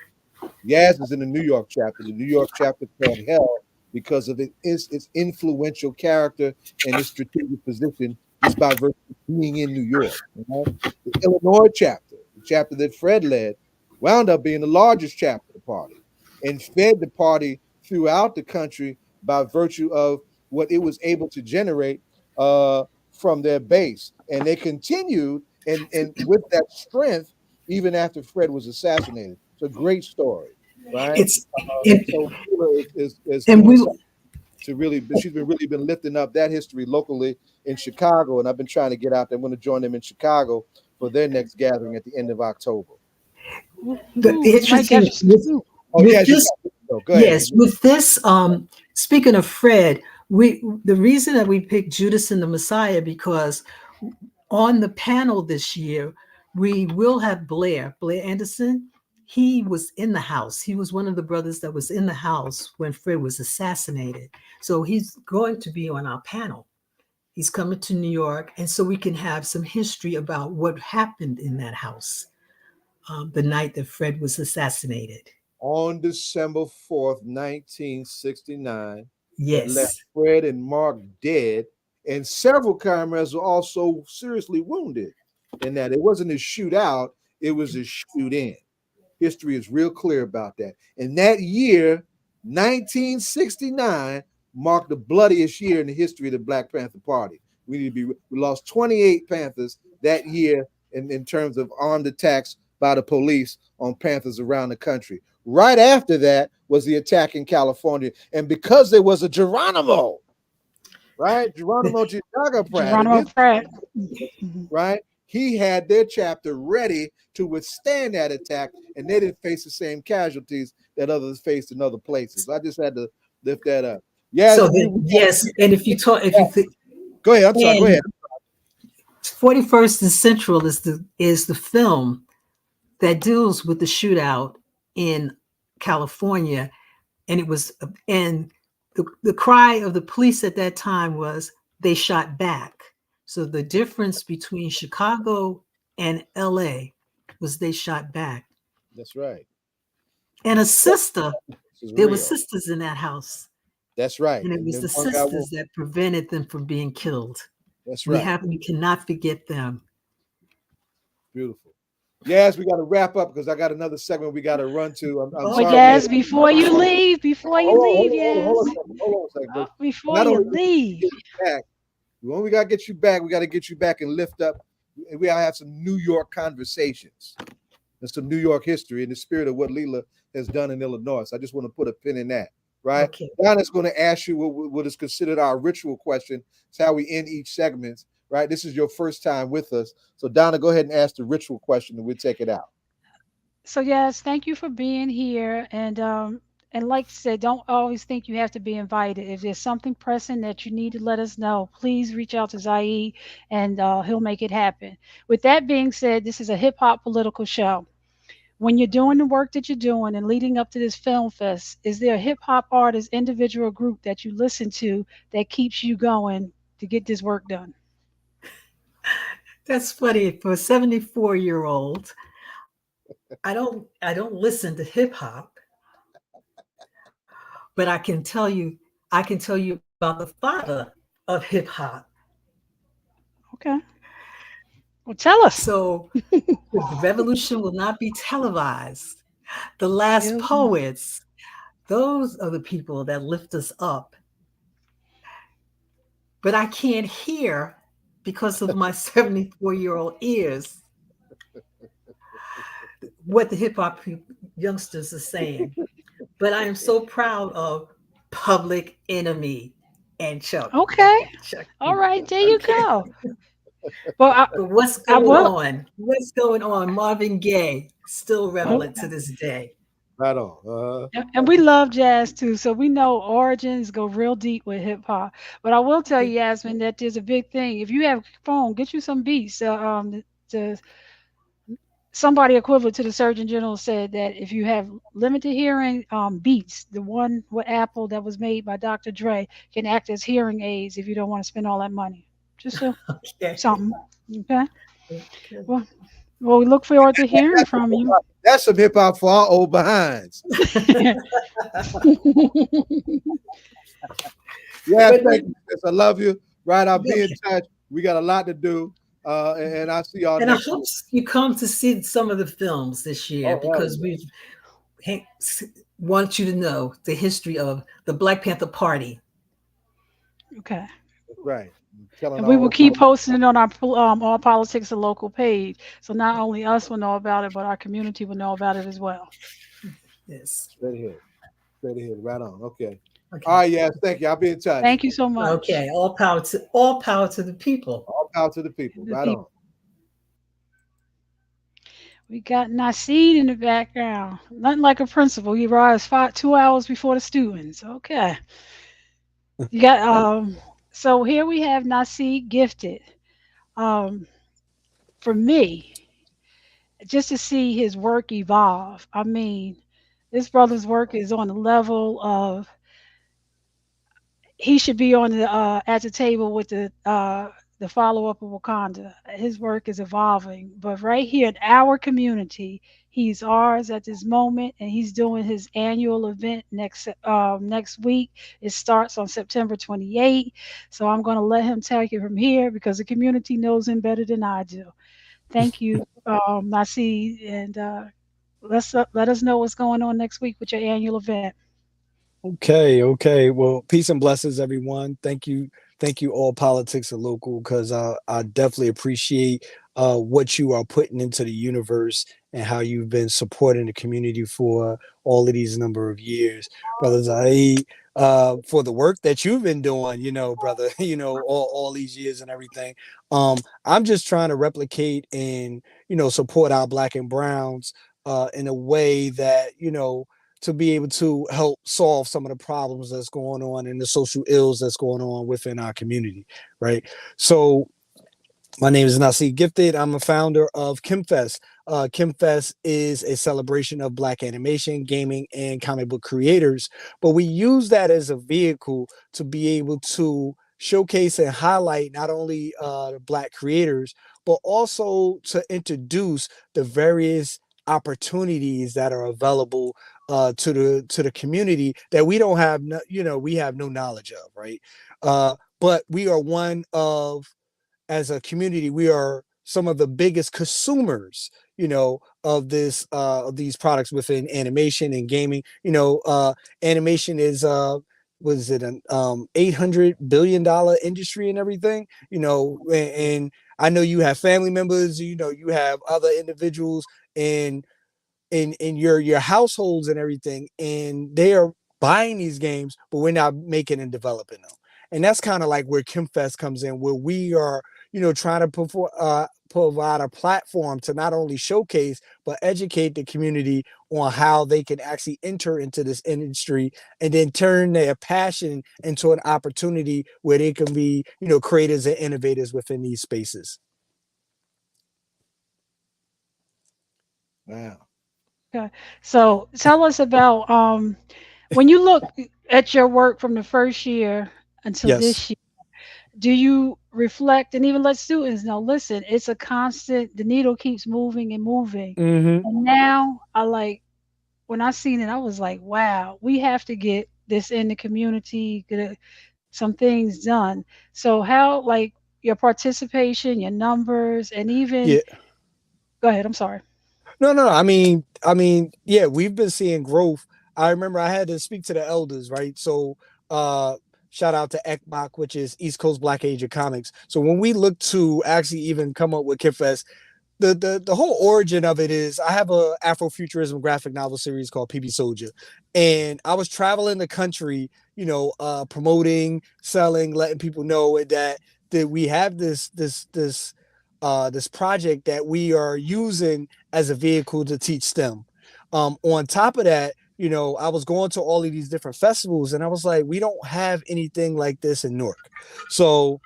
Yaz is in the New York chapter. The New York chapter called hell because of its influential character and its strategic position just by virtue of being in New York. Right? The Illinois chapter, the chapter that Fred led, wound up being the largest chapter of the party and fed the party throughout the country by virtue of what it was able to generate from their base. And they continued and with that strength even after Fred was assassinated. It's a great story, right? She's been really lifting up that history locally in Chicago, and I've been trying to get out there. I'm going to join them in Chicago for their next gathering at the end of October. The interesting with this, speaking of Fred, the reason that we picked Judas and the Messiah, because on the panel this year, we will have Blair Anderson. He was in the house. He was one of the brothers that was in the house when Fred was assassinated. So he's going to be on our panel. He's coming to New York. And so we can have some history about what happened in that house the night that Fred was assassinated. On December 4th, 1969, yes, that left Fred and Mark dead, and several comrades were also seriously wounded. In that it wasn't a shootout, it was a shoot-in. History is real clear about that. And that year, 1969, marked the bloodiest year in the history of the Black Panther Party. We lost 28 Panthers that year in terms of armed attacks by the police on Panthers around the country. Right after that was the attack in California. And because there was a Geronimo, right? Geronimo Pratt. Geronimo Pratt. Right? he had their chapter ready to withstand that attack, and they didn't face the same casualties that others faced in other places. I just had to lift that up. Yeah. So yes, and if you talk, if you think, go ahead. I'm sorry. Go ahead. 41st and Central is the film that deals with the shootout in California, and it was the cry of the police at that time was they shot back. So the difference between Chicago and LA was they shot back. That's right. And a sister, there were sisters in that house. That's right. And it was the sisters that prevented them from being killed. That's right. We cannot forget them. Beautiful. Yes, we got to wrap up because I got another segment we got to run to. I'm sorry. Yes, before you leave, yes. Hold on a second. Before you leave. When we got to get you back, we got to get you back and lift up. We got to have some New York conversations and some New York history in the spirit of what Leela has done in Illinois. So I just want to put a pin in that. Right? Okay. Donna's going to ask you what is considered our ritual question. It's how we end each segment. Right? This is your first time with us. So Donna, go ahead and ask the ritual question and we'll take it out. So yes, thank you for being here. And like I said, don't always think you have to be invited. If there's something pressing that you need to let us know, please reach out to Zaid and he'll make it happen. With that being said, this is a hip hop political show. When you're doing the work that you're doing and leading up to this film fest, is there a hip hop artist, individual group that you listen to that keeps you going to get this work done? That's funny. For a 74-year-old, I don't listen to hip hop, but I can tell you about the father of hip hop. Okay. Well, tell us. So the revolution will not be televised. The last poets, those are the people that lift us up. But I can't hear because of my 74-year-old ears what the hip hop youngsters are saying. But I am so proud of Public Enemy and Chuck. Okay. All right, there you go. Well, what's going on? What's going on? Marvin Gaye, still relevant to this day. Right on. And we love jazz too, so we know origins go real deep with hip hop. But I will tell you, Yasmin, that there's a big thing. If you have a phone, get you some beats. Somebody equivalent to the Surgeon General said that if you have limited hearing, Beats, the one with Apple that was made by Dr. Dre, can act as hearing aids if you don't want to spend all that money. Just something. Okay. Well, we look forward to hearing from you. That's some hip hop for our old behinds. Yeah, thank you. I love you. Right, I'll be in touch. We got a lot to do. And I'll see y'all. And I hope you come to see some of the films this year because we want you to know the history of the Black Panther Party. Okay. Right. And we will keep posting it on our All Politics and Local page. So not only us will know about it, but our community will know about it as well. Yes. Straight ahead. Right on. Okay. All right, yes, thank you. I'll be in touch. Thank you so much. Okay, all power to the people. All power to the people. Right on. We got Naseed in the background. Nothing like a principal. He arrives 2 hours before the students. Okay. You got so here we have Naseed Gifted. For me, just to see his work evolve. I mean, this brother's work is on the level of he should be on the at the table with the follow-up of Wakanda. His work is evolving, but right here in our community, he's ours at this moment, and he's doing his annual event next week. It starts on September 28th, so I'm going to let him take it from here because the community knows him better than I do. Thank you, Naseed, and let us know what's going on next week with your annual event. Okay. Well, peace and blessings, everyone. Thank you, All Politics and Local, because I definitely appreciate what you are putting into the universe and how you've been supporting the community for all of these number of years. Brother Zaid, for the work that you've been doing, brother, all these years and everything. I'm just trying to replicate and, support our black and browns in a way that, to be able to help solve some of the problems that's going on and the social ills that's going on within our community, right? So my name is Naseed Gifted. I'm a founder of Khemfest. Khemfest is a celebration of Black animation, gaming, and comic book creators. But we use that as a vehicle to be able to showcase and highlight not only the Black creators, but also to introduce the various opportunities that are available to the community that we don't have, we have no knowledge of, right? But we are one of as a community, we are some of the biggest consumers, of these products within animation and gaming. Animation is was it an $800 billion industry and everything, and I know you have family members, you have other individuals in your households and everything, and they are buying these games, but we're not making and developing them. And that's kind of like where Khemfest comes in, where we are, trying to provide a platform to not only showcase but educate the community on how they can actually enter into this industry and then turn their passion into an opportunity where they can be, creators and innovators within these spaces. Wow. Okay. So tell us about when you look at your work from the first year until Yes. this year, do you reflect and even let students know, listen, it's a constant, the needle keeps moving and moving. Mm-hmm. And now when I seen it, I was like, wow, we have to get this in the community, get some things done. So how like your participation, your numbers, and even Yeah. go ahead, I'm sorry. No. Yeah, we've been seeing growth. I remember I had to speak to the elders, right? So, shout out to ECMOC, which is East Coast Black Age of Comics. So when we look to actually even come up with Khemfest, the whole origin of it is I have a Afrofuturism graphic novel series called PB Soldier, and I was traveling the country, promoting, selling, letting people know that we have this project that we are using as a vehicle to teach STEM. On top of that, I was going to all of these different festivals, and I was like, we don't have anything like this in Newark, so.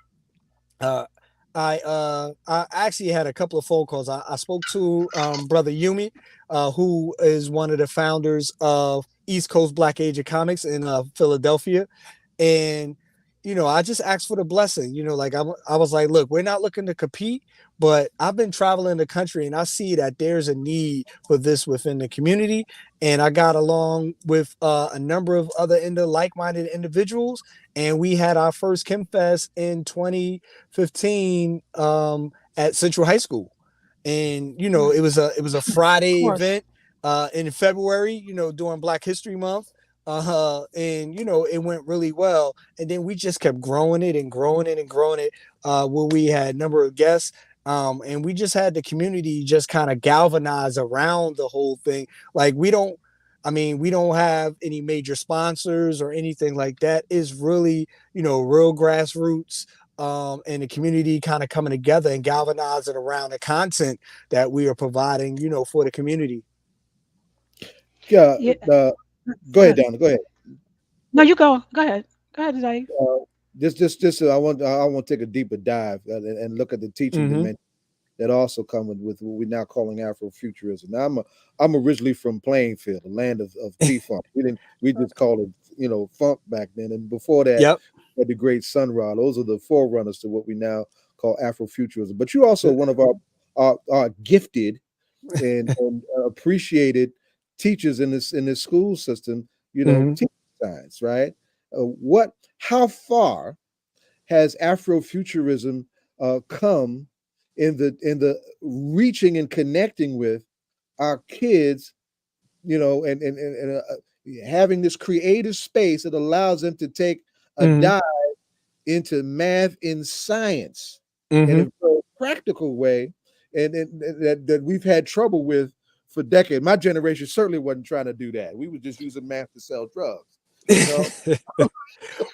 Uh, I actually had a couple of phone calls. I spoke to brother Yumi, who is one of the founders of East Coast Black Age of Comics in Philadelphia, and I just asked for the blessing. Like I was like, look, we're not looking to compete, but I've been traveling the country and I see that there's a need for this within the community, and I got along with a number of other like-minded individuals, and we had our first Khemfest in 2015 at Central High School, and Right. it was a Of Friday course. event in February, during Black History Month, and it went really well, and then we just kept growing it and growing it and growing it, where we had a number of guests. And we just had the community just kind of galvanize around the whole thing. Like we don't have any major sponsors or anything like that. It's really, real grassroots, and the community kind of coming together and galvanizing around the content that we are providing, for the community. Yeah. Yeah. Go Go ahead, ahead. Donna. Go ahead. No, you go. Go ahead. Go ahead, Zay. This. I want to take a deeper dive and look at the teaching Mm-hmm. dimension that also come with what we're now calling Afrofuturism. Now, I'm originally from Plainfield, the land of P-Funk. We just called it, funk back then. And before that, Yep. we had the great Sun Ra. Those are the forerunners to what we now call Afrofuturism. But you're also one of our gifted and appreciated teachers in this school system. Mm-hmm. Teaching science, right? How far has Afrofuturism come in the reaching and connecting with our kids, and having this creative space that allows them to take a Mm-hmm. dive into math and science in Mm-hmm. a very practical way, and that we've had trouble with for decades. My generation certainly wasn't trying to do that. We were just using math to sell drugs. You know,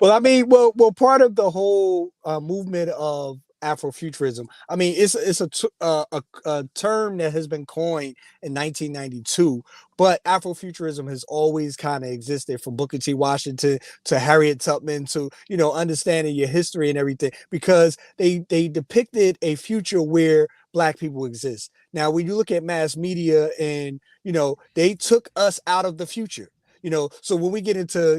Well, I mean, part of the whole movement of Afrofuturism. I mean, it's a term that has been coined in 1992, but Afrofuturism has always kind of existed, from Booker T. Washington to Harriet Tubman, to understanding your history and everything, because they depicted a future where Black people exist. Now, when you look at mass media, and they took us out of the future. So when we get into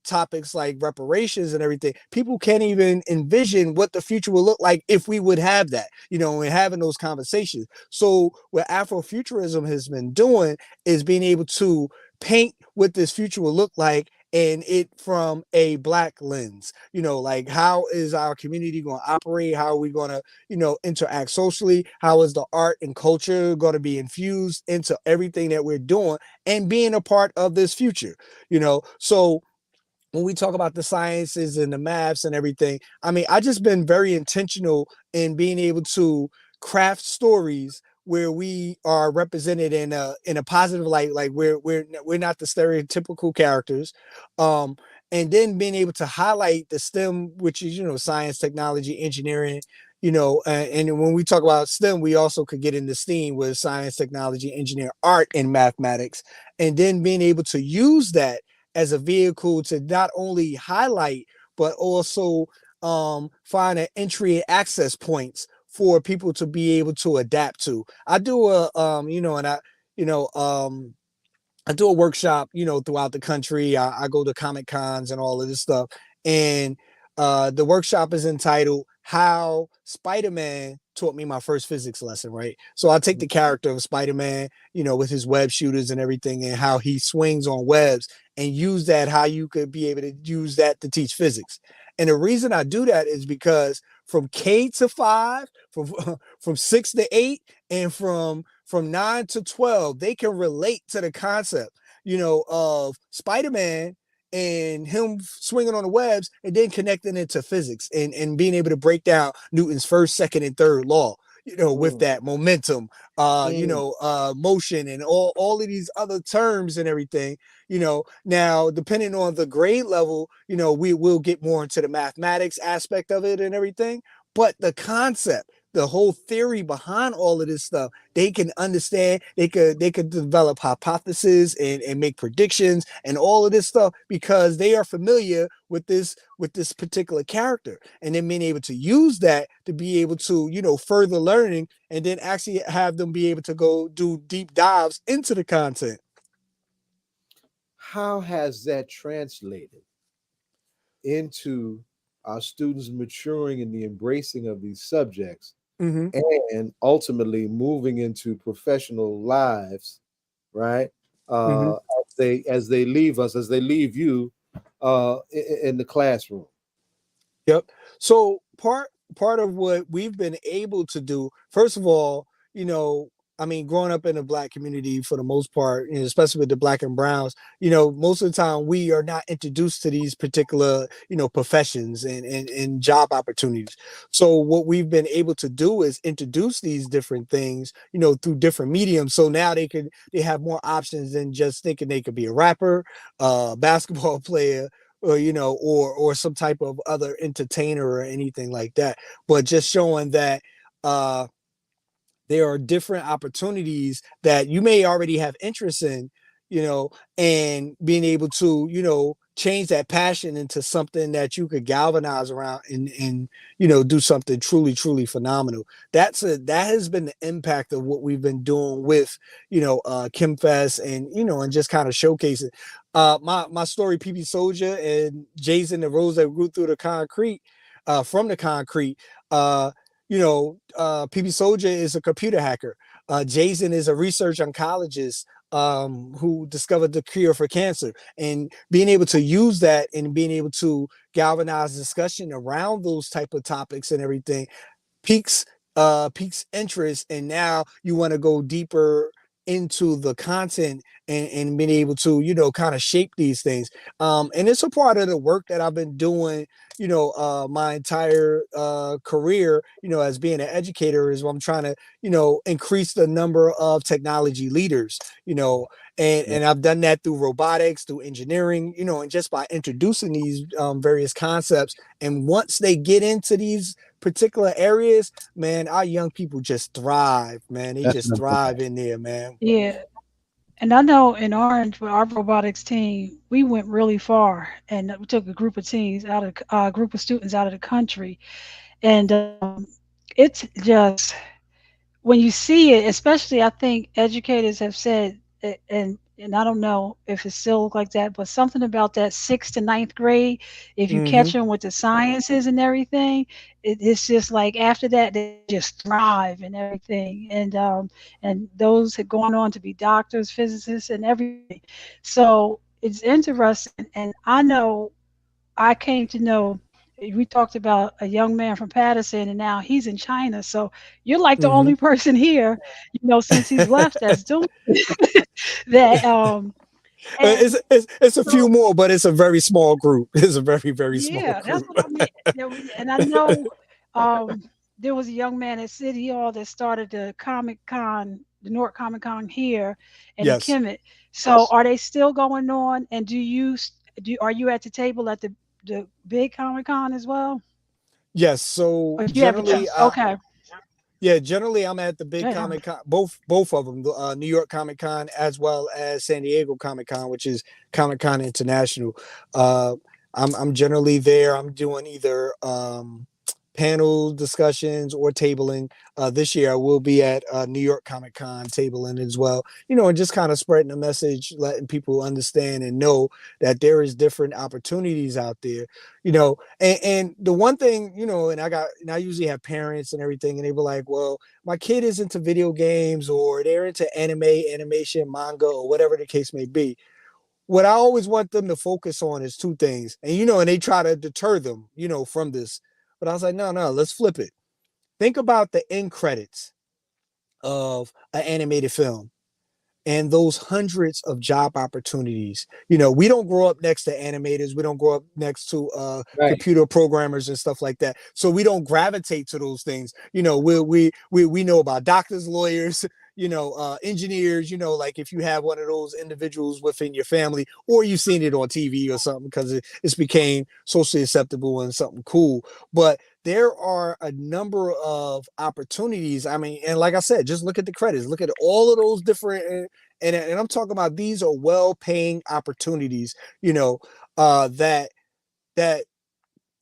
topics like reparations and everything, people can't even envision what the future will look like if we would have that, and having those conversations. So what Afrofuturism has been doing is being able to paint what this future will look like, and it from a Black lens. Like, how is our community going to operate? How are we going to interact socially? How is the art and culture going to be infused into everything that we're doing, and being a part of this future? So when we talk about the sciences and the maths and everything, I mean, I just been very intentional in being able to craft stories where we are represented in a positive light, like we're not the stereotypical characters, and then being able to highlight the STEM, which is science, technology, engineering, and when we talk about STEM, we also could get into STEAM, with science, technology, engineering, art, and mathematics, and then being able to use that as a vehicle to not only highlight, but also find an entry and access points for people to be able to adapt to. I do a you know I do a workshop, throughout the country. I go to Comic Cons and all of this stuff. And the workshop is entitled "How Spider-Man Taught Me My First Physics Lesson," right? So I take the character of Spider-Man, with his web shooters and everything, and how he swings on webs, and use that, how you could be able to use that to teach physics. And the reason I do that is because from K to 5, from 6 to 8, and from 9 to 12, they can relate to the concept, of Spider-Man and him swinging on the webs, and then connecting it to physics, and being able to break down Newton's first, second, and third law, with that momentum, motion, and all of these other terms and everything. Now, depending on the grade level, we will get more into the mathematics aspect of it and everything. But the concept, the whole theory behind all of this stuff, they can understand. They could develop hypotheses, and make predictions and all of this stuff, because they are familiar with this particular character, and then being able to use that to be able to further learning, and then actually have them be able to go do deep dives into the content. How has that translated into our students maturing in the embracing of these subjects, Mm-hmm. and ultimately moving into professional lives, right? Mm-hmm. As they leave us, as they leave you, in the classroom. Yep. So part of what we've been able to do, first of all, I mean, growing up in the Black community, for the most part, especially with the Black and Browns, most of the time we are not introduced to these particular, professions and job opportunities. So what we've been able to do is introduce these different things, through different mediums. So now they have more options than just thinking they could be a rapper, basketball player, or or some type of other entertainer or anything like that, but just showing that there are different opportunities that you may already have interest in, and being able to change that passion into something that you could galvanize around, and do something truly phenomenal. That has been the impact of what we've been doing with Khemfest, and just kind of showcasing my story, PB Soldier and Jason, the rose that grew through the concrete, from the concrete. PB Soldier is a computer hacker. Jason is a research oncologist, who discovered the cure for cancer, and being able to use that, and being able to galvanize discussion around those type of topics and everything, piques interest, and now you want to go deeper into the content and being able to, you know, kind of shape these things. And it's a part of the work that I've been doing, you know, my entire career, you know, as being an educator, is I'm trying to, you know, increase the number of technology leaders, you know, and I've done that through robotics, through engineering, you know, and just by introducing these various concepts. And once they get into these particular areas, man, our young people just thrive, man. They just thrive in there, man. Yeah. And I know in Orange, with our robotics team, we went really far, and we took a group of teams out of group of students out of the country, and it's just when you see it, especially I think educators have said, and I don't know if it's still like that, but something about that sixth to ninth grade, if you catch Mm-hmm. them with the sciences and everything, it's just like after that they just thrive and everything, and those have gone on to be doctors, physicists, and everything. So it's interesting, and I know I came to know. We talked about a young man from Patterson, and now he's in China. So you're like the Mm-hmm. only person here, since he's left, that's doing that. And It's a few so more, but it's a very small group. It's a very, very small yeah, that's group. what I mean. And I know um, there was a young man at City Hall that started the Comic Con, the Newark Comic Con here, and he Yes. Kemet. So are they still going on? And are you at the table at the big Comic Con as well? Yes. So Or you have a generally, chance? Okay. yeah, generally I'm at the big Yeah. Comic Con, both of them, the New York Comic Con as well as San Diego Comic Con, which is Comic Con International. Uh, I'm generally there. I'm doing either panel discussions or tabling. This year I will be at New York Comic Con tabling as well. You know, and just kind of spreading the message, letting people understand and know that there is different opportunities out there. You know, and the one thing, you know, and I usually have parents and everything, and they were like, well, my kid is into video games or they're into animation, manga, or whatever the case may be. What I always want them to focus on is two things. And, you know, and they try to deter them, you know, from this. But I was like, no, let's flip it. Think about the end credits of an animated film and those hundreds of job opportunities. You know, we don't grow up next to animators. We don't grow up next to Right. computer programmers and stuff like that. So we don't gravitate to those things. You know, we know about doctors, lawyers, you know, engineers, you know, like if you have one of those individuals within your family, or you've seen it on TV or something, because it's became socially acceptable and something cool. But there are a number of opportunities. I mean, and like I said, just look at the credits, look at all of those different, and I'm talking about, these are well-paying opportunities, you know, that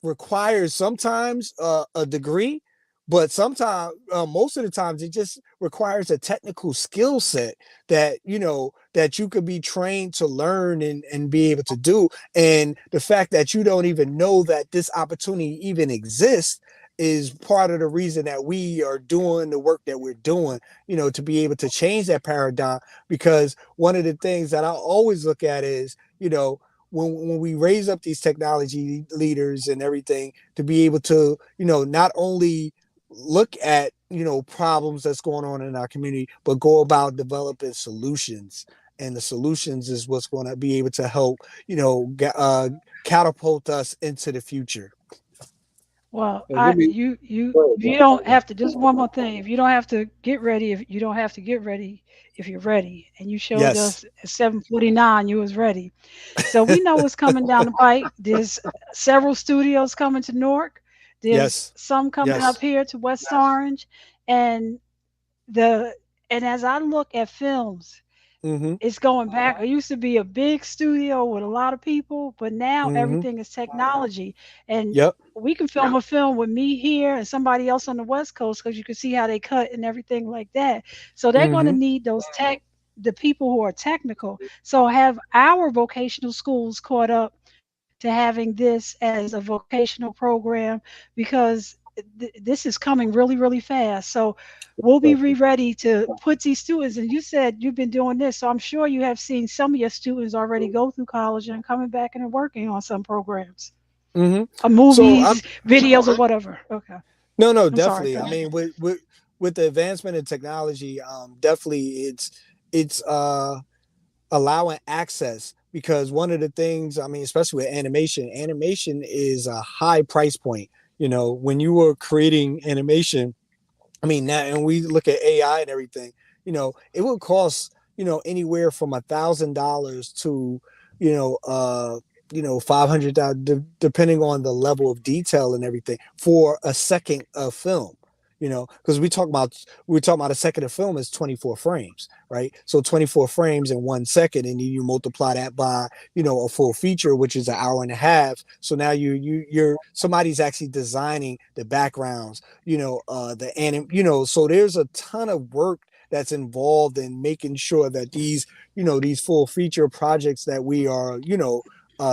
requires sometimes a degree, but sometimes, most of the times, it just requires a technical skill set that, you know, that you could be trained to learn and be able to do. And the fact that you don't even know that this opportunity even exists is part of the reason that we are doing the work that we're doing, you know, to be able to change that paradigm. Because one of the things that I always look at is, you know, when we raise up these technology leaders and everything, to be able to, you know, not only look at, you know, problems that's going on in our community, but go about developing solutions. And the solutions is what's going to be able to help, you know, catapult us into the future. Well, And give me if you don't have to, just one more thing. If you don't have to get ready, if you don't have to get ready, if you're ready, and you showed Yes. us at 7:49, you was ready. So we know what's coming down the pike. There's several studios coming to Newark. There's Yes. some coming up Yes. here to West Orange, and the and as I look at films, Mm-hmm. it's going back. It used to be a big studio with a lot of people, but now Mm-hmm. everything is technology. And Yep. we can film a film with me here and somebody else on the West Coast because you can see how they cut and everything like that. So they're going to Mm-hmm. need the people who are technical. So have our vocational schools caught up to having this as a vocational program because this is coming really, really fast. So we'll be ready to put these students. And you said you've been doing this, so I'm sure you have seen some of your students already go through college and coming back and working on some programs, Mm-hmm. or So I'm movies, videos, or whatever. Okay, no, I'm sorry. definitely. Go I ahead. mean, with the advancement in technology, definitely it's allowing access, because one of the things, I mean, especially with animation is a high price point. When you were creating animation, I mean, now, and we look at AI and everything, it would cost, anywhere from $1,000 to, you know, uh, 500,000, depending on the level of detail and everything for a second of film. Because we talk about a second of film is 24 frames, right? So 24 frames in 1 second, and you multiply that by, a full feature, which is an hour and a half. So now you're somebody's actually designing the backgrounds, so there's a ton of work that's involved in making sure that these full feature projects that we are,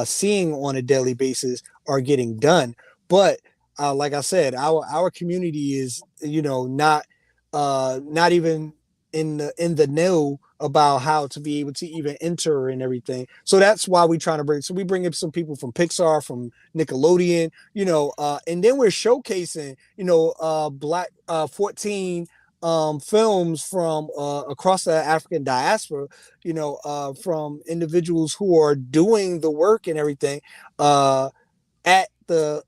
seeing on a daily basis are getting done. But like I said, our community is, not even in the know about how to be able to even enter and everything. So that's why we trying to bring in some people from Pixar, from Nickelodeon, and then we're showcasing, black 14 films from across the African diaspora, from individuals who are doing the work and everything at the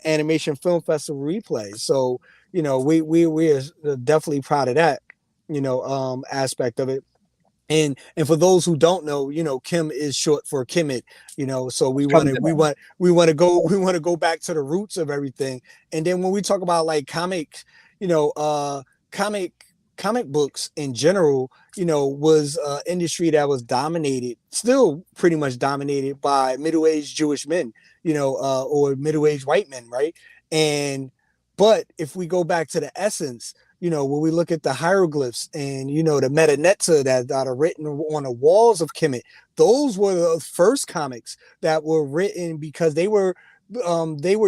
Animation Film Festival replay. So, we are definitely proud of that, aspect of it. And for those who don't know, Kim is short for Kemet, so we want to go back to the roots of everything. And then when we talk about like comics, you know uh comic comic books in general, was industry that was dominated, still pretty much dominated, by middle-aged Jewish men, or middle-aged white men, right? And but if we go back to the essence, when we look at the hieroglyphs and, the metanetza that are written on the walls of Kemet, those were the first comics that were written because they were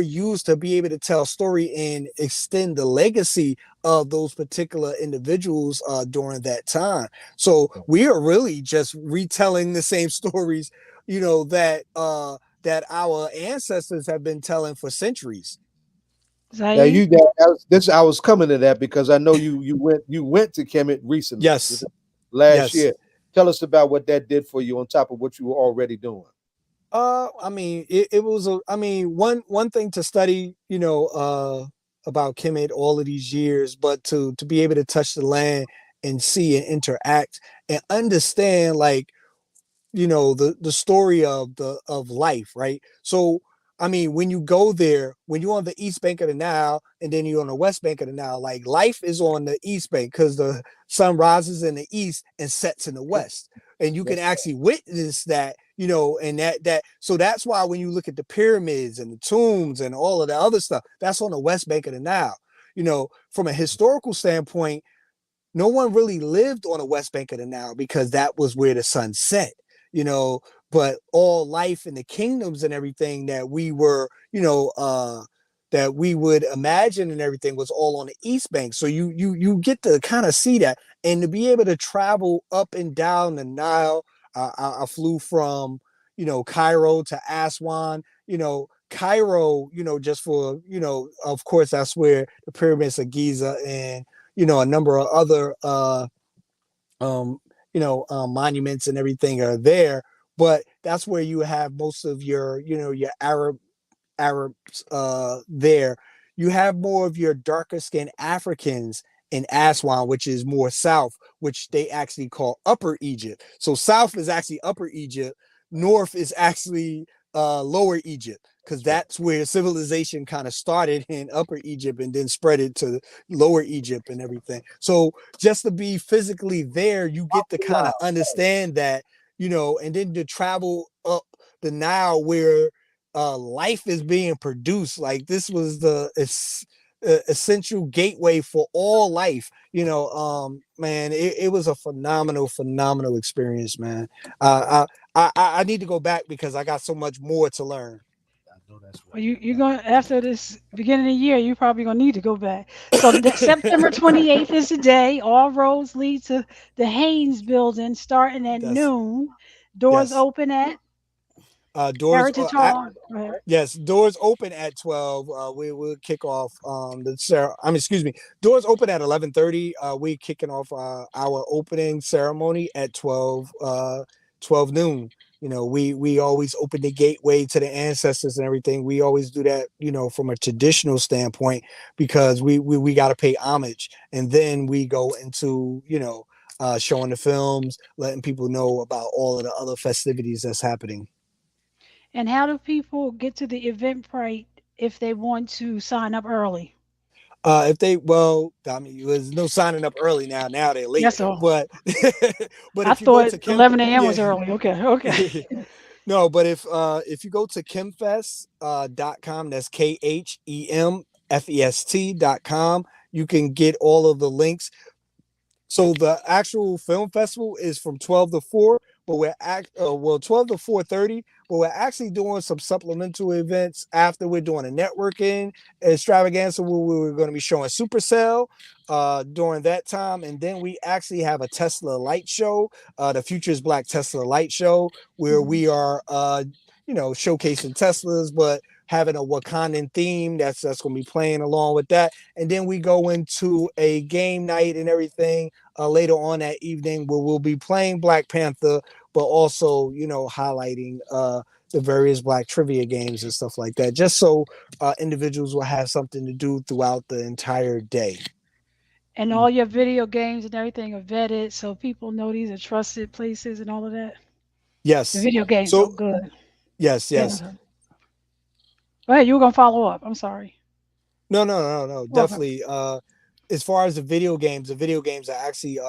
used to be able to tell story and extend the legacy of those particular individuals during that time. So we are really just retelling the same stories, that our ancestors have been telling for centuries. Now Zaid? I was coming to that because I know you went to Kemet recently, Yes. last Yes. year. Tell us about what that did for you on top of what you were already doing. I mean, it was one thing to study, about Kemet all of these years, but to be able to touch the land and see and interact and understand, like, the story of life, right? So I mean, when you go there, when you're on the east bank of the Nile and then you're on the west bank of the Nile, like, life is on the east bank because the sun rises in the east and sets in the west, and you can Yes, actually witness that, and so that's why when you look at the pyramids and the tombs and all of the other stuff, that's on the west bank of the Nile. From a historical standpoint, no one really lived on the west bank of the Nile because that was where the sun set, you know. But all life in the kingdoms and everything that we were, that we would imagine and everything was all on the east bank. So you get to kind of see that, and to be able to travel up and down the Nile. I flew from, Cairo to Aswan. Cairo, just for, of course, that's where the pyramids of Giza and, a number of other monuments and everything are there. But that's where you have most of your, your Arabs there. You have more of your darker skinned Africans in Aswan, which is more south, which they actually call Upper Egypt. So south is actually Upper Egypt, north is actually Lower Egypt, because that's where civilization kind of started in Upper Egypt and then spread it to Lower Egypt and everything. So just to be physically there, you get to kind of understand that, and then to travel up the Nile where life is being produced. Like, this was the essential gateway for all life. Man, it was a phenomenal experience, man. I need to go back because I got so much more to learn. I know that's Well, right. you're going after this beginning of the year. You're probably gonna need to go back. So September 28th is the day. All roads lead to the Haynes Building, starting at That's noon. Doors Yes. open at Doors. Heritage Hall. Go ahead. Yes, doors open at 12. We will kick off excuse me. Doors open at 11:30. We kicking off our opening ceremony at 12 noon. We always open the gateway to the ancestors and everything. We always do that, from a traditional standpoint, because we got to pay homage, and then we go into, showing the films, letting people know about all of the other festivities that's happening. And how do people get to the Eventbrite if they want to sign up early? There's no signing up early now. Now they're late. Yes, sir. But I if you go thought to 11 a.m. was early. Okay. No, but if you go to Khemfest.com, that's KHEMFEST.com, you can get all of the links. So the actual film festival is from 12 to 4, but 12 to 4:30, but we're actually doing some supplemental events after. We're doing a networking extravaganza where we're going to be showing Supercell during that time. And then we actually have a Tesla light show, the Futures Black Tesla light show, where we are, showcasing Teslas, but having a Wakandan theme that's going to be playing along with that. And then we go into a game night and everything later on that evening, where we'll be playing Black Panther, but also, highlighting the various Black trivia games and stuff like that, just so individuals will have something to do throughout the entire day. And all your video games and everything are vetted, so people know these are trusted places and all of that. Yes. The video games are good. Yes. Go ahead. You were gonna follow up. I'm sorry. No. Definitely. As far as the video games are actually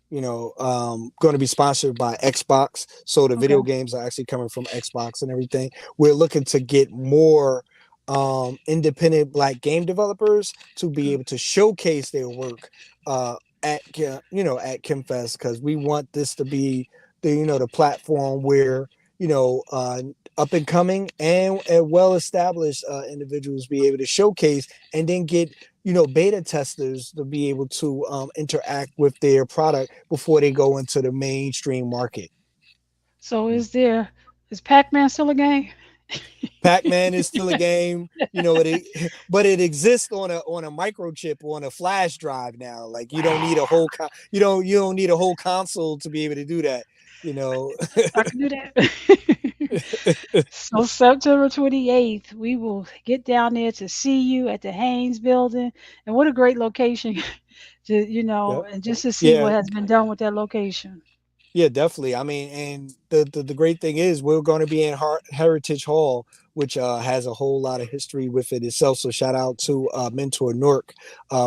going to be sponsored by Xbox. So the video games are actually coming from Xbox and everything. We're looking to get more independent Black game developers to be able to showcase their work at Khemfest, because we want this to be the platform where up and coming and well established individuals be able to showcase, and then get beta testers to be able to interact with their product before they go into the mainstream market. So is Pac-Man still a game? Pac-Man is still a game, but it exists on a microchip, on a flash drive now. Like, you don't need a whole you don't need a whole console to be able to do that. I can do that. So September 28th, we will get down there to see you at the Hahane Building, and what a great location to and just to see what has been done with that location. Yeah, definitely. I mean, and the great thing is we're going to be in Heritage Hall, which has a whole lot of history with it itself. So shout out to Mentor Newark,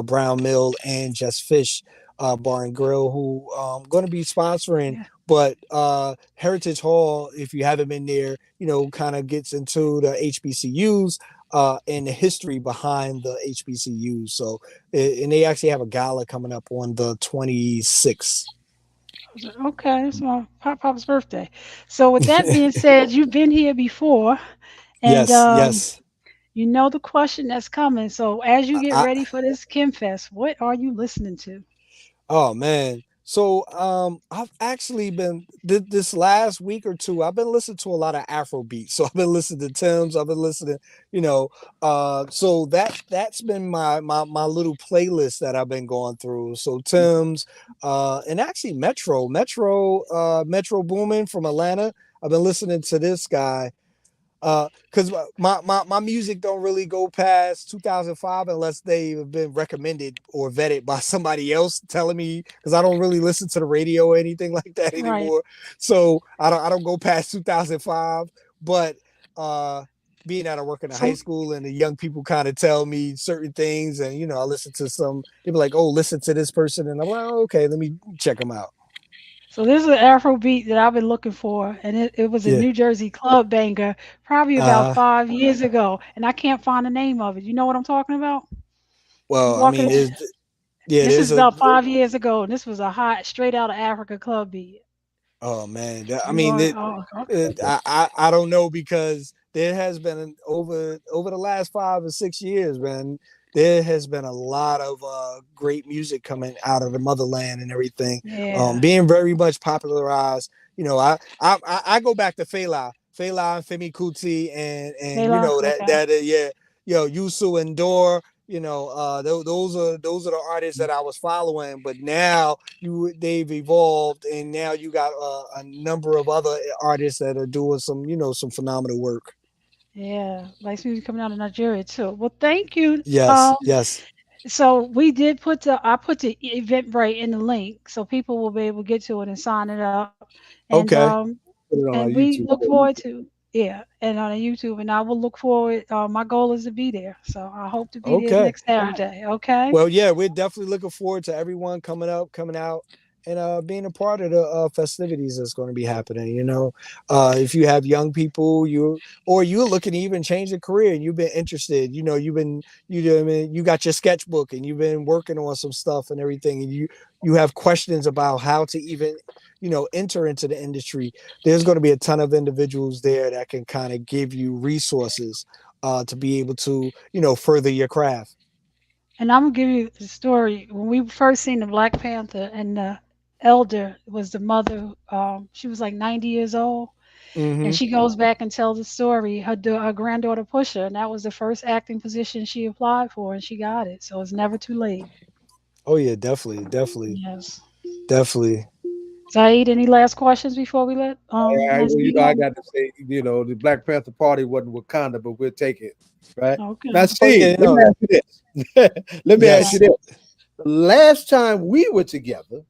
Brown Mill, and Just Fish Bar and Grill, who going to be sponsoring. Yeah. But Heritage Hall, if you haven't been there, kind of gets into the HBCUs and the history behind the HBCUs. So, and they actually have a gala coming up on the 26th. Okay, it's my Pop's birthday. So with that being said, you've been here before, and yes. You know the question that's coming. So as you get ready for this Khemfest, what are you listening to? Oh man. So I've actually been this last week or two, I've been listening to a lot of Afro beats. So I've been listening to Tim's, I've been listening, so that's been my little playlist that I've been going through. So Tim's and actually Metro Boomin from Atlanta. I've been listening to this guy. Because my music don't really go past 2005 unless they've been recommended or vetted by somebody else telling me, because I don't really listen to the radio or anything like that anymore. Right. So I don't go past 2005. But being that I work in a high school and the young people kind of tell me certain things, and I listen to some, they be like, oh, listen to this person, and I'm like, oh, okay, let me check them out. So this is an Afro beat that I've been looking for, and it was a New Jersey club banger probably about 5 years ago, and I can't find the name of it. You know what I'm talking about? Well, I mean, this is about 5 years ago, and this was a hot, straight out of Africa club beat. Oh man, I mean, I don't know, because there has been over the last 5 or 6 years, man. There has been a lot of great music coming out of the motherland and everything, being very much popularized. I go back to Fela. Fela and Femi Kuti and you Layla, know okay. yeah, Yusu and Dor, those are the artists that I was following, but now they've evolved, and now you got a number of other artists that are doing some phenomenal work. Yeah, like music coming out of Nigeria too. Well, thank you. Yes, yes. So we did I put the Eventbrite in the link, so people will be able to get to it and sign it up. And Okay. Put it on our we YouTube. look forward to, yeah, and on YouTube, and I will look forward. My goal is to be there, so I hope to be there Okay. next Saturday. Okay. Well, yeah, we're definitely looking forward to everyone coming out, and being a part of the festivities that's going to be happening. If you have young people, you're looking to even change your career, and you've been interested. You got your sketchbook, and you've been working on some stuff and everything, and you have questions about how to even enter into the industry. There's going to be a ton of individuals there that can kind of give you resources to be able to further your craft. And I'm gonna give you the story when we first seen the Black Panther, and the elder was the mother. She was like 90 years old, and Mm-hmm. she goes back and tells the story. Her granddaughter pushed her, and that was the first acting position she applied for, and she got it. So it's never too late. Oh yeah, definitely, definitely, Yes. definitely. Saeed, any last questions before we let Well, Naseed I go? got to say, the Black Panther Party wasn't Wakanda, but we'll take it, right? Now, Okay. Oh yeah, see, let me ask you this. Let me ask Okay. you yes, this. The last time we were together,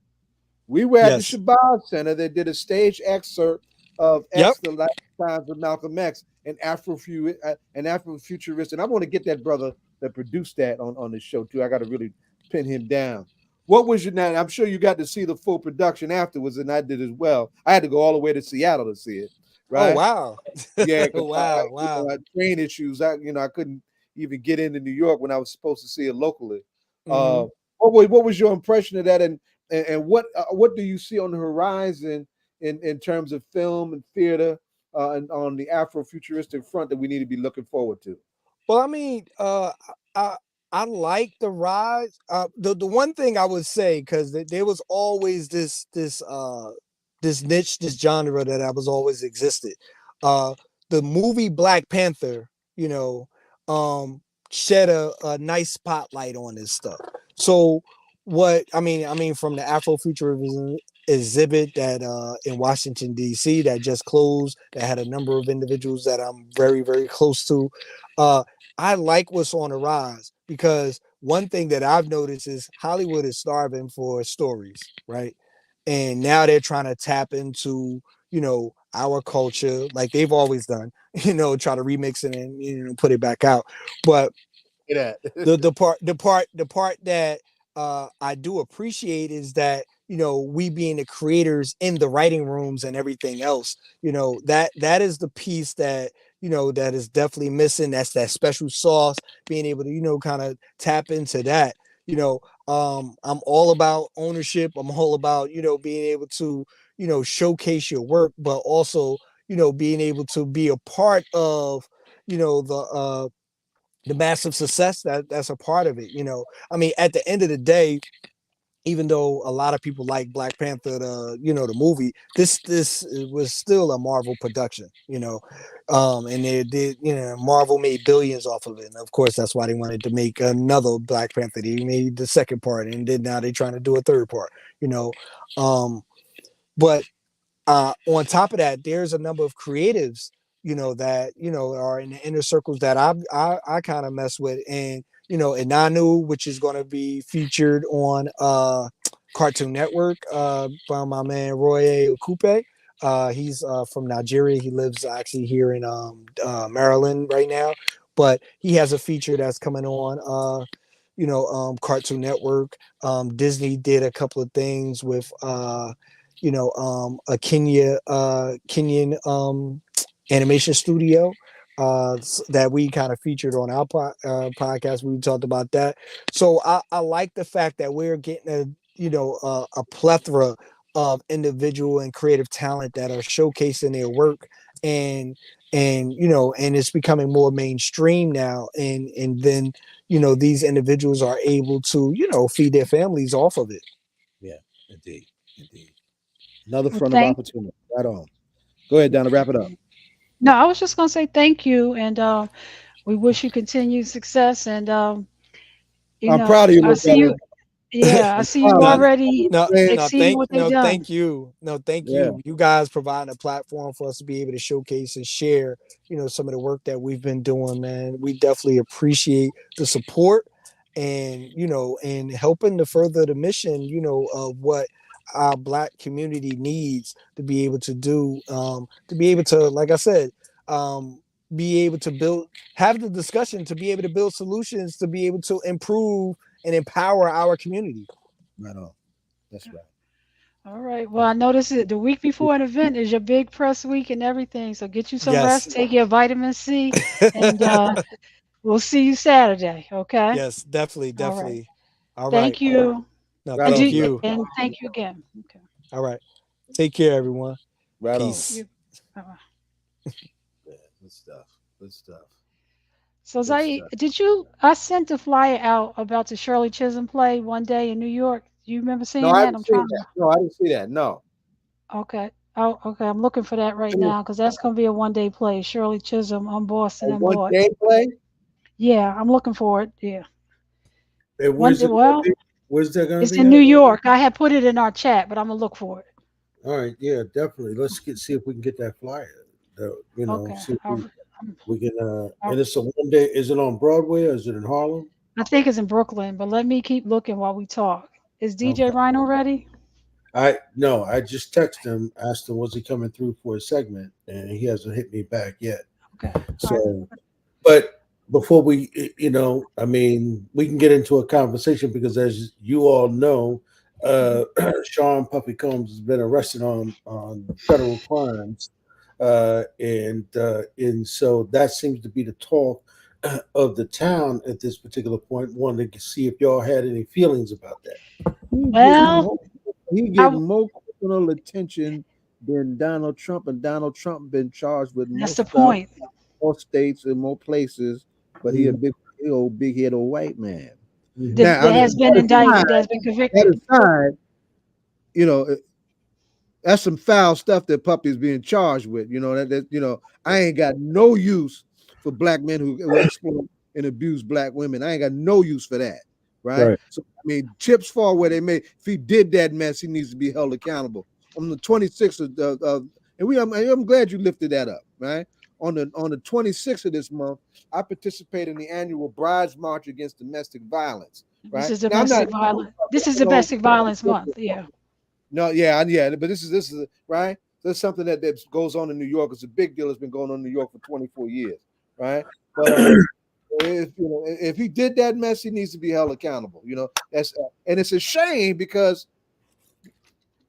we were at the yes, Shabazz Center. They did a stage excerpt of yep. X, the Lifetimes of Malcolm X, and Afrofuturist. And I want to get that brother that produced that on the show too. I got to really pin him down. What was your now? I'm sure you got to see the full production afterwards, and I did as well. I had to go all the way to Seattle to see it, Oh right? wow, Yeah, because wow, wow. I had train issues. I couldn't even get into New York when I was supposed to see it locally. Mm-hmm. What was your impression of that, and what do you see on the horizon in terms of film and theater and on the Afrofuturistic front that we need to be looking forward to? Well, I mean, I I like the rise. The one thing I would say, because there was always this niche, this genre that I was always existed. Uh, the movie Black Panther, um, shed a nice spotlight on this stuff. So what I mean from the Afrofuturism exhibit that in Washington D.C. that just closed, that had a number of individuals that I'm very very close to. I like what's on the rise, because one thing that I've noticed is Hollywood is starving for stories, right? And now they're trying to tap into, our culture like they've always done, try to remix it and put it back out. But That. the part that I do appreciate is that we being the creators in the writing rooms and everything else, that is the piece that that is definitely missing. That's that special sauce, being able to kind of tap into that. I'm all about ownership. I'm all about being able to showcase your work, but also being able to be a part of the massive success that's a part of it. I mean, at the end of the day, even though a lot of people like Black Panther, the movie, this was still a Marvel production, and they did, Marvel made billions off of it, and of course that's why they wanted to make another Black Panther. They made the second part, and then now they're trying to do a third part, um, but on top of that, there's a number of creatives, that are in the inner circles that I kind of mess with, and Inanu, which is going to be featured on Cartoon Network by my man Roy Okupe. He's from Nigeria. He lives actually here in Maryland right now, but he has a feature that's coming on. Cartoon Network. Disney did a couple of things with a Kenyan animation studio that we kind of featured on our podcast. We talked about that. So I like the fact that we're getting a plethora of individual and creative talent that are showcasing their work, and it's becoming more mainstream now, and then these individuals are able to feed their families off of it. Yeah, indeed. Another Well, front of thank opportunity. Right on. Go ahead, Donna. Wrap it up. No, I was just gonna say thank you, and we wish you continued success. And I'm proud of you, I little see you. brother. Yeah, I I'm see you proud of No, you. already no, Man, no, exceeding what they've done. thank you. No, thank yeah, you. You guys providing a platform for us to be able to showcase and share, some of the work that we've been doing, man. We definitely appreciate the support and, and helping to further the mission, of what our black community needs to be able to do, to be able to, like I said, be able to have the discussion, to be able to build solutions, to be able to improve and empower our community. right on. That's right. All right. Well, I know this is the week before an event is your big press week and everything. So get you some Yes. rest, take your vitamin C, and we'll see you Saturday. Okay. Yes, definitely, All right. definitely. All right. Thank you. No, Right And on, thank do brother. you. and thank you again. Okay. All right. Take care, everyone. Right on. Peace. You. Bye-bye. Yeah, good stuff. Good stuff. So Good Zai, stuff. did you? I sent a flyer out about the Shirley Chisholm play one day in New York. Do you remember No, seeing I that? didn't I'm see trying that. to. No, I didn't see that. No. Okay. Oh, okay. I'm looking for that right A now because that's gonna be a one-day play. Shirley Chisholm on Boston and one Bought. day play? Yeah, I'm looking for it. Yeah. And One where's day. it gonna Well, be? Where's that gonna it's be in at? New York. I had put it in our chat, but I'm gonna look for it. All right, yeah, definitely. Let's see if we can get that flyer. Okay. See if I'm, we can. I'll, And it's a one day. Is it on Broadway or is it in Harlem? I think it's in Brooklyn, but let me keep looking while we talk. Is DJ Okay. Rhino ready? I no. I just texted him, asked him was he coming through for a segment, and he hasn't hit me back yet. Okay. All right. So, but before we, I mean, we can get into a conversation because, as you all know, Sean Puffy Combs has been arrested on federal crimes, and so that seems to be the talk of the town at this particular point. Wanted to see if y'all had any feelings about that. Well, He I, getting more criminal attention than Donald Trump, and Donald Trump been charged with more that's the stuff, point. more states and more places. But he a Mhm. big head old white man. Mhm. Now, I That mean, has been indicted, that's been that convicted. aside, you know, that's some foul stuff that Puppy's being charged with. I ain't got no use for black men who exploit and abuse black women. I ain't got no use for that. Right. Right. So I mean, chips fall where they may. If he did that mess, he needs to be held accountable. On the 26th I'm glad you lifted that up. Right. On the 26th of this month, I participate in the annual Brides March against domestic violence. This Right. is Now I'm not. domestic violence. This is domestic violence month. Yeah. No, yeah, but this is right. There's something that goes on in New York. It's a big deal. It's been going on in New York for 24 years, right? But if he did that mess, he needs to be held accountable. And it's a shame because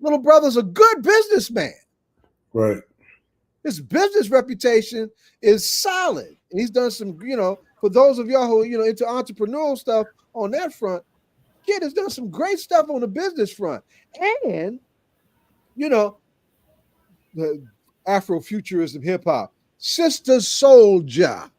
little brother's a good businessman. Right. His business reputation is solid. And he's done some, for those of y'all who into entrepreneurial stuff on that front, kid has done some great stuff on the business front. And the Afrofuturism hip hop. Sister Soldier.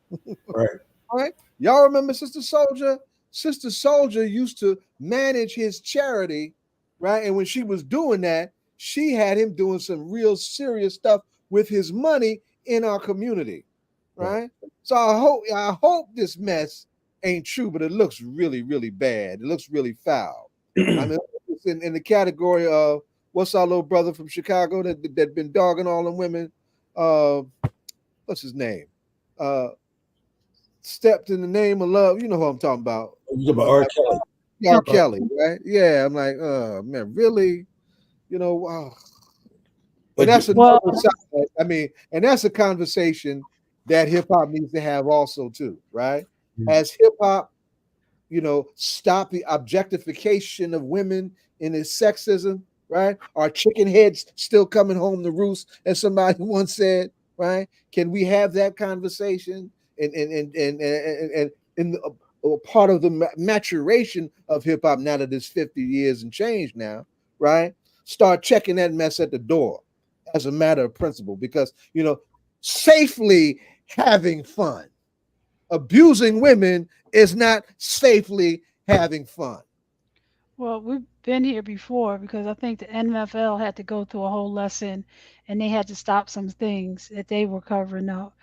Right. All right. Y'all remember Sister Soldier? Sister Soldier used to manage his charity, right? And when she was doing that, she had him doing some real serious stuff with his money in our community, right? So I hope this mess ain't true, but it looks really, really bad. It looks really foul. I mean, it's in the category of what's our little brother from Chicago that been dogging all them women? What's his name? Stepped in the name of love. You know who I'm talking about. You talking about R. Kelly? R. Kelly, right? Yeah, I'm like, oh man, really? Wow. And that's another side. I mean, and that's a conversation that hip hop needs to have also too, right? As hip hop, stop the objectification of women in its sexism, right? Are chicken heads still coming home to roost, as somebody once said, right? Can we have that conversation? And in part of the maturation of hip hop now that it's 50 years and change now, right? Start checking that mess at the door as a matter of principle, because safely having fun. Abusing women is not safely having fun. Well, we've been here before because I think the NFL had to go through a whole lesson and they had to stop some things that they were covering up.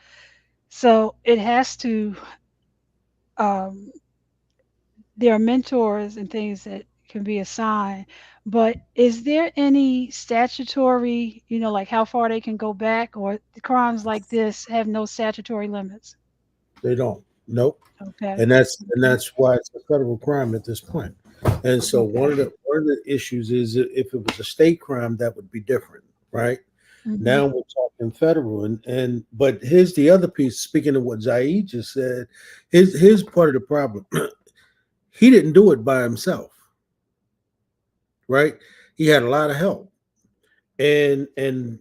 So it has to, um, there are mentors and things that can be assigned. But is there any statutory, like how far they can go back, or the crimes like this have no statutory limits? They don't. Nope. Okay. And that's why it's a federal crime at this point. And so one of Okay. the issues is that if it was a state crime, that would be different, right? Hmm. Now we're talking federal, and but here's the other piece. Speaking of what Zaid just said, here's part of the problem. He didn't do it by himself, right? He had a lot of help, and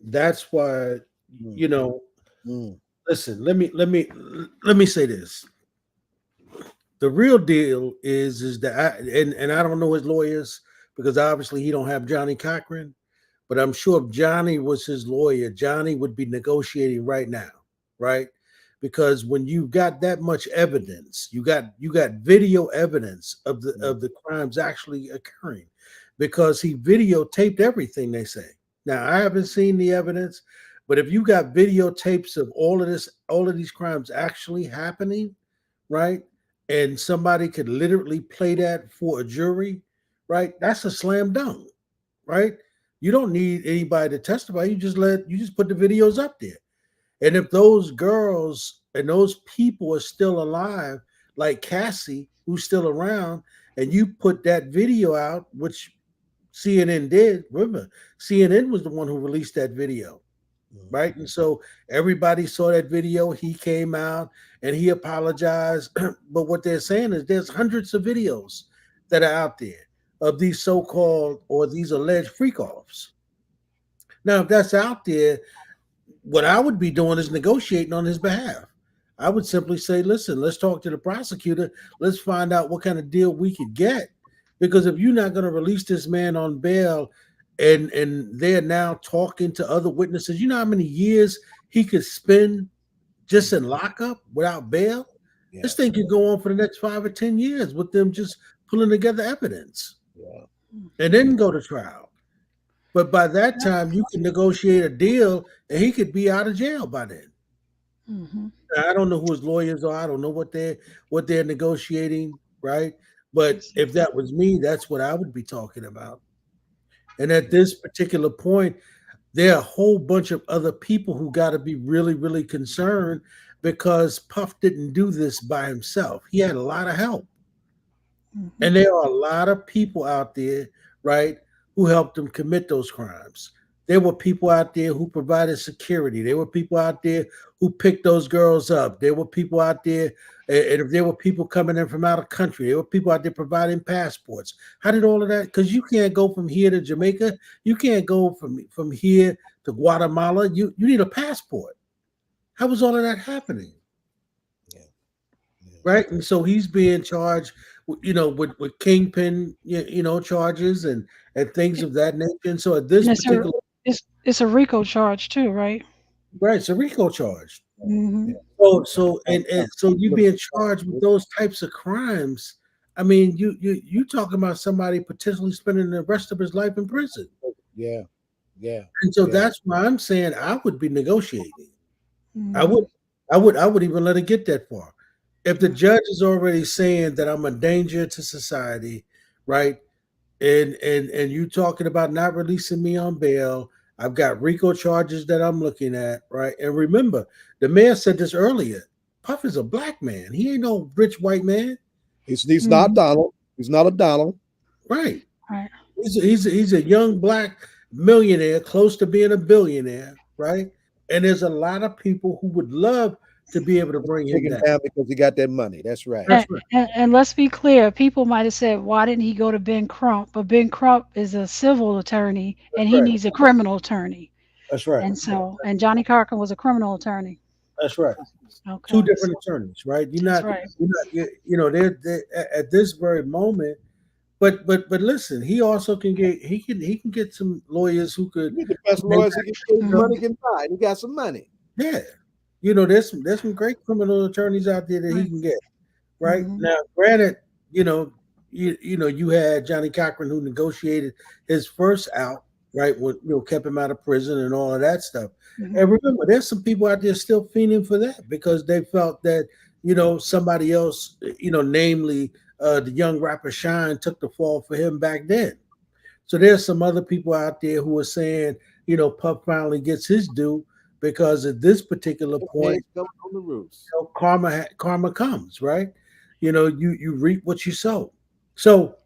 that's why, you know. Mm. Listen, let me say this. The real deal is that and I don't know his lawyers because obviously he don't have Johnny Cochran, but I'm sure if Johnny was his lawyer, Johnny would be negotiating right now, right? Because when you've got that much evidence, you got video evidence of the crimes actually occurring, because he videotaped everything they say. Now I haven't seen the evidence, but if you got videotapes of all of these crimes actually happening, right? And somebody could literally play that for a jury, right? That's a slam dunk, right? You don't need anybody to testify. You just put the videos up there. And if those girls and those people are still alive, like Cassie, who's still around, and you put that video out, which CNN did, remember, CNN was the one who released that video, right? And so everybody saw that video. He came out and he apologized. But what they're saying is there's hundreds of videos that are out there of these so-called or these alleged freak offs. Now, if that's out there, what I would be doing is negotiating on his behalf. I would simply say, listen, let's talk to the prosecutor. Let's find out what kind of deal we could get. Because if you're not going to release this man on bail, and they're now talking to other witnesses, you know how many years he could spend just in lockup without bail? Yeah. This thing could go on for the next 5 or 10 years with them just pulling together evidence Yeah. and then go to trial. But by that time, you can negotiate a deal and he could be out of jail by then. Hmm. I don't know who his lawyers are. I don't know what they're negotiating, right? But if that was me, that's what I would be talking about. And at this particular point, there are a whole bunch of other people who got to be really, really concerned, because Puff didn't do this by himself. He had a lot of help. Hmm. And there are a lot of people out there, right, who helped him commit those crimes. There were people out there who provided security. There were people out there who picked those girls up. There were people out there, and if there were people coming in from out of country, there were people out there providing passports. How did all of that? Because you can't go from here to Jamaica. You can't go from here to Guatemala. You need a passport. How was all of that happening? Right, and so he's being charged, with kingpin, charges and things of that nature. And so at this And particular, it's a RICO charge too, right? right, it's a RICO charge. Hmm. So you being charged with those types of crimes. I mean, you talking about somebody potentially spending the rest of his life in prison. Yeah. And so that's why I'm saying I would be negotiating. I Hmm. would, I would even let it get that far. If the judge is already saying that I'm a danger to society, right? And you talking about not releasing me on bail. I've got RICO charges that I'm looking at, right? And remember, the mayor said this earlier. Puff is a black man. He ain't no rich white man. He's not Donald. He's not a Donald. Right. Right. He's a young black millionaire, close to being a billionaire, right? And there's a lot of people who would love to be able to bring him Take him down. down because he got that money. That's right. That's right. And let's be clear, people might have said, why didn't he go to Ben Crump? But Ben Crump is a civil attorney and he right. needs a criminal attorney. That's right. And Johnny Cochran was a criminal attorney. That's right. Okay. Two different attorneys, right? That's right. They're at this very moment. But listen, he also can get some lawyers who could He's the best lawyers he can get money can buy. He got some money. Yeah. There's some great criminal attorneys out there that he can get. Right. Mhm. Now, granted, you had Johnny Cochran who negotiated his first out, right? When kept him out of prison and all of that stuff. Mhm. And remember, there's some people out there still fiending for that because they felt that somebody else, namely the young rapper Shine, took the fall for him back then. So there's some other people out there who are saying, Puff finally gets his due because at this particular point, On the roofs. karma comes, right? You reap what you sow. So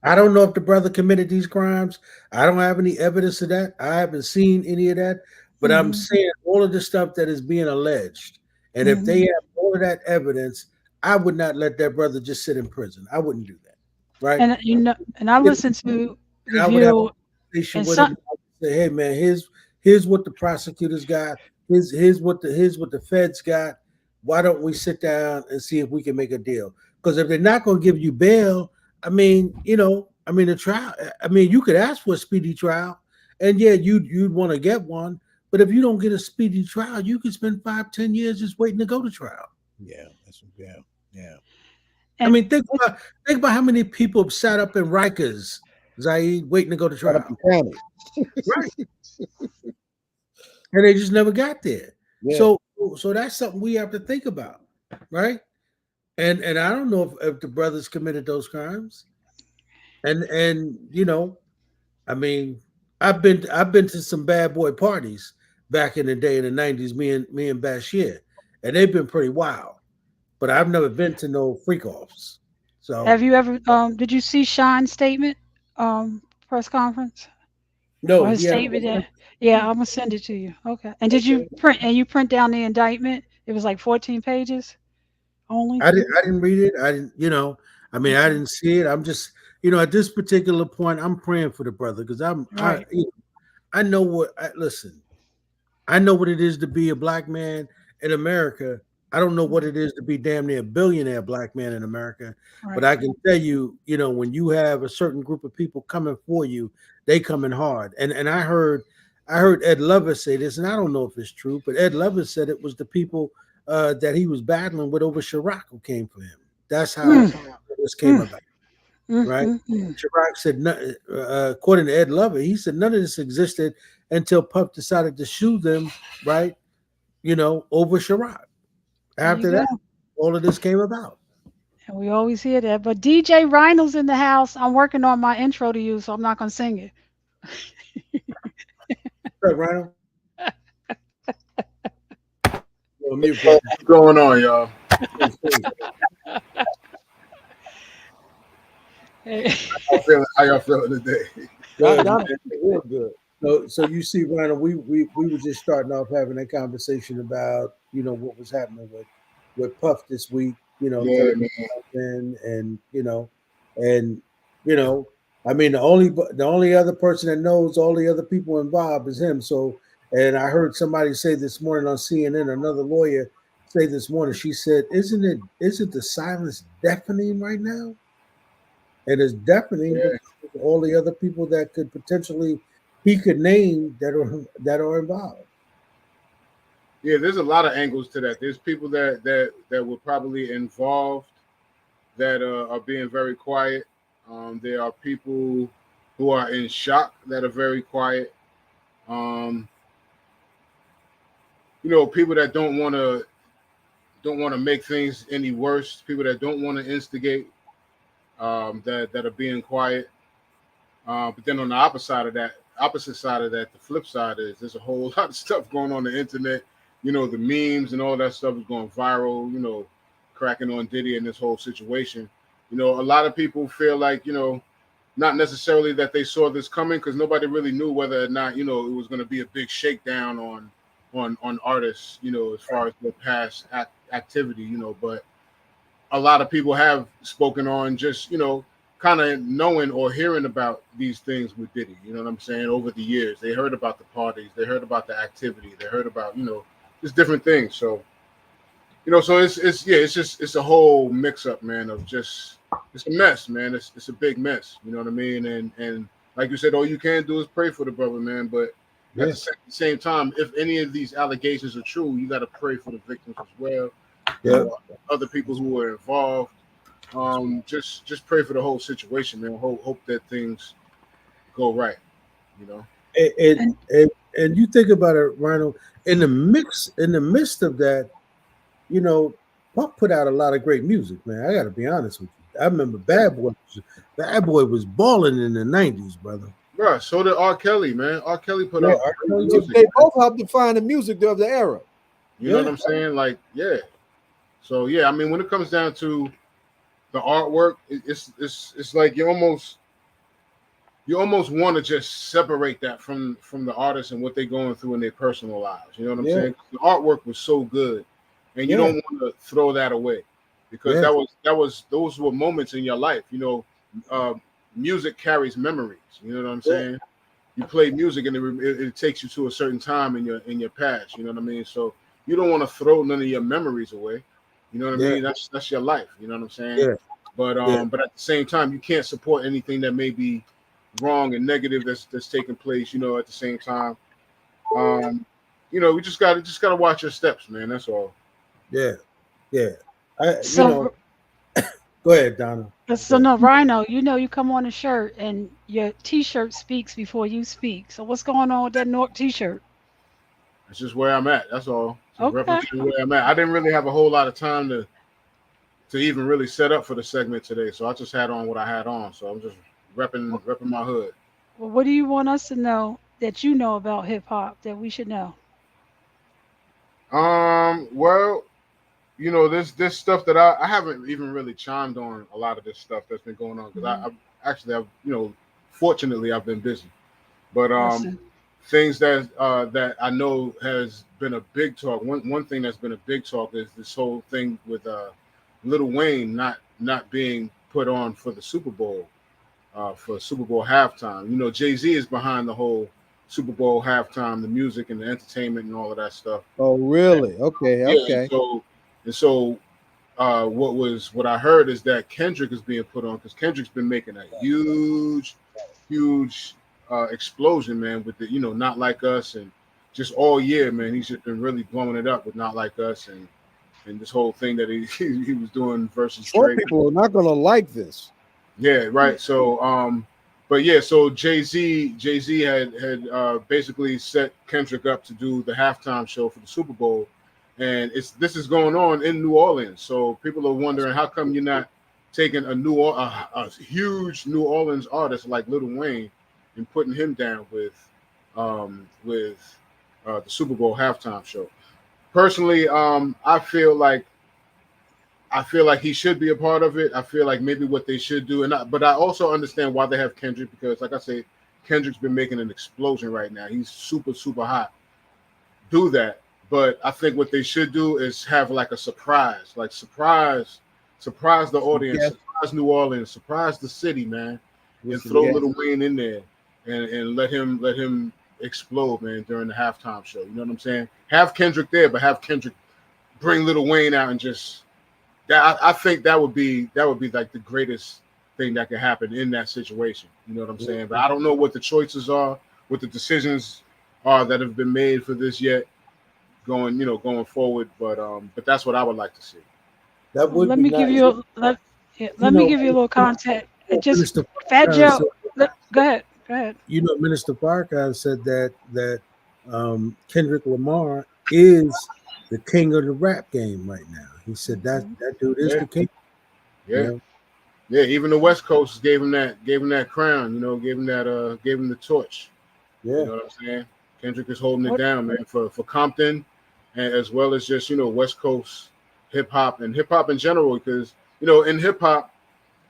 I don't know if the brother committed these crimes. I don't have any evidence of that. I haven't seen any of that. But I'm Mhm. saying all of the stuff that is being alleged. And if they Mhm. have all of that evidence, I would not let that brother just sit in prison. I wouldn't do that. Right. And I listened to the I would have View, a conversation and with him. some. And I would say, hey man, here's what the prosecutors got. Here's what the feds got. Why don't we sit down and see if we can make a deal? Because if they're not going to give you bail, the trial. I mean, you could ask for a speedy trial, and yeah, you'd want to get one. But if you don't get a speedy trial, you could spend 5-10 years just waiting to go to trial. Yeah, yeah. I And mean, think about how many people have sat up in Rikers, Zaid, waiting to go to Shut up trial. and county. Right. And they just never got there. Yeah. So that's something we have to think about, right? And I don't know if the brothers committed those crimes. And I mean, I've been to some bad boy parties back in the day in the 90s, me and Bashir, and they've been pretty wild. But I've never been to no freak offs. So have you ever did you see Sean's statement press conference or no, his he had statement there? Yeah, I'm gonna send it to you. Okay. And did you print down the indictment? It was like 14 pages only. I didn't read it. I didn't, I mean, I Okay. didn't see it. I'm just, at this particular point, I'm praying for the brother because Right. I know listen, I know what it is to be a black man in America. I don't know what it is to be damn near a billionaire black man in America, but Right. I can tell you, when you have a certain group of people coming for you, they coming hard. And I heard Ed Lover say this, and I don't know if it's true, but Ed Lover said it was the people that he was battling with over Chirac who came for him. That's how Mm, this came mm, about, right? mm. Chirac said, according to Ed Lover, he said none of this existed until Puff decided to sue them, right? Over Chirac. There you After go. that, all of this came about. And we always hear that. But DJ Rhino's in the house. I'm working on my intro to you, so I'm not gonna sing it. Right, Rhino? Well, mute button. What's going on, y'all? Hey. How y'all feeling today? Good, Don, man. real good. So you see, Rhino, we were just starting off having a conversation about what was happening with Puff this week. Yeah, man. And I mean, the only other person that knows all the other people involved is him. So, and I heard somebody say this morning on CNN, another lawyer say this morning, she said, isn't the silence deafening right now? It is deafening because all the other people that could potentially he could name that are involved. Yeah, there's a lot of angles to that. There's people that were probably involved that are being very quiet. There are people who are in shock that are very quiet. People that don't want to make things any worse. People that don't want to instigate. That are being quiet. But then on the opposite side of that, the flip side is there's a whole lot of stuff going on the internet. The memes and all that stuff is going viral. Cracking on Diddy and this whole situation. A lot of people feel like not necessarily that they saw this coming because nobody really knew whether or not it was going to be a big shakedown on artists. As far as their past activity. But a lot of people have spoken on just kind of knowing or hearing about these things with Diddy, you know what I'm saying? Over the years, they heard about the parties, they heard about the activity, they heard about, just different things. So, so it's a whole mix up, man, of just, it's a mess, man. It's a big mess. You know what I mean? And like you said, all you can do is pray for the brother, man. But at the same time, if any of these allegations are true, you got to pray for the victims as well. Yeah. Other people who were involved. just pray for the whole situation, man. Hope that things go right. You know. And you think about it, Rhino, in the midst of that, you know, Pop put out a lot of great music, man. I gotta be honest with you. I remember Bad Boy was balling in the 90s, brother. Bruh, so did R. Kelly, man. R. Kelly put out great music. They both helped define the music of the era. You know what I'm saying? Like, yeah. So yeah, I mean, when it comes down to the artwork, it's like you almost want to just separate that from the artist and what they're going through in their personal lives. You know what I'm saying? The artwork was so good, and you don't want to throw that away because those were moments in your life. You know, music carries memories. You know what I'm saying? You play music and it takes you to a certain time in your past. You know what I mean? So you don't want to throw none of your memories away. You know what I mean? That's your life. You know what I'm saying? Yeah. But at the same time, you can't support anything that may be wrong and negative that's taking place. You know, at the same time, you know, we just gotta watch your steps, man. That's all. Yeah. Go ahead, Donna. So no, Rhino, you know you come on a shirt and your T-shirt speaks before you speak. So what's going on with that Newark T-shirt? It's just where I'm at. That's all. Okay. Representing where I'm at. I didn't really have a whole lot of time to even really set up for the segment today, so I just had on what I had on. So I'm just repping my hood. Well, what do you want us to know that you know about hip hop that we should know? Well, you know, this stuff that I haven't even really chimed on a lot of this stuff that's been going on because I've you know, fortunately I've been busy, but things that I know has been a big talk. One thing that's been a big talk is this whole thing with Lil Wayne not being put on for the Super Bowl, for Super Bowl halftime. You know, Jay-Z is behind the whole Super Bowl halftime, the music and the entertainment and all of that stuff. Oh, really? Okay. And so what I heard is that Kendrick is being put on because Kendrick's been making a huge explosion, man, with the, you know, Not Like Us, and just all year, man, he's just been really blowing it up with Not Like Us and this whole thing that he was doing versus Drake. People are not gonna like this. Yeah, right. So but yeah, so Jay-Z had basically set Kendrick up to do the halftime show for the Super Bowl. And this is going on in New Orleans. So people are wondering, how come you're not taking a huge New Orleans artist like Lil Wayne and putting him down with the Super Bowl halftime show? Personally, I feel like he should be a part of it. I feel like maybe what they should do, but I also understand why they have Kendrick because, like I say, Kendrick's been making an explosion right now. He's super hot. Do that. But I think what they should do is have like a surprise the audience, surprise New Orleans, surprise the city, man, and throw Lil Wayne in there and let him explode, man, during the halftime show. You know what I'm saying? Have Kendrick there, but have Kendrick bring Lil Wayne out and just that. I think that would be like the greatest thing that could happen in that situation. You know what I'm saying? But I don't know what the choices are, what the decisions are that have been made for this yet. Going forward, but that's what I would like to see. That would let me give you a little context. Just Fat Joe. Go ahead. You know, Minister Baraka said that Kendrick Lamar is the king of the rap game right now. He said that dude is the king. Yeah. You know? Yeah, even the West Coast gave him that crown, you know, gave him the torch. Yeah. You know what I'm saying? Kendrick is holding it down, man, for Compton, and as well as just, you know, West Coast hip hop and hip hop in general, because, you know, in hip hop,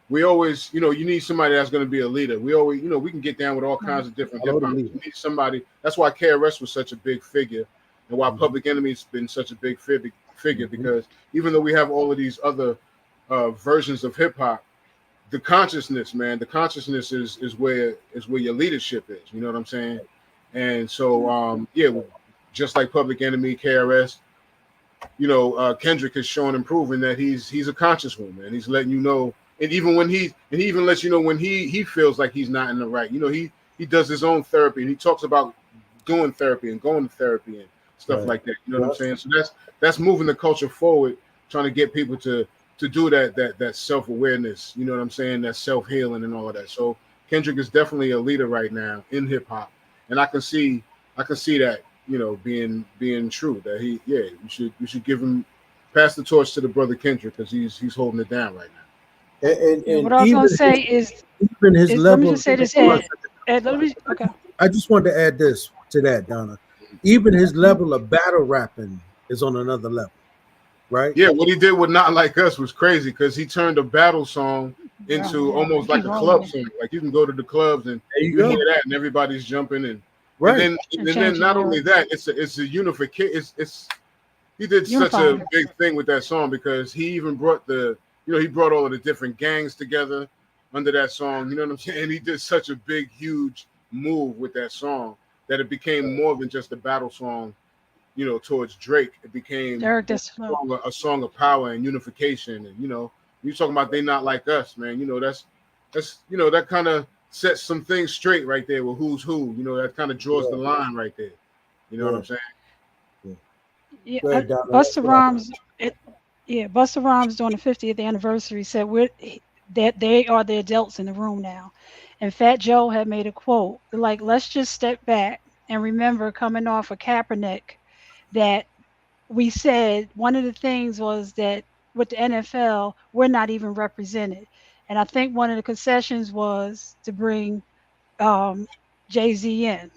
we always, you know, you need somebody that's going to be a leader. We always, you know, we can get down with all kinds of different hip hop. You need somebody. That's why KRS was such a big figure, and why Public Enemy's been such a big figure, because even though we have all of these other versions of hip hop, the consciousness is where your leadership is. You know what I'm saying? And so, just like Public Enemy, KRS, you know, Kendrick has shown and proven that he's a conscious one, man. He's letting you know, and even when he even lets you know when he feels like he's not in the right. You know, he does his own therapy, and he talks about doing therapy and going to therapy and stuff like that. You know what I'm saying? So that's moving the culture forward, trying to get people to to do that self-awareness, you know what I'm saying, that self-healing and all of that. So Kendrick is definitely a leader right now in hip hop, and I can see that, you know, being true, that we should give him, pass the torch to the brother Kendrick, because he's holding it down right now. And What I was gonna say is even his let me level. just say this, Ed. Okay. I just wanted to add this to that, Donna. Even his level of battle rapping is on another level, right? Yeah, what he did with Not Like Us was crazy, because he turned a battle song into almost like a club song. Like you can go to the clubs and you hear that and everybody's jumping, and right. And then not only that, it's a unification. He did such a big thing with that song, because he even brought he brought all of the different gangs together under that song. You know what I'm saying? He did such a big, huge move with that song that it became more than just a battle song, you know, towards Drake. It became a song of power and unification. And, you know, you talking about They Not Like Us, man. You know, that's you know, that kind of sets some things straight right there with who's who. You know, that kind of draws the line right there. You know what I'm saying? Yeah, Busta Rhymes. Busta Rhymes during the 50th anniversary said that they are the adults in the room now, and Fat Joe had made a quote like, "Let's just step back and remember, coming off of Kaepernick, that we said one of the things was that with the NFL we're not even represented, and I think one of the concessions was to bring Jay-Z in,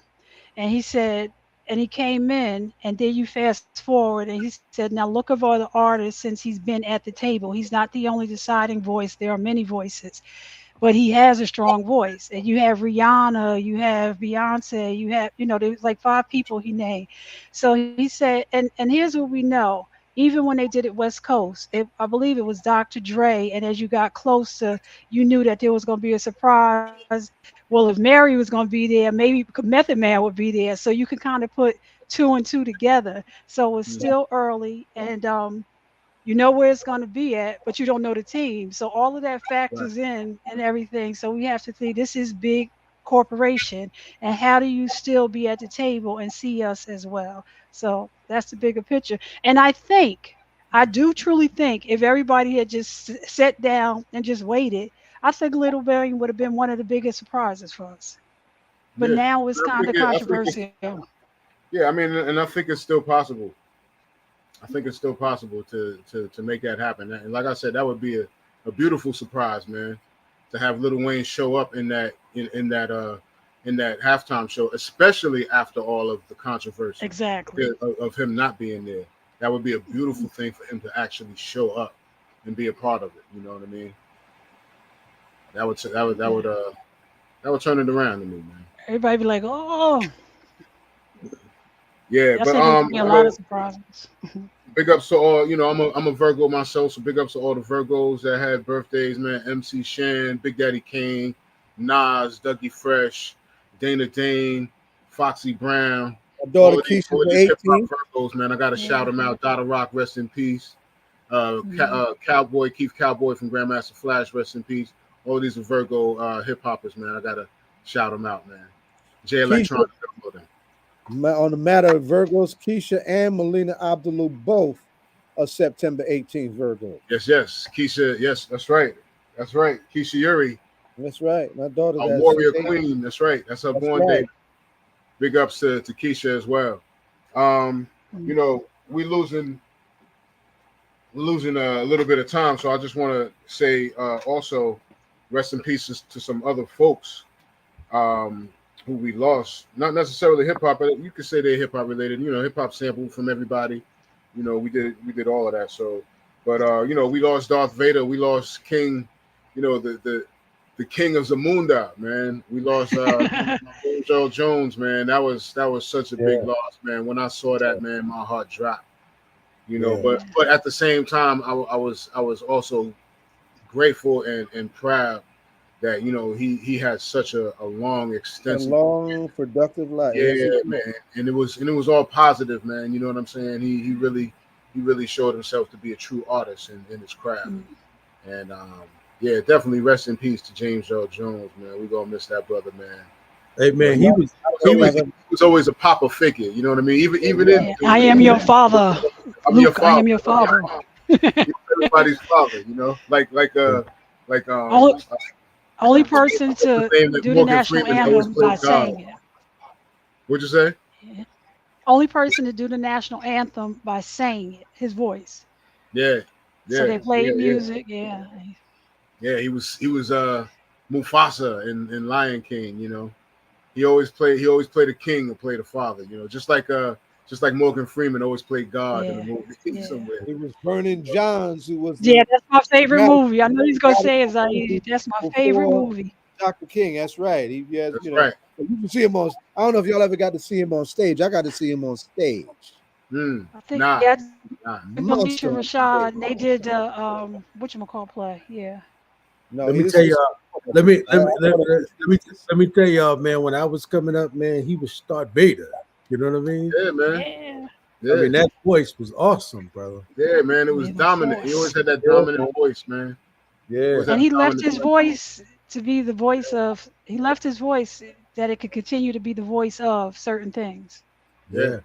and he said." And he came in, and then you fast forward, and he said, now look at all the artists since he's been at the table. He's not the only deciding voice. There are many voices, but he has a strong voice. And you have Rihanna, you have Beyonce, you have, you know, there's like 5 people he named. So he said, and here's what we know. Even when they did it West Coast, I believe it was Dr. Dre, and as you got closer, you knew that there was going to be a surprise. Well, if Mary was going to be there, maybe Method Man would be there. So you could kind of put 2 and 2 together. So it's still early, and you know where it's going to be at, but you don't know the team. So all of that factors in and everything. So we have to think this is big corporation, and how do you still be at the table and see us as well? So that's the bigger picture. And I do truly think if everybody had just sat down and just waited, I think Little Billion would have been one of the biggest surprises for us. But now it's kind of controversial. Yeah, I mean, and I think it's still possible. I think it's still possible to make that happen. And like I said, that would be a beautiful surprise, man, to have Lil Wayne show up in that halftime show, especially after all of the controversy of him not being there. That would be a beautiful thing for him to actually show up and be a part of it. You know what I mean? That would turn it around to me, man. Everybody be like, oh. Yeah, but a lot of surprises. Big ups to all, you know, I'm a Virgo myself, so big ups to all the Virgos that had birthdays, man. MC Shan, Big Daddy Kane, Nas, Dougie Fresh, Dana Dane, Foxy Brown. My daughter Keisha, hip hop Virgos, man. I gotta shout them out. Dada Rock, rest in peace. Cowboy, Keith Cowboy from Grandmaster Flash, rest in peace. All these are Virgo hip hoppers, man. I gotta shout them out, man. J Electronic. On the matter of Virgos, Keisha and Melina Abdullah both are September 18th Virgo. Yes. Keisha, yes, that's right. Keisha Yuri. That's right. My daughter. A warrior queen. That's right. That's her born date. Big ups to Keisha as well. You know, we're losing a little bit of time, so I just want to say also rest in peace to some other folks who we lost. Not necessarily hip hop, but you could say they're hip hop related. You know, hip hop sampled from everybody. You know, we did all of that. So, but you know, we lost Darth Vader. We lost King. You know, the King of Zamunda, man. We lost James Earl Jones, man. That was such a big loss, man. When I saw that, man, my heart dropped. You know, but at the same time, I was also grateful and proud that, you know, he had such a long, extensive, productive life. Yeah, man. And it was all positive, man. You know what I'm saying? He really showed himself to be a true artist in his craft. And yeah, definitely rest in peace to James Earl Jones, man. We're gonna miss that brother, man. Hey man, he was always a papa figure, you know what I mean? Even in I am your father. I'm Luke, your father. I am your father. He everybody's father, Only person what's his to name that do the Morgan national Freeman always anthem by played God. saying it. What'd you say? Yeah. Only person to do the national anthem by saying it, his voice. Yeah, So they played yeah. music, yeah. Yeah, he was Mufasa in Lion King, you know. He always played a king or played a father, you know, just like Morgan Freeman always played God in the movie somewhere. It was Vernon Johns who was Yeah, that's my favorite dramatic- movie. I know he's gonna say it, that's my favorite before movie. Dr. King. That's right. He has, That's you know, right. you can see him on. I don't know if y'all ever got to see him on stage. I got to see him on stage. I think Nah. Alicia Monster. Rashad, and they did whatchamacall play. Yeah. No, Let me this tell is- y'all. Let me tell y'all, man. When I was coming up, man, he was Darth Vader. You know what I mean? Yeah, man. Yeah. Yeah. I mean, that voice was awesome, brother. Yeah, man. It was Yeah, the dominant. He always had that dominant voice, man. Yeah. And he left his voice to be the voice of. He left his voice that it could continue to be the voice of certain things. Yeah.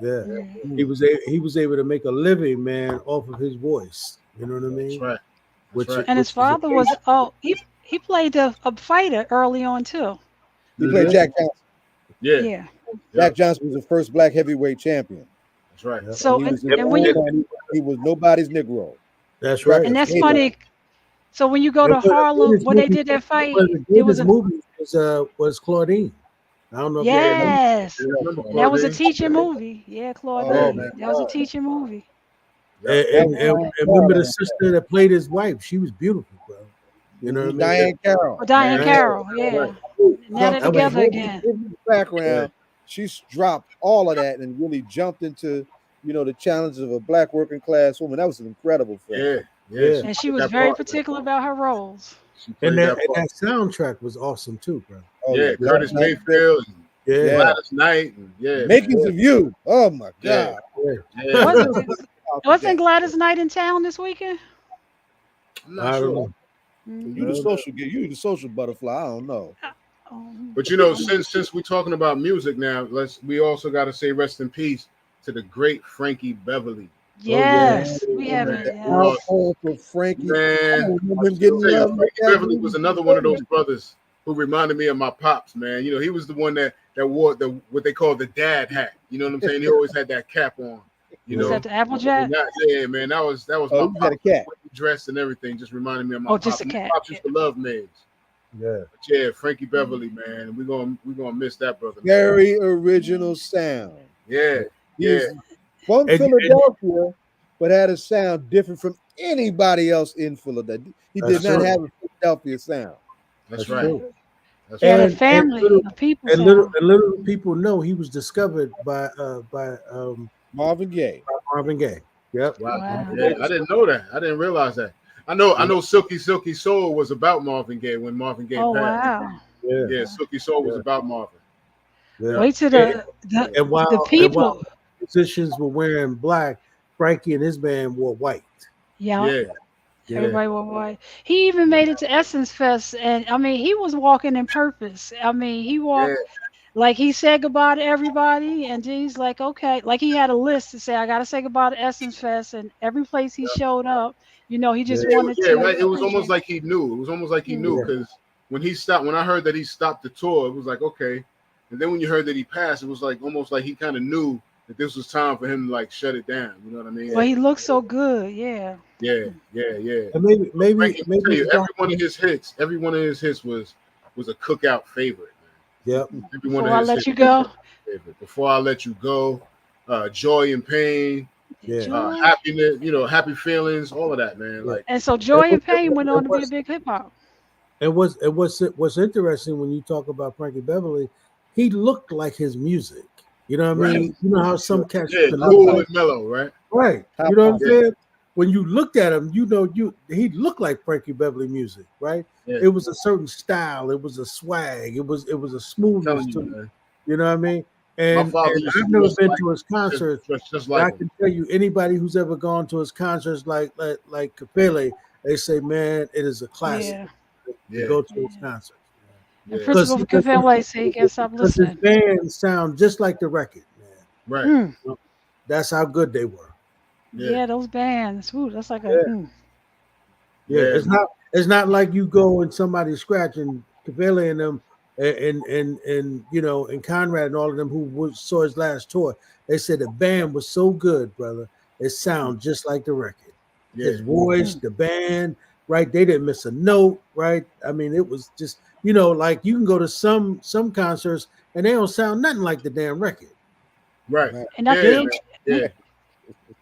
Yeah. Mhm. He was able to make a living, man, off of his voice. You know what I mean? That's right. And his father was he played a fighter early on too. He played Jack Johnson. Yeah. Jack Johnson was the first black heavyweight champion. That's right. So he was, and when you he was nobody's Negro. That's right. and that's funny. So when you go to Harlem, when they did that fight, it was a movie was Claudine. I don't know if yes, you remember and that was a Claudine. teaching movie. Yeah, Claudine. Oh, man. That was a teaching movie. And remember the sister that played his wife? She was beautiful, bro. You know what I mean? Diane Carroll. Oh, Diane Carroll, yeah. Now they're together again. Background, she's dropped all of that and really jumped into, you know, the challenges of a black working class woman. That was an incredible film. Yeah. And she was very particular about her roles. And that soundtrack was awesome too, bro. Oh, yeah, Curtis Mayfield, yeah, Gladys Knight, and yeah, Makings of You. Oh my God. Wasn't Gladys Knight in town this weekend? I'm not sure. You the social butterfly. I don't know. But you know, since we're talking about music now, we also got to say rest in peace to the great Frankie Beverly. Yes, we haven't. Frankie. Man, Frankie Beverly was another one of those brothers who reminded me of my pops. Man, you know, he was the one that wore what they call the dad hat. You know what I'm saying? He always had that cap on. You know, was that the Applejack? Yeah, man, that was my got a cat. Dress and everything. Just reminded me of my pops. Just a cat. My pops used to love maids. Yeah, but yeah, Frankie Beverly, man, we're gonna miss that brother. Very original sound. Yeah. From Philadelphia, but had a sound different from anybody else in Philadelphia. He did not have a Philadelphia sound. That's right. He had a family of people. And little people know he was discovered by Marvin Gaye. Marvin Gaye. Yep. Wow. Yeah, I didn't know that. I didn't realize that. I know Silky Soul was about Marvin Gaye when Marvin Gaye passed. Wow. Yeah, Silky Soul was about Marvin. Yeah. Wait till the people. While musicians were wearing black, Frankie and his band wore white. Yeah. Everybody wore white. He even made it to Essence Fest, and I mean, he was walking in purpose. I mean, he walked like he said goodbye to everybody, and then he's like, okay, like he had a list to say, I gotta say goodbye to Essence Fest, and every place he showed up, you know, he just wanted to. Right. It was almost like he knew. It was almost like he knew because when I heard that he stopped the tour, it was like okay, and then when you heard that he passed, it was like almost like he kind of knew that this was time for him to like shut it down. You know what I mean? Well, he looked so good. Yeah. And maybe every one of his hits was a cookout favorite. Yep. Before I Let You Go. Before I Let You Go, Joy and Pain, happiness, you know, Happy Feelings, all of that, man. Like, and so Joy and Pain went on to be a big hip hop. What's interesting when you talk about Frankie Beverly, he looked like his music. You know what I mean? You know how some cats cool and mellow, right? Right. You know what I'm saying? When you looked at him, you know he looked like Frankie Beverly music, right? Yeah. It was a certain style, it was a swag, it was a smoothness to it. You know what I mean? And I've never been to his concerts. Just like I can tell you, anybody who's ever gone to his concerts like Capele, they say, man, it is a classic. To go to his concerts. And Principal Capele say he can't stop listening. His band sound just like the record, man. Right. That's how good they were. Yeah, those bands. Ooh, that's like a. Yeah, it's not like you go and somebody scratching Cavella and them and you know, and Conrad and all of them who saw his last tour. They said the band was so good, brother. It sounds just like the record. Yeah. His voice, the band, right? They didn't miss a note, right? I mean, it was just, you know, like you can go to some concerts and they don't sound nothing like the damn record. Right. And I Yeah, think, man. Yeah.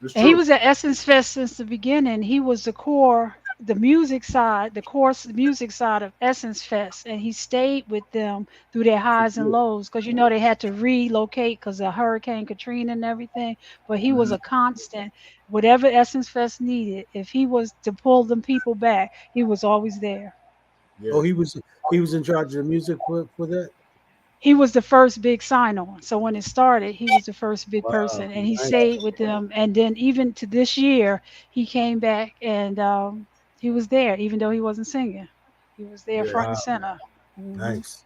It's and he true. was at Essence Fest since the beginning. He was the core, the music side, the music side of Essence Fest, and he stayed with them through their highs and lows because you know they had to relocate because of Hurricane Katrina and everything. But he was a constant. Whatever Essence Fest needed, if he was to pull them people back, he was always there. Yeah. Oh, he was in charge of the music for that. He was the first big sign on. So when it started, he was the first big Wow, person, and he nice. stayed with them. And then even to this year, he came back and he was there, even though he wasn't singing. He was there Yeah. front Wow, and center. Mhm. nice.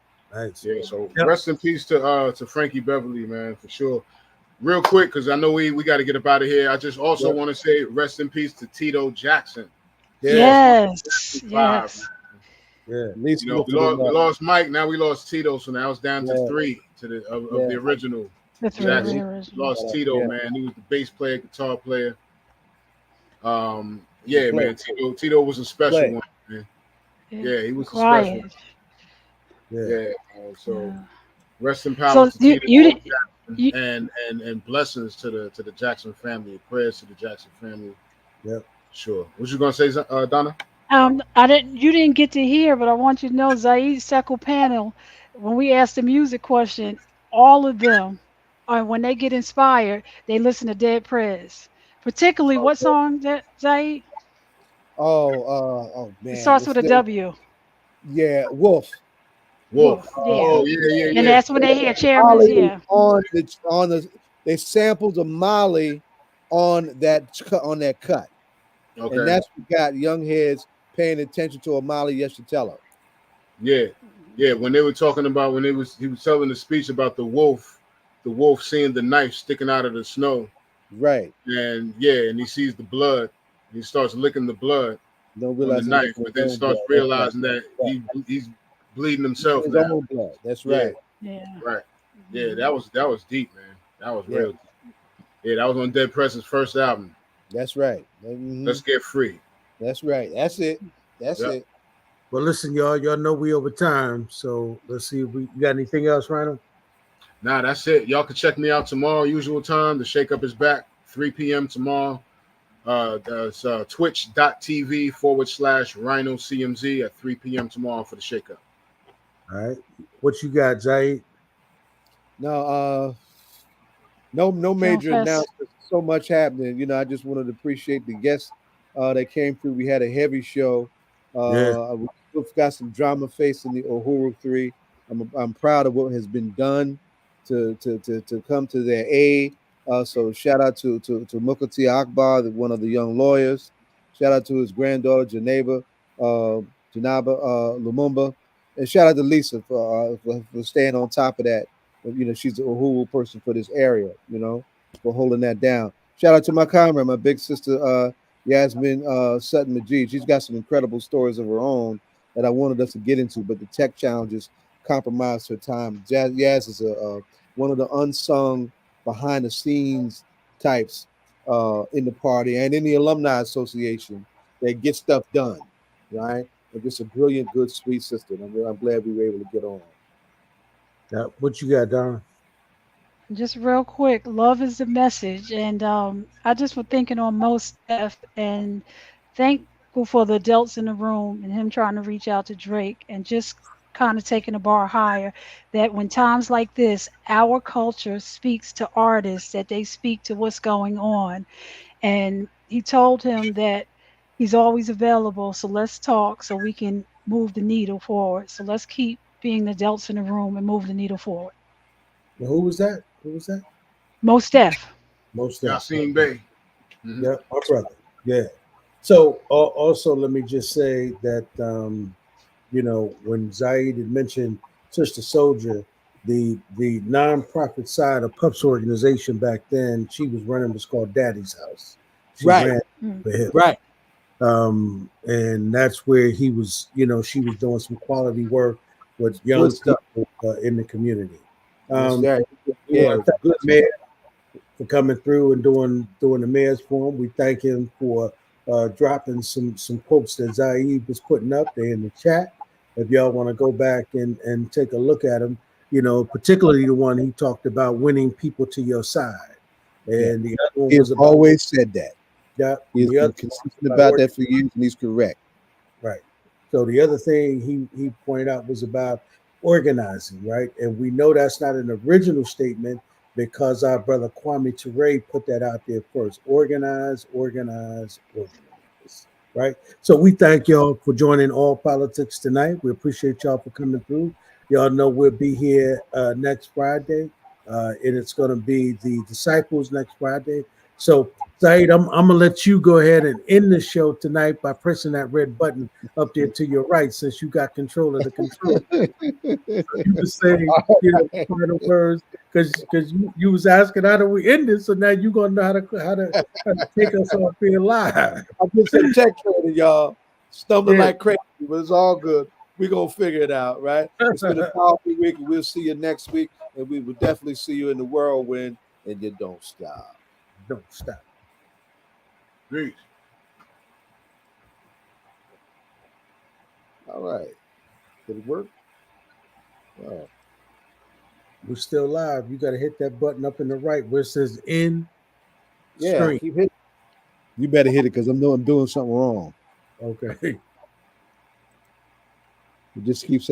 Yeah. So Yep. rest in peace to Frankie Beverly, man, for sure. Real quick, because I know we got to get up out of here. I just also want to say rest in peace to Tito Jackson. Yes, yes. Yeah. Least You know, we lost Mike. Now we lost Tito, so now it's down to 3 to of the original. The three Jackson. original. Lost Tito, man. He was the bass player, guitar player. Yeah, man. Tito was a special one, man. Yeah, he was a special one. Yeah. So rest in power to Tito Jackson, and blessings to the Jackson family. Prayers to the Jackson family. Yep. Sure. What you gonna say, Donna? You didn't get to hear, but I want you to know Zaid Sekul panel, when we asked the music question, all of them when they get inspired, they listen to Dead Prez. Particularly what song that Zaid? Oh man. It starts with a W. Yeah, Wolf. Yeah. Oh yeah. And that's when they hear Chairman's, they sampled the Molly on that cut. Okay. And that's what got young heads paying attention to Amali Yeshitela. Yeah. When they were talking about he was telling the speech about the wolf seeing the knife sticking out of the snow. Right. And and he sees the blood. He starts licking the blood on the knife, but then starts realizing that he's bleeding himself his now. own blood. That's right. Yeah. Right. Yeah, that was deep, man. That was real deep. Yeah, that was on Dead President's first album. That's right. Let's Get Free. That's right. That's it. That's it. Well, listen, y'all know we over time, so let's see if we got anything else, Rhino. Nah, that's it. Y'all can check me out tomorrow, usual time. The Shake Up is back, 3 p.m. tomorrow. That's twitch.tv/Rhino CMZ at 3 p.m. tomorrow for the Shake Up. All right. What you got, Zaid? No, no major announcements. So much happening. You know, I just wanted to appreciate the guests that came through. We had a heavy show. We've got some drama facing the Uhuru 3. I'm proud of what has been done to come to their aid. So shout out to Muqatee Akbar, one of the young lawyers. Shout out to his granddaughter Jainaba Lumumba, and shout out to Lisa for staying on top of that. You know, she's the Uhuru person for this area. You know, for holding that down. Shout out to my comrade, my big sister Yasmin Sutton Majid. She's got some incredible stories of her own that I wanted us to get into, but the tech challenges compromised her time. Yaz is one of the unsung behind the scenes types in the party and in the Alumni Association that get stuff done, right? And just a brilliant, good, sweet sister. I'm glad we were able to get on. What you got, Donna? Just real quick, love is the message, and I just was thinking on most stuff, and thankful for the adults in the room and him trying to reach out to Drake and just kind of taking the bar higher. That when times like this, our culture speaks to artists, that they speak to what's going on, and he told him that he's always available. So let's talk, so we can move the needle forward. So let's keep being the adults in the room and move the needle forward. Well, who was that? Most Def. Yasmin Bey. Mm-hmm. Yeah, my brother. Yeah. So also, let me just say that you know, when Zaid had mentioned Sister Soldier, the nonprofit side of Pup's organization back then, she was running what's called Daddy's House. She ran for him. Right. And that's where he was, she was doing some quality work with young Good stuff. people in the community. That's right. We Yeah, want to good thank the mayor for coming through and doing the mayor's forum. We thank him for dropping some quotes that Zaid was putting up there in the chat. If y'all want to go back and take a look at them, particularly the one he talked about winning people to your side. And the other one He was has about, always said that. yeah, He's the been other consistent about that for years, and he's correct. Right. So the other thing he pointed out was about organizing, right? And we know that's not an original statement because our brother Kwame Ture put that out there first. Organize, organize, organize. Right. So we thank y'all for joining All Politics tonight. We appreciate y'all for coming through. Y'all know we'll be here next Friday. And it's going to be the Disciples next Friday. So Saeed, I'm gonna let you go ahead and end the show tonight by pressing that red button up there to your right, since you got control of the control. So you can say, final words, because you was asking how do we end it, so now you're gonna know how to take us off here live. I did some tech training, y'all. Stumbling like crazy, but it's all good. We're gonna figure it out, right? It's been a powerful week, and we'll see you next week, and we will definitely see you in the whirlwind. And you don't stop. Don't stop. Peace. All right. Did it work? Oh. We're still live. You got to hit that button up in the right where it says "in Yeah, stream." keep hitting. You better hit it because I'm doing something wrong. Okay. You just keep saying.